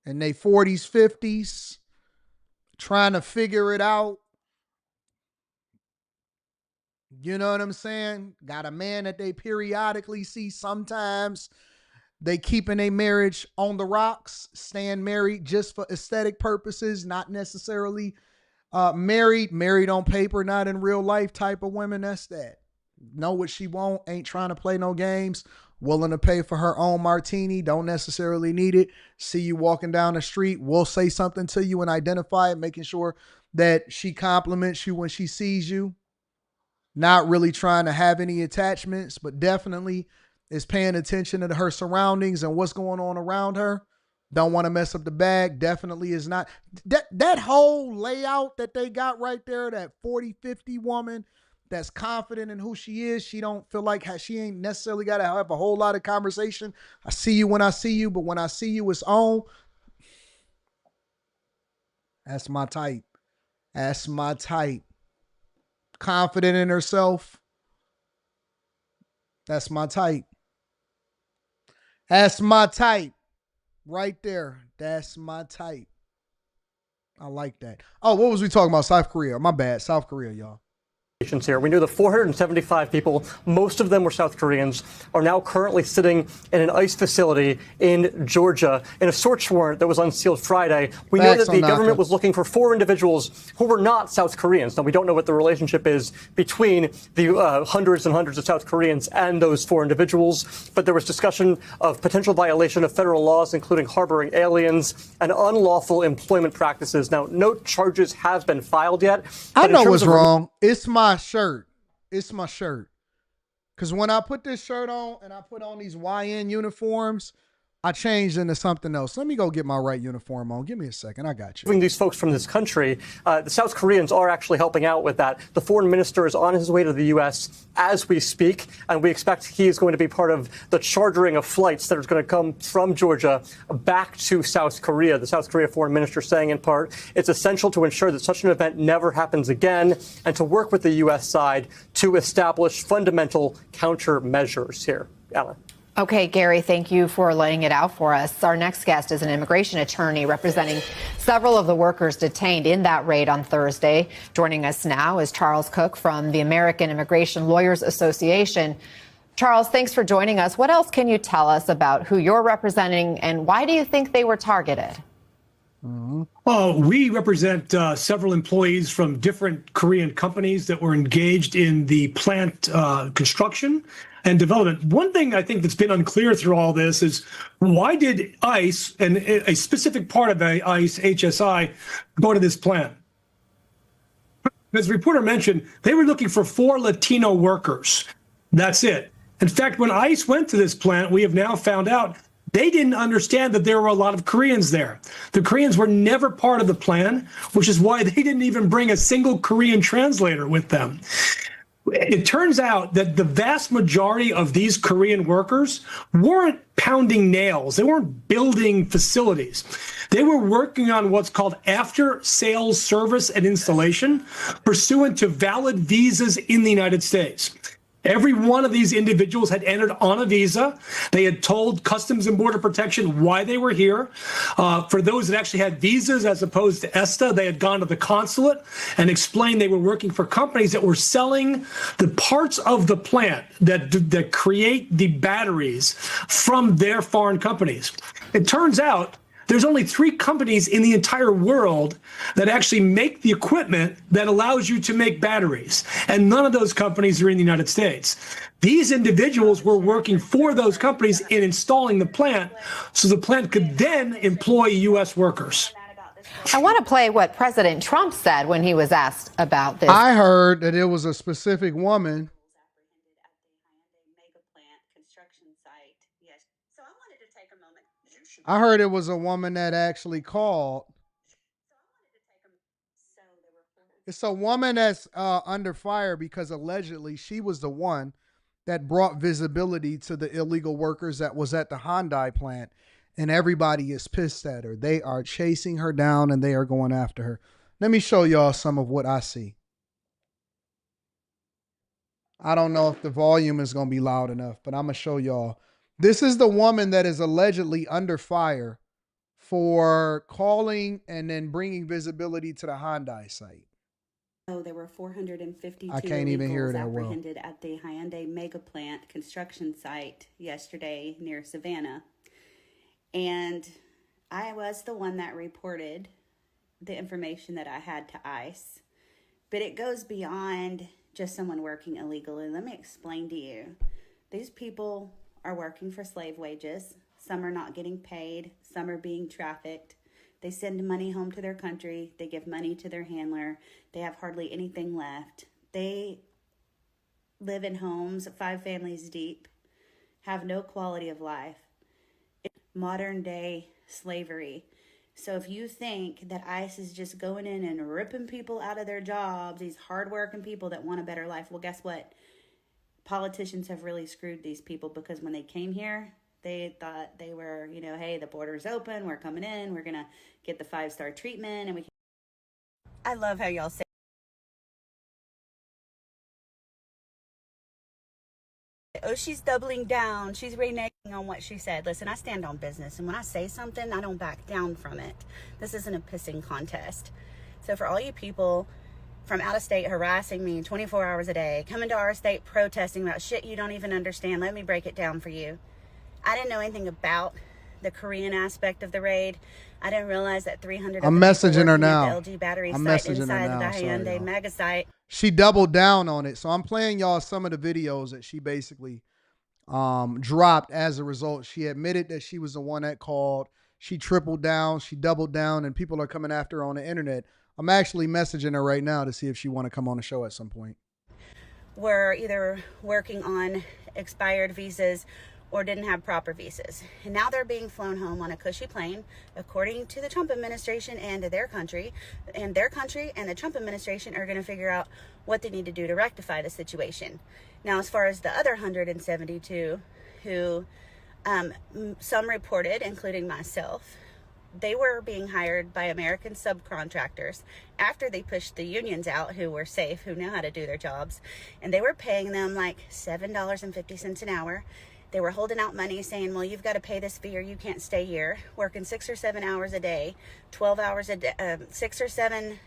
In they 40s, 50s. Trying to figure it out. You know what I'm saying? Got a man that they periodically see sometimes. They keeping a marriage on the rocks, staying married just for aesthetic purposes, not necessarily married on paper, not in real life type of women. That's that. Know what she want, ain't trying to play no games, willing to pay for her own martini, don't necessarily need it. See you walking down the street, will say something to you and identify it, making sure that she compliments you when she sees you. Not really trying to have any attachments, but definitely is paying attention to her surroundings and what's going on around her. Don't want to mess up the bag. Definitely is not. That whole layout that they got right there, that 40, 50 woman that's confident in who she is. She don't feel like she ain't necessarily got to have a whole lot of conversation. I see you when I see you, but when I see you, it's on. That's my type. That's my type. Confident in herself. That's my type. That's my type. Right there. That's my type. I like that. Oh, what was we talking about? South Korea. My bad. South Korea, y'all. Here. We knew the 475 people, most of them were South Koreans, are now currently sitting in an ICE facility in Georgia in a search warrant that was unsealed Friday. We know that the government was looking for 4 individuals who were not South Koreans. Now, we don't know what the relationship is between the hundreds and hundreds of South Koreans and those 4 individuals, but there was discussion of potential violation of federal laws, including harboring aliens and unlawful employment practices. Now, no charges have been filed yet. I know what's wrong. It's my shirt. It's my shirt. Because when I put this shirt on and I put on these YN uniforms, I changed into something else. Let me go get my right uniform on. Give me a second. I got you. Moving these folks from this country, the South Koreans are actually helping out with that. The foreign minister is on his way to the U.S. as we speak, and we expect he is going to be part of the chartering of flights that are going to come from Georgia back to South Korea. The South Korea foreign minister saying in part, it's essential to ensure that such an event never happens again and to work with the U.S. side to establish fundamental countermeasures here. Alan. Okay, Gary, thank you for laying it out for us. Our next guest is an immigration attorney representing several of the workers detained in that raid on Thursday. Joining us now is Charles Cook from the American Immigration Lawyers Association. Charles, thanks for joining us. What else can you tell us about who you're representing and why do you think they were targeted? We represent several employees from different Korean companies that were engaged in the plant construction and development. One thing I think that's been unclear through all this is why did ICE and a specific part of the ICE HSI go to this plant? As the reporter mentioned, they were looking for 4 Latino workers. That's it. In fact, when ICE went to this plant, we have now found out they didn't understand that there were a lot of Koreans there. The Koreans were never part of the plan, which is why they didn't even bring a single Korean translator with them. It turns out that the vast majority of these Korean workers weren't pounding nails. They weren't building facilities. They were working on what's called after sales service and installation pursuant to valid visas in the United States. Every one of these individuals had entered on a visa. They had told Customs and Border Protection why they were here. For those that actually had visas as opposed to ESTA, they had gone to the consulate and explained they were working for companies that were selling the parts of the plant that create the batteries from their foreign companies. It turns out there's only 3 companies in the entire world that actually make the equipment that allows you to make batteries. And none of those companies are in the United States. These individuals were working for those companies in installing the plant so the plant could then employ U.S. workers. I want to play what President Trump said when he was asked about this. I heard that it was a specific woman. I heard it was a woman that actually called. It's a woman that's under fire because allegedly she was the one that brought visibility to the illegal workers that was at the Hyundai plant, and everybody is pissed at her. They are chasing her down and they are going after her. Let me show y'all some of what I see. I don't know if the volume is going to be loud enough, but I'm going to show y'all. This is the woman that is allegedly under fire for calling and then bringing visibility to the Hyundai site. So there were 452 I can't even hear that well. apprehended at the Hyundai mega plant construction site yesterday near Savannah. And I was the one that reported the information that I had to ICE. But it goes beyond just someone working illegally. Let me explain to you. These people are working for slave wages. Some are not getting paid. Some are being trafficked. They send money home to their country. They give money to their handler. They have hardly anything left. They live in homes 5 families deep, have no quality of life. It's modern day slavery. So if you think that ICE is just going in and ripping people out of their jobs, these hardworking people that want a better life, well, guess what? Politicians have really screwed these people because when they came here, they thought they were, hey, the border's open, we're coming in, we're going to get the 5-star treatment. And I love how y'all say, oh, she's doubling down, she's reneging on what she said. Listen, I stand on business, and when I say something, I don't back down from it. This isn't a pissing contest. So for all you people from out of state harassing me 24 hours a day, coming to our state protesting about shit you don't even understand, let me break it down for you. I didn't know anything about the Korean aspect of the raid. I didn't realize that 300 I'm messaging her now. LG battery I'm site messaging inside her now. the Hyundai mega site. She doubled down on it. So I'm playing y'all some of the videos that she basically dropped as a result. She admitted that she was the one that called. She tripled down. She doubled down, and people are coming after her on the internet. I'm actually messaging her right now to see if she want to come on the show at some point. We're either working on expired visas or didn't have proper visas. And now they're being flown home on a cushy plane, according to the Trump administration and their country. And their country and the Trump administration are going to figure out what they need to do to rectify the situation. Now, as far as the other 172 who some reported, including myself, they were being hired by American subcontractors after they pushed the unions out who were safe, who know how to do their jobs. And they were paying them like $7.50 an hour. They were holding out money saying, well, you've got to pay this fee or you can't stay here, working 6 or 7 hours a day, 12 hours a day, 6 or 7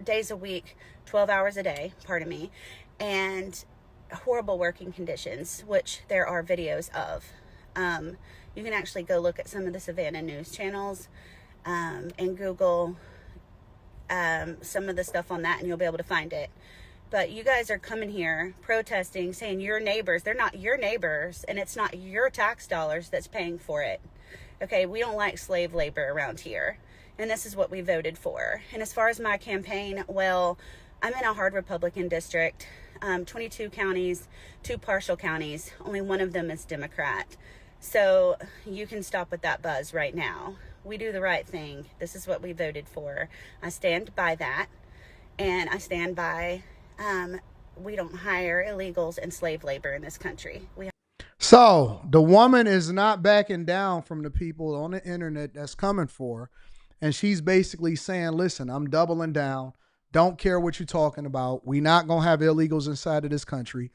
days a week, 12 hours a day, pardon me, and horrible working conditions, which there are videos of. You can actually go look at some of the Savannah news channels and Google some of the stuff on that, and you'll be able to find it. But you guys are coming here protesting, saying your neighbors, they're not your neighbors, and it's not your tax dollars that's paying for it. Okay, we don't like slave labor around here, and this is what we voted for. And as far as my campaign, well, I'm in a hard Republican district, 22 counties, 2 partial counties, only one of them is Democrat. So you can stop with that buzz right now. We do the right thing. This is what we voted for. I stand by that, and I stand by we don't hire illegals and slave labor in this country. So the woman is not backing down from the people on the internet that's coming for her. And she's basically saying, listen, I'm doubling down. Don't care what you're talking about. We're not going to have illegals inside of this country.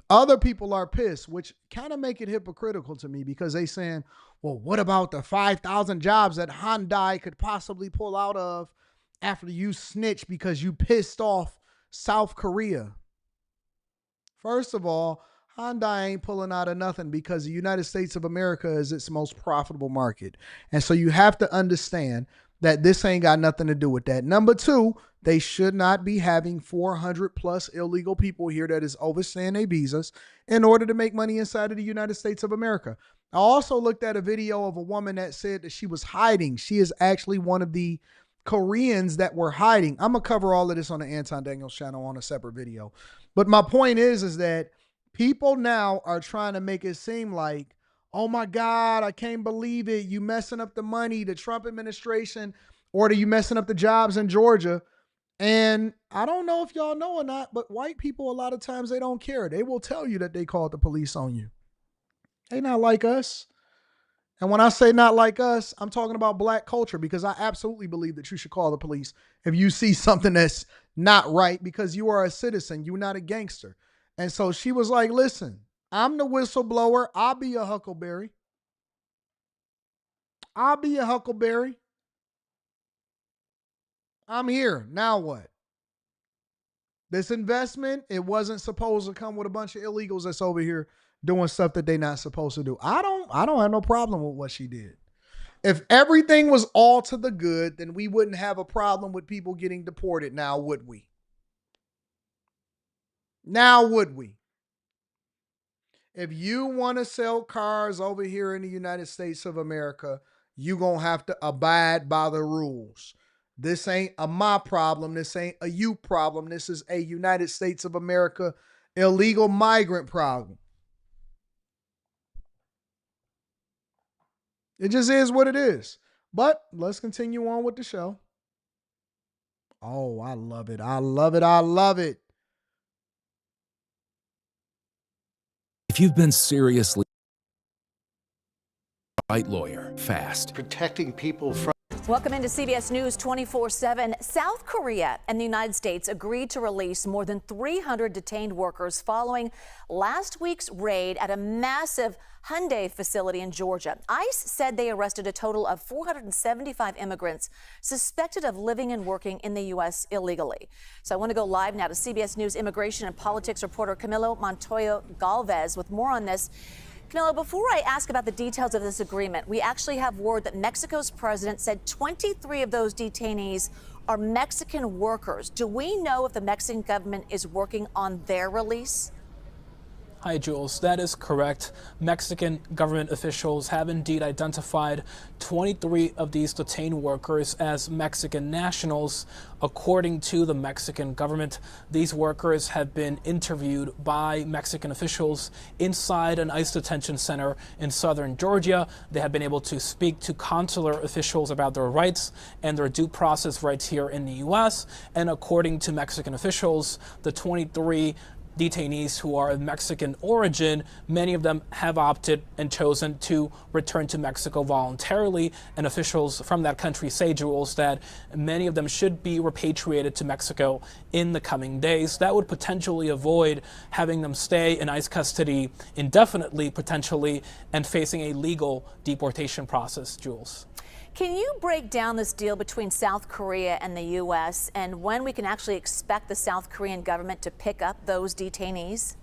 Other people are pissed, which kind of make it hypocritical to me, because they saying, well, what about the 5,000 jobs that Hyundai could possibly pull out of after you snitch because you pissed off South Korea? First of all, Hyundai ain't pulling out of nothing, because the United States of America is its most profitable market. And so you have to understand that this ain't got nothing to do with that. Number 2, they should not be having 400 plus illegal people here that is overstaying their visas in order to make money inside of the United States of America. I also looked at a video of a woman that said that she was hiding. She is actually one of the Koreans that were hiding. I'm going to cover all of this on the Anton Daniels channel on a separate video. But my point is that people now are trying to make it seem like, oh my God, I can't believe it. You messing up the money, the Trump administration, or you messing up the jobs in Georgia. And I don't know if y'all know or not, but white people, a lot of times, they don't care. They will tell you that they called the police on you. They not like us. And when I say not like us, I'm talking about black culture, because I absolutely believe that you should call the police if you see something that's not right, because you are a citizen. You're not a gangster. And so she was like, listen, I'm the whistleblower. I'll be a huckleberry. I'll be a huckleberry. I'm here. Now what? This investment, it wasn't supposed to come with a bunch of illegals that's over here doing stuff that they're not supposed to do. I don't have no problem with what she did. If everything was all to the good, then we wouldn't have a problem with people getting deported now, would we? Now, would we? If you want to sell cars over here in the United States of America, you're going to have to abide by the rules. This ain't a my problem. This ain't a you problem. This is a United States of America illegal migrant problem. It just is what it is. But let's continue on with the show. Oh, I love it. I love it. I love it. If you've been seriously right lawyer, fast. Protecting people from. Welcome into CBS News 24/7. South Korea and the United States agreed to release more than 300 detained workers following last week's raid at a massive Henley facility in Georgia. ICE said they arrested a total of 475 immigrants suspected of living and working in the U.S. illegally. So I want to go live now to CBS News immigration and politics reporter Camilo Montoya Galvez with more on this. Camilo, before I ask about the details of this agreement, we actually have word that Mexico's president said 23 of those detainees are Mexican workers. Do we know if the Mexican government is working on their release? Hi, Jules. That is correct. Mexican government officials have indeed identified 23 of these detained workers as Mexican nationals. According to the Mexican government, these workers have been interviewed by Mexican officials inside an ICE detention center in southern Georgia. They have been able to speak to consular officials about their rights and their due process rights here in the U.S. And according to Mexican officials, the 23 detainees who are of Mexican origin, many of them have opted and chosen to return to Mexico voluntarily, and officials from that country say, Jules, that many of them should be repatriated to Mexico in the coming days. That would potentially avoid having them stay in ICE custody indefinitely, potentially, and facing a legal deportation process, Jules. Can you break down this deal between South Korea and the U.S. and when we can actually expect the South Korean government to pick up those detainees?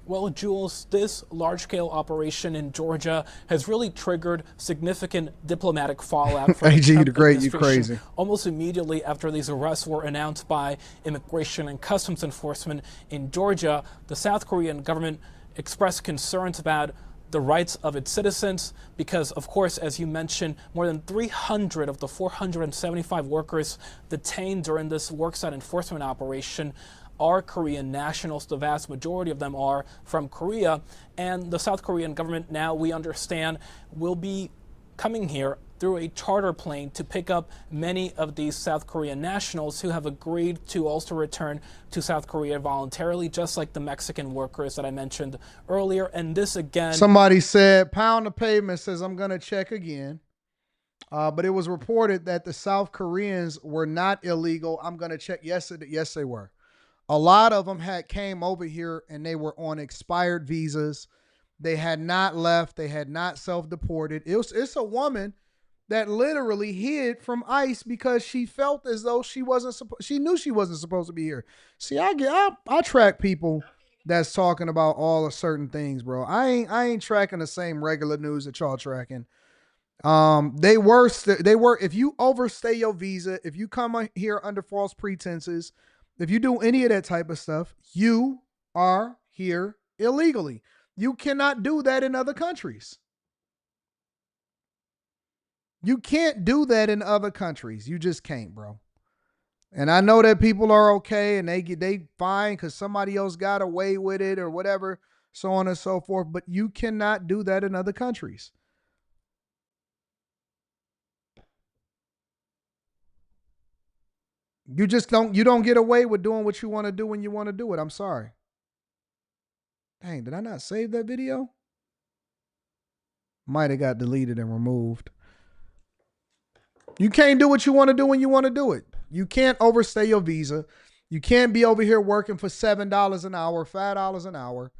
Well, Jules, this large-scale operation in Georgia has really triggered significant diplomatic fallout for the Trump great, you administration. crazy. Almost immediately after these arrests were announced by Immigration and Customs Enforcement in Georgia, the South Korean government expressed concerns about the rights of its citizens because, of course, as you mentioned, more than 300 of the 475 workers detained during this worksite enforcement operation are Korean nationals. The vast majority of them are from Korea. And the South Korean government now, we understand, will be coming here through a charter plane to pick up many of these South Korean nationals who have agreed to also return to South Korea voluntarily, just like the Mexican workers that I mentioned earlier. And this again... Somebody said, Pound the Pavement says, I'm going to check again. But it was reported that the South Koreans were not illegal. I'm going to check. Yes, they were. A lot of them came over here and they were on expired visas. They had not left. They had not self-deported. It's a woman that literally hid from ICE because she felt as though she knew she wasn't supposed to be here. See, I track people that's talking about all of certain things, bro. I ain't tracking the same regular news that y'all tracking. They were if you overstay your visa, if you come here under false pretenses, if you do any of that type of stuff, you are here illegally. You cannot do that in other countries. You can't do that in other countries. You just can't, bro. And I know that people are okay and they fine because somebody else got away with it or whatever, so on and so forth. But you cannot do that in other countries. You don't get away with doing what you want to do when you want to do it. I'm sorry. Dang, did I not save that video? Might have got deleted and removed. You can't do what you want to do when you want to do it. You can't overstay your visa. You can't be over here working for $7 an hour, $5 an hour.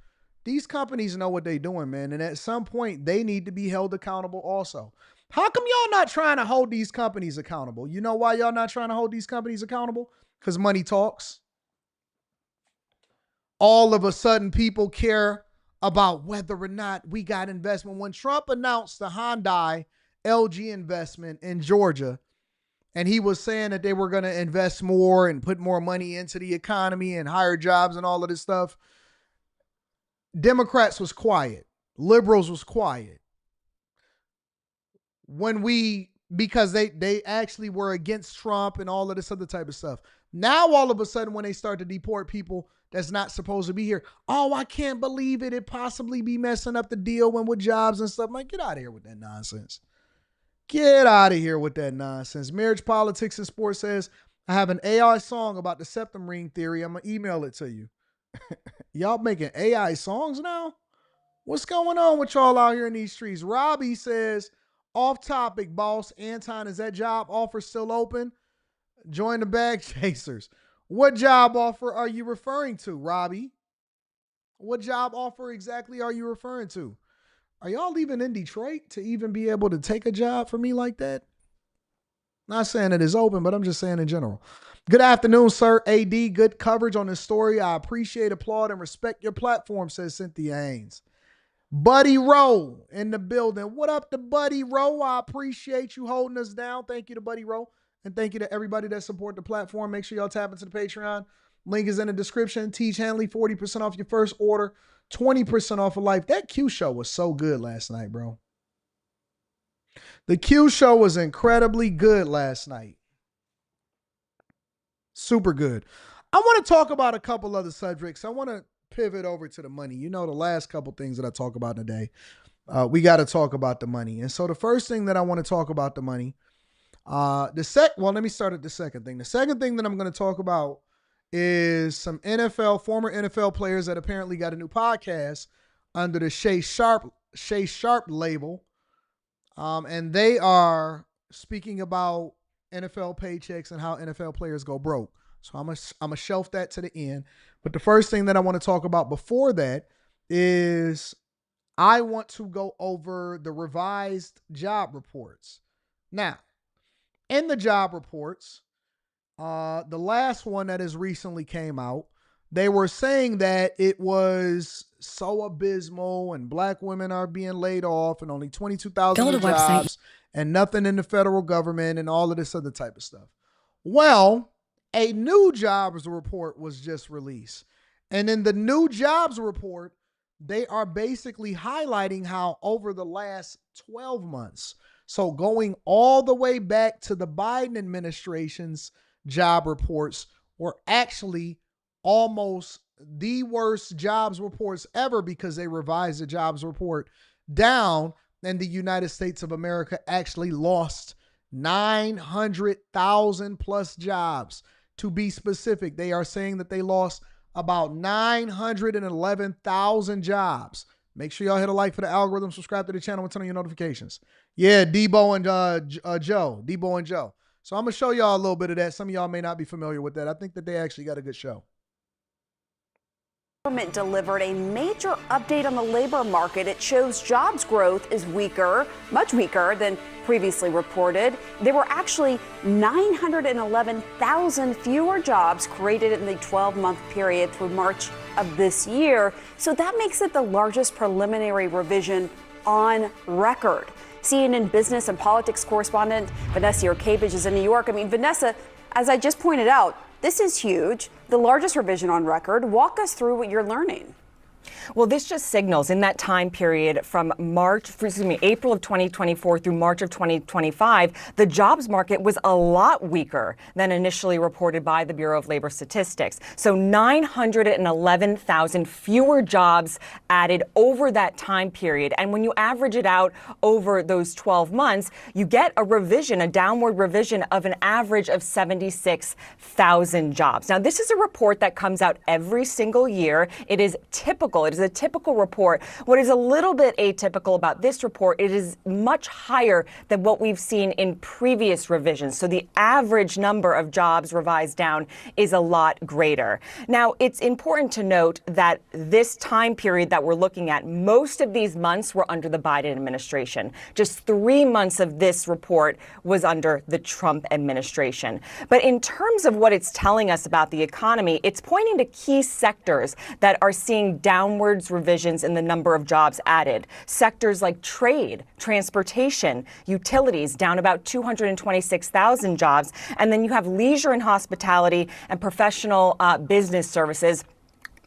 These companies know what they're doing, man. And at some point, they need to be held accountable also. How come y'all not trying to hold these companies accountable? You know why y'all not trying to hold these companies accountable? Because money talks. All of a sudden, people care about whether or not we got investment. When Trump announced the Hyundai LG investment in Georgia, and he was saying that they were going to invest more and put more money into the economy and higher jobs and all of this stuff, Democrats was quiet. Liberals was quiet. Because they actually were against Trump and all of this other type of stuff. Now, all of a sudden, when they start to deport people that's not supposed to be here, oh, I can't believe it. It possibly be messing up the deal with jobs and stuff. I'm like, get out of here with that nonsense. Get out of here with that nonsense. Marriage, Politics, and Sports says, I have an AI song about the septum ring theory. I'm going to email it to you. Y'all making AI songs now? What's going on with y'all out here in these streets? Robbie says, off topic, boss. Anton, is that job offer still open? Join the Bag Chasers. What job offer are you referring to, Robbie? What job offer exactly are you referring to? Are y'all even in Detroit to even be able to take a job for me like that? Not saying it is open, but I'm just saying in general. Good afternoon, sir. AD, good coverage on this story. I appreciate, applaud, and respect your platform, says Cynthia Haynes. Buddy Rowe in the building. What up to Buddy Rowe? I appreciate you holding us down. Thank you to Buddy Rowe. And thank you to everybody that support the platform. Make sure y'all tap into the Patreon. Link is in the description. Teach Henley, 40% off your first order. 20% off of life. That Q show was so good last night, bro. The Q show was incredibly good last night. Super good. I want to talk about a couple other subjects. I want to pivot over to the money. You know, the last couple things that I talk about in a day, we got to talk about the money. And so the first thing that I want to talk about the money, well, let me start at the second thing. The second thing that I'm going to talk about is some former NFL players that apparently got a new podcast under the Shay Sharp label. And they are speaking about NFL paychecks and how NFL players go broke. So I'm gonna shelf that to the end. But the first thing that I want to talk about before that is I want to go over the revised job reports. Now, in the job reports, the last one that has recently came out, they were saying that it was so abysmal and black women are being laid off and only 22,000 jobs and nothing in the federal government and all of this other type of stuff. Well, a new jobs report was just released. And in the new jobs report, they are basically highlighting how over the last 12 months, so going all the way back to the Biden administration's job reports, were actually almost the worst jobs reports ever because they revised the jobs report down, and the United States of America actually lost 900,000 plus jobs. To be specific, they are saying that they lost about 911,000 jobs. Make sure y'all hit a like for the algorithm, subscribe to the channel, and turn on your notifications. Yeah, Debo and Joe. So I'm going to show y'all a little bit of that. Some of y'all may not be familiar with that. I think that they actually got a good show. Government delivered a major update on the labor market. It shows jobs growth is weaker, much weaker than previously reported. There were actually 911,000 fewer jobs created in the 12-month period through March of this year. So that makes it the largest preliminary revision on record. CNN business and politics correspondent Vanessa Yurkevich is in New York. I mean, Vanessa, as I just pointed out, this is huge, the largest revision on record. Walk us through what you're learning. Well, this just signals in that time period from April of 2024 through March of 2025, the jobs market was a lot weaker than initially reported by the Bureau of Labor Statistics. So 911,000 fewer jobs added over that time period. And when you average it out over those 12 months, you get a revision, a downward revision of an average of 76,000 jobs. Now, this is a report that comes out every single year. It is typical. It is a typical report. What is a little bit atypical about this report, it is much higher than what we've seen in previous revisions. So the average number of jobs revised down is a lot greater. Now, it's important to note that this time period that we're looking at, most of these months were under the Biden administration. Just 3 months of this report was under the Trump administration. But in terms of what it's telling us about the economy, it's pointing to key sectors that are seeing downwards revisions in the number of jobs added. Sectors like trade, transportation, utilities, down about 226,000 jobs. And then you have leisure and hospitality and professional business services,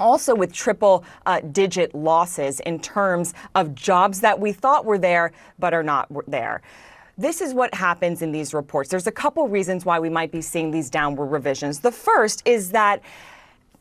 also with triple-digit losses in terms of jobs that we thought were there but are not there. This is what happens in these reports. There's a couple reasons why we might be seeing these downward revisions. The first is that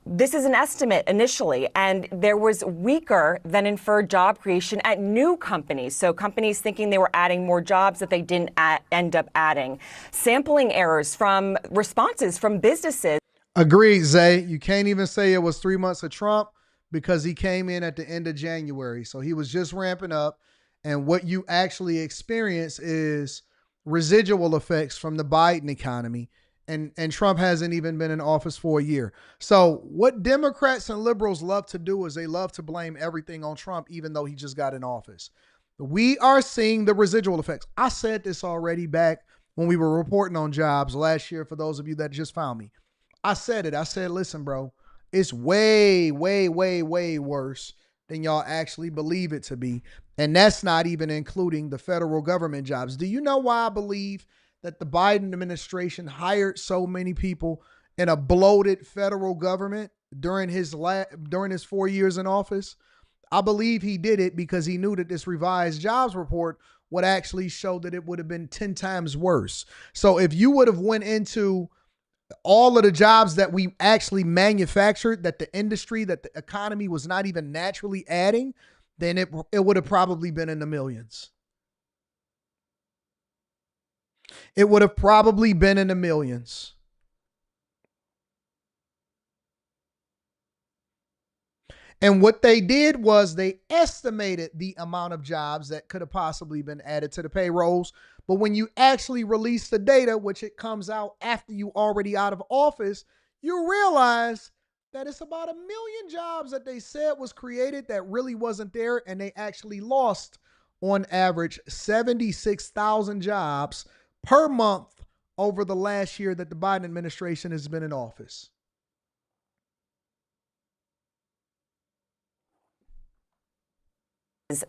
this is an estimate initially, and there was weaker than inferred job creation at new companies. So companies thinking they were adding more jobs that they didn't end up adding. Sampling errors from responses from businesses. Agreed, Zay. You can't even say it was 3 months of Trump because he came in at the end of January. So he was just ramping up. And what you actually experience is residual effects from the Biden economy. And Trump hasn't even been in office for a year. So what Democrats and liberals love to do is they love to blame everything on Trump, even though he just got in office. We are seeing the residual effects. I said this already back when we were reporting on jobs last year, for those of you that just found me. I said it. I said, listen, bro, it's way, way, way, way worse than y'all actually believe it to be. And that's not even including the federal government jobs. Do you know why I believe that the Biden administration hired so many people in a bloated federal government during his 4 years in office? I believe he did it because he knew that this revised jobs report would actually show that it would have been 10 times worse. So if you would have went into all of the jobs that we actually manufactured, that the industry, that the economy was not even naturally adding, then it would have probably been in the millions. It would have probably been in the millions. And what they did was they estimated the amount of jobs that could have possibly been added to the payrolls. But when you actually release the data, which it comes out after you already out of office, you realize that it's about 1 million jobs that they said was created that really wasn't there. And they actually lost, on average, 76,000 jobs per month over the last year that the Biden administration has been in office.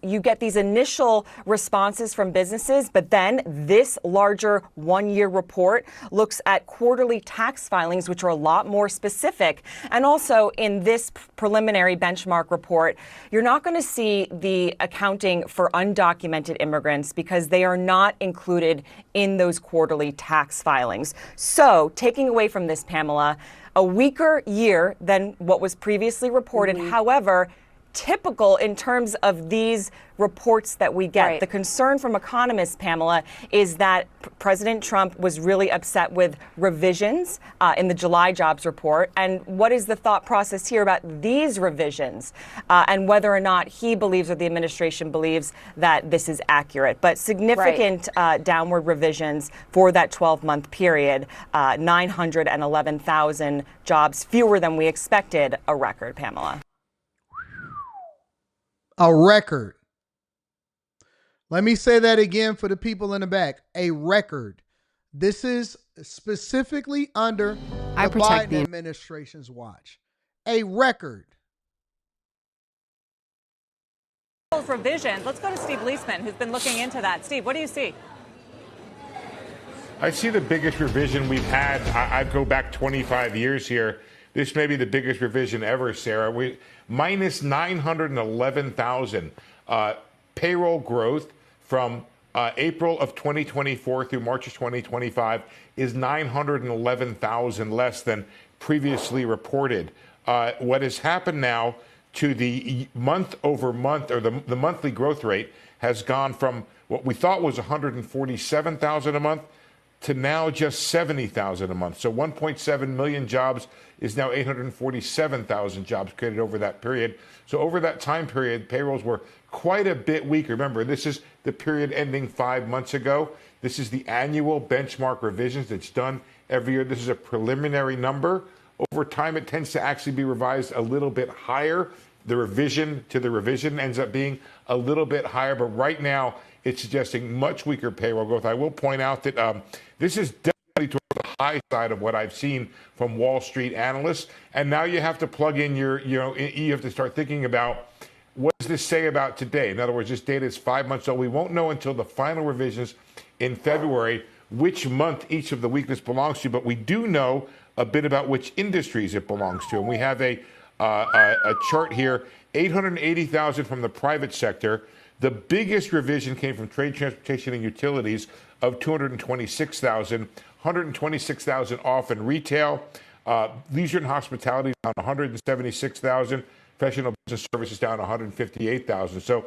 You get these initial responses from businesses, but then this larger one-year report looks at quarterly tax filings, which are a lot more specific. And also in this preliminary benchmark report, you're not going to see the accounting for undocumented immigrants because they are not included in those quarterly tax filings. So taking away from this, Pamela, a weaker year than what was previously reported. However, typical in terms of these reports that we get. Right. The concern from economists, Pamela, is that President Trump was really upset with revisions in the July jobs report. And what is the thought process here about these revisions and whether or not he believes or the administration believes that this is accurate? But significant downward revisions for that 12-month period, 911,000 jobs, fewer than we expected, a record, Pamela. A record. Let me say that again for the people in the back. A record. This is specifically under the Biden administration's watch. A record. Revision. Let's go to Steve Leisman, who's been looking into that. Steve, what do you see? I see the biggest revision we've had. I go back 25 years here. This may be the biggest revision ever, Sarah. Minus 911,000 payroll growth from April of 2024 through March of 2025 is 911,000 less than previously reported. What has happened now to the month over month, or the monthly growth rate, has gone from what we thought was 147,000 a month to now just 70,000 a month. So 1.7 million jobs is now 847,000 jobs created over that period. So over that time period, payrolls were quite a bit weaker. Remember, this is the period ending 5 months ago. This is the annual benchmark revisions that's done every year. This is a preliminary number. Over time, it tends to actually be revised a little bit higher. The revision to the revision ends up being a little bit higher. But right now, it's suggesting much weaker payroll growth. I will point out that this is definitely towards the high side of what I've seen from Wall Street analysts. And now you have to plug in you have to start thinking about, what does this say about today? In other words, this data is 5 months old. We won't know until the final revisions in February which month each of the weakness belongs to, but we do know a bit about which industries it belongs to. And we have a chart here, 880,000 from the private sector. The biggest revision came from trade, transportation, and utilities of 226,000, 126,000 off in retail. Leisure and hospitality down 176,000. Professional business services down 158,000. So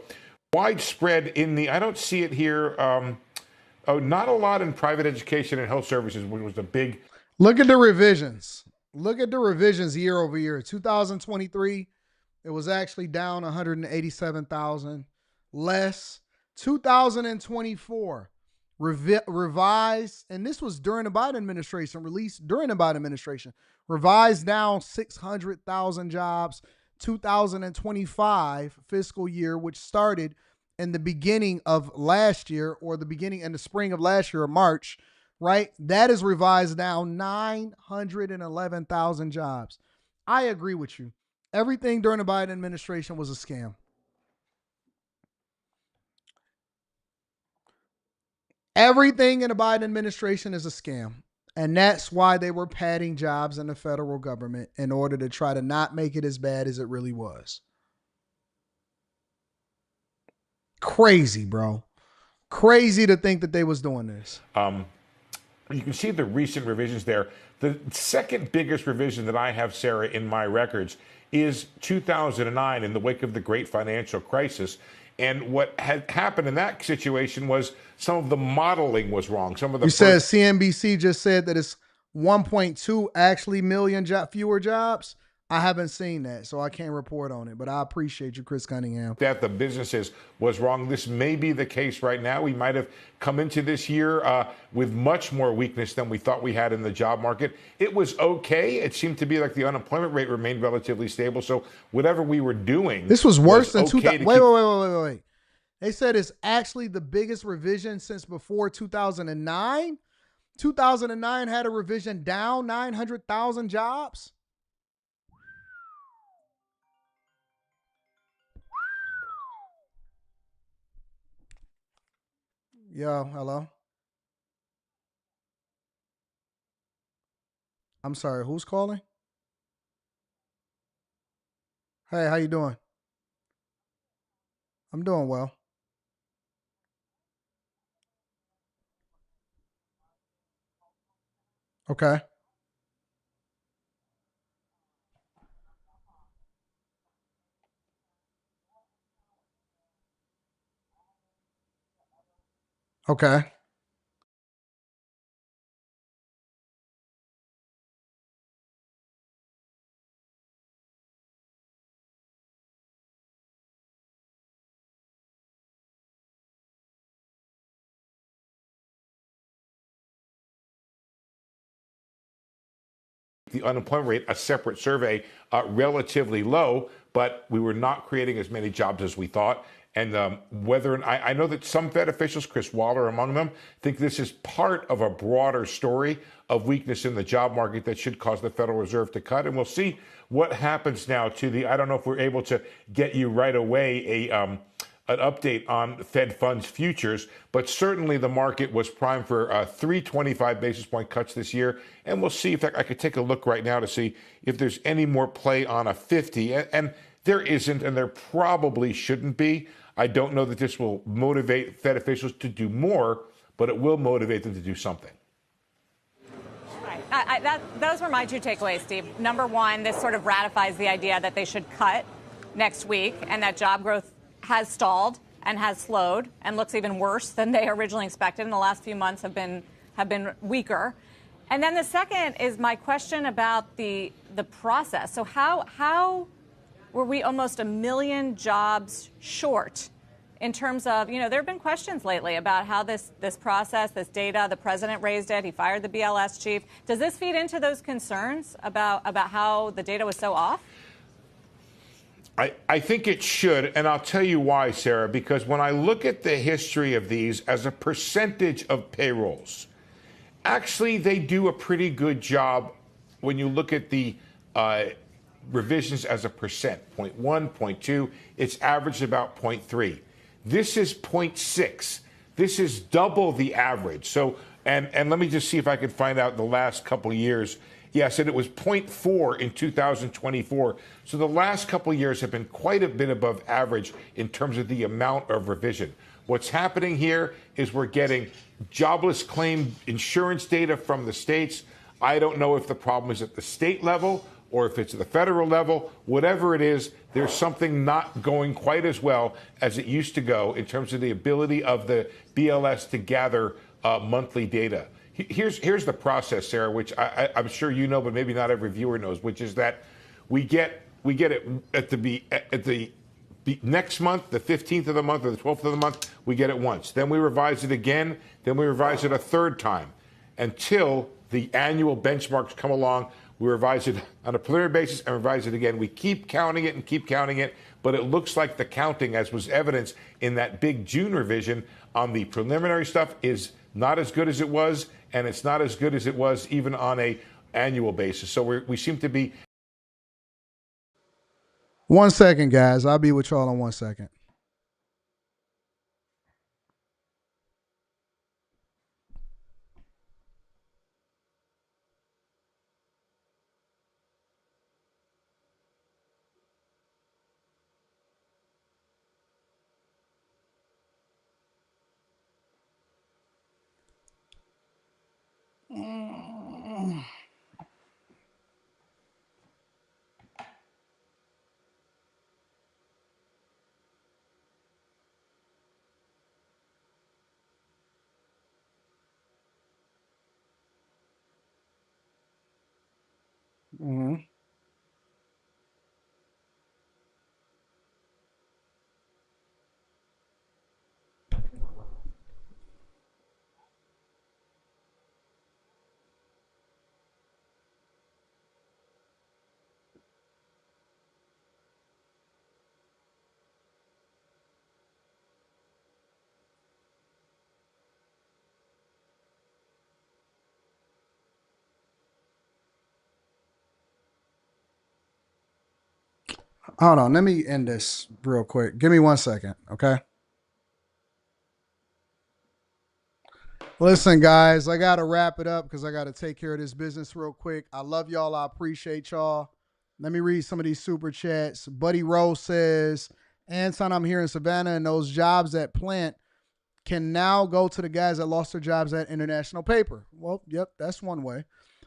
widespread in the, I don't see it here. Not a lot in private education and health services, which was the big. Look at the revisions. Look at the revisions year over year. 2023, it was actually down 187,000 less. 2024 revised, and this was during the Biden administration, released during the Biden administration, revised down 600,000 jobs. 2025 fiscal year, which started in the beginning of last year, or the beginning in the spring of last year, or March, right? That is revised down 911,000 jobs. I agree with you. Everything during the Biden administration was a scam. Everything in the Biden administration is a scam. And that's why they were padding jobs in the federal government, in order to try to not make it as bad as it really was. crazy, bro. Crazy to think that they was doing this. You can see the recent revisions there. The second biggest revision that I have, Sarah, in my records is 2009 in the wake of the great financial crisis. And what had happened in that situation was some of the modeling was wrong. Some of the You said CNBC just said that it's 1.2 actually million fewer jobs. I haven't seen that, so I can't report on it. But I appreciate you, Chris Cunningham. that the businesses was wrong. This may be the case right now. We might have come into this year with much more weakness than we thought we had in the job market. It was okay. It seemed to be like the unemployment rate remained relatively stable. So whatever we were doing, this was worse than okay 2000. Wait. They said it's actually the biggest revision since before 2009. 2009 had a revision down 900,000 jobs. Yo, hello. I'm sorry, who's calling? Hey, how you doing? I'm doing well. Okay. Okay. the unemployment rate, a separate survey, relatively low, but we were not creating as many jobs as we thought. And I know that some Fed officials, Chris Waller among them, think this is part of a broader story of weakness in the job market that should cause the Federal Reserve to cut. And we'll see what happens now to the, I don't know if we're able to get you right away an update on Fed funds futures, but certainly the market was primed for 325 basis point cuts this year. And we'll see if I could take a look right now to see if there's any more play on a 50. And there isn't, and there probably shouldn't be. I don't know that this will motivate Fed officials to do more, but it will motivate them to do something. Those were my two takeaways, Steve. Number one, this sort of ratifies the idea that they should cut next week and that job growth has stalled and has slowed and looks even worse than they originally expected. And the last few months have been weaker. And then the second is my question about the process. So how were we almost 1 million jobs short in terms of, there have been questions lately about how this process, this data, the president raised it, he fired the BLS chief. Does this feed into those concerns about how the data was so off? I think it should, and I'll tell you why, Sarah, because when I look at the history of these as a percentage of payrolls, actually they do a pretty good job when you look at the revisions as a percent, 0.1, 0.2, it's averaged about 0.3. This is 0.6. This is double the average. So, and let me just see if I can find out the last couple of years. Yes, and it was 0.4 in 2024. So the last couple of years have been quite a bit above average in terms of the amount of revision. What's happening here is we're getting jobless claim insurance data from the states. I don't know if the problem is at the state level or if it's at the federal level. Whatever it is, there's something not going quite as well as it used to go in terms of the ability of the BLS to gather monthly data. Here's the process, Sarah, which I'm sure you know, but maybe not every viewer knows, which is that we get it at the next month, the 15th of the month or the 12th of the month, we get it once. Then we revise it again. Then we revise it a third time until the annual benchmarks come along. We revise it on a preliminary basis and revise it again. We keep counting it and keep counting it, but it looks like the counting, as was evidenced in that big June revision on the preliminary stuff, is not as good as it was, and it's not as good as it was even on a annual basis. So we seem to be. 1 second, guys. I'll be with y'all in 1 second. Hold on. Let me end this real quick. Give me 1 second, okay? Listen, guys, I got to wrap it up because I got to take care of this business real quick. I love y'all. I appreciate y'all. Let me read some of these super chats. Buddy Rose says, Anton, I'm here in Savannah, and those jobs at plant can now go to the guys that lost their jobs at International Paper. Well, yep, that's one way.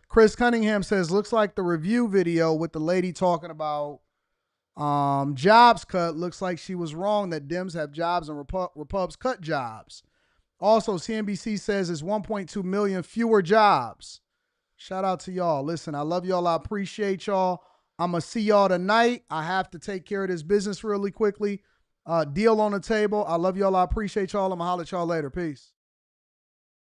Chris Cunningham says, looks like the review video with the lady talking about jobs cut looks like she was wrong that Dems have jobs and Repubs cut jobs. Also, CNBC says it's 1.2 million fewer jobs. Shout out to y'all. Listen, I love y'all. I appreciate y'all. I'm going to see y'all tonight. I have to take care of this business really quickly. Deal on the table. I love y'all. I appreciate y'all. I'm going to holler at y'all later. Peace.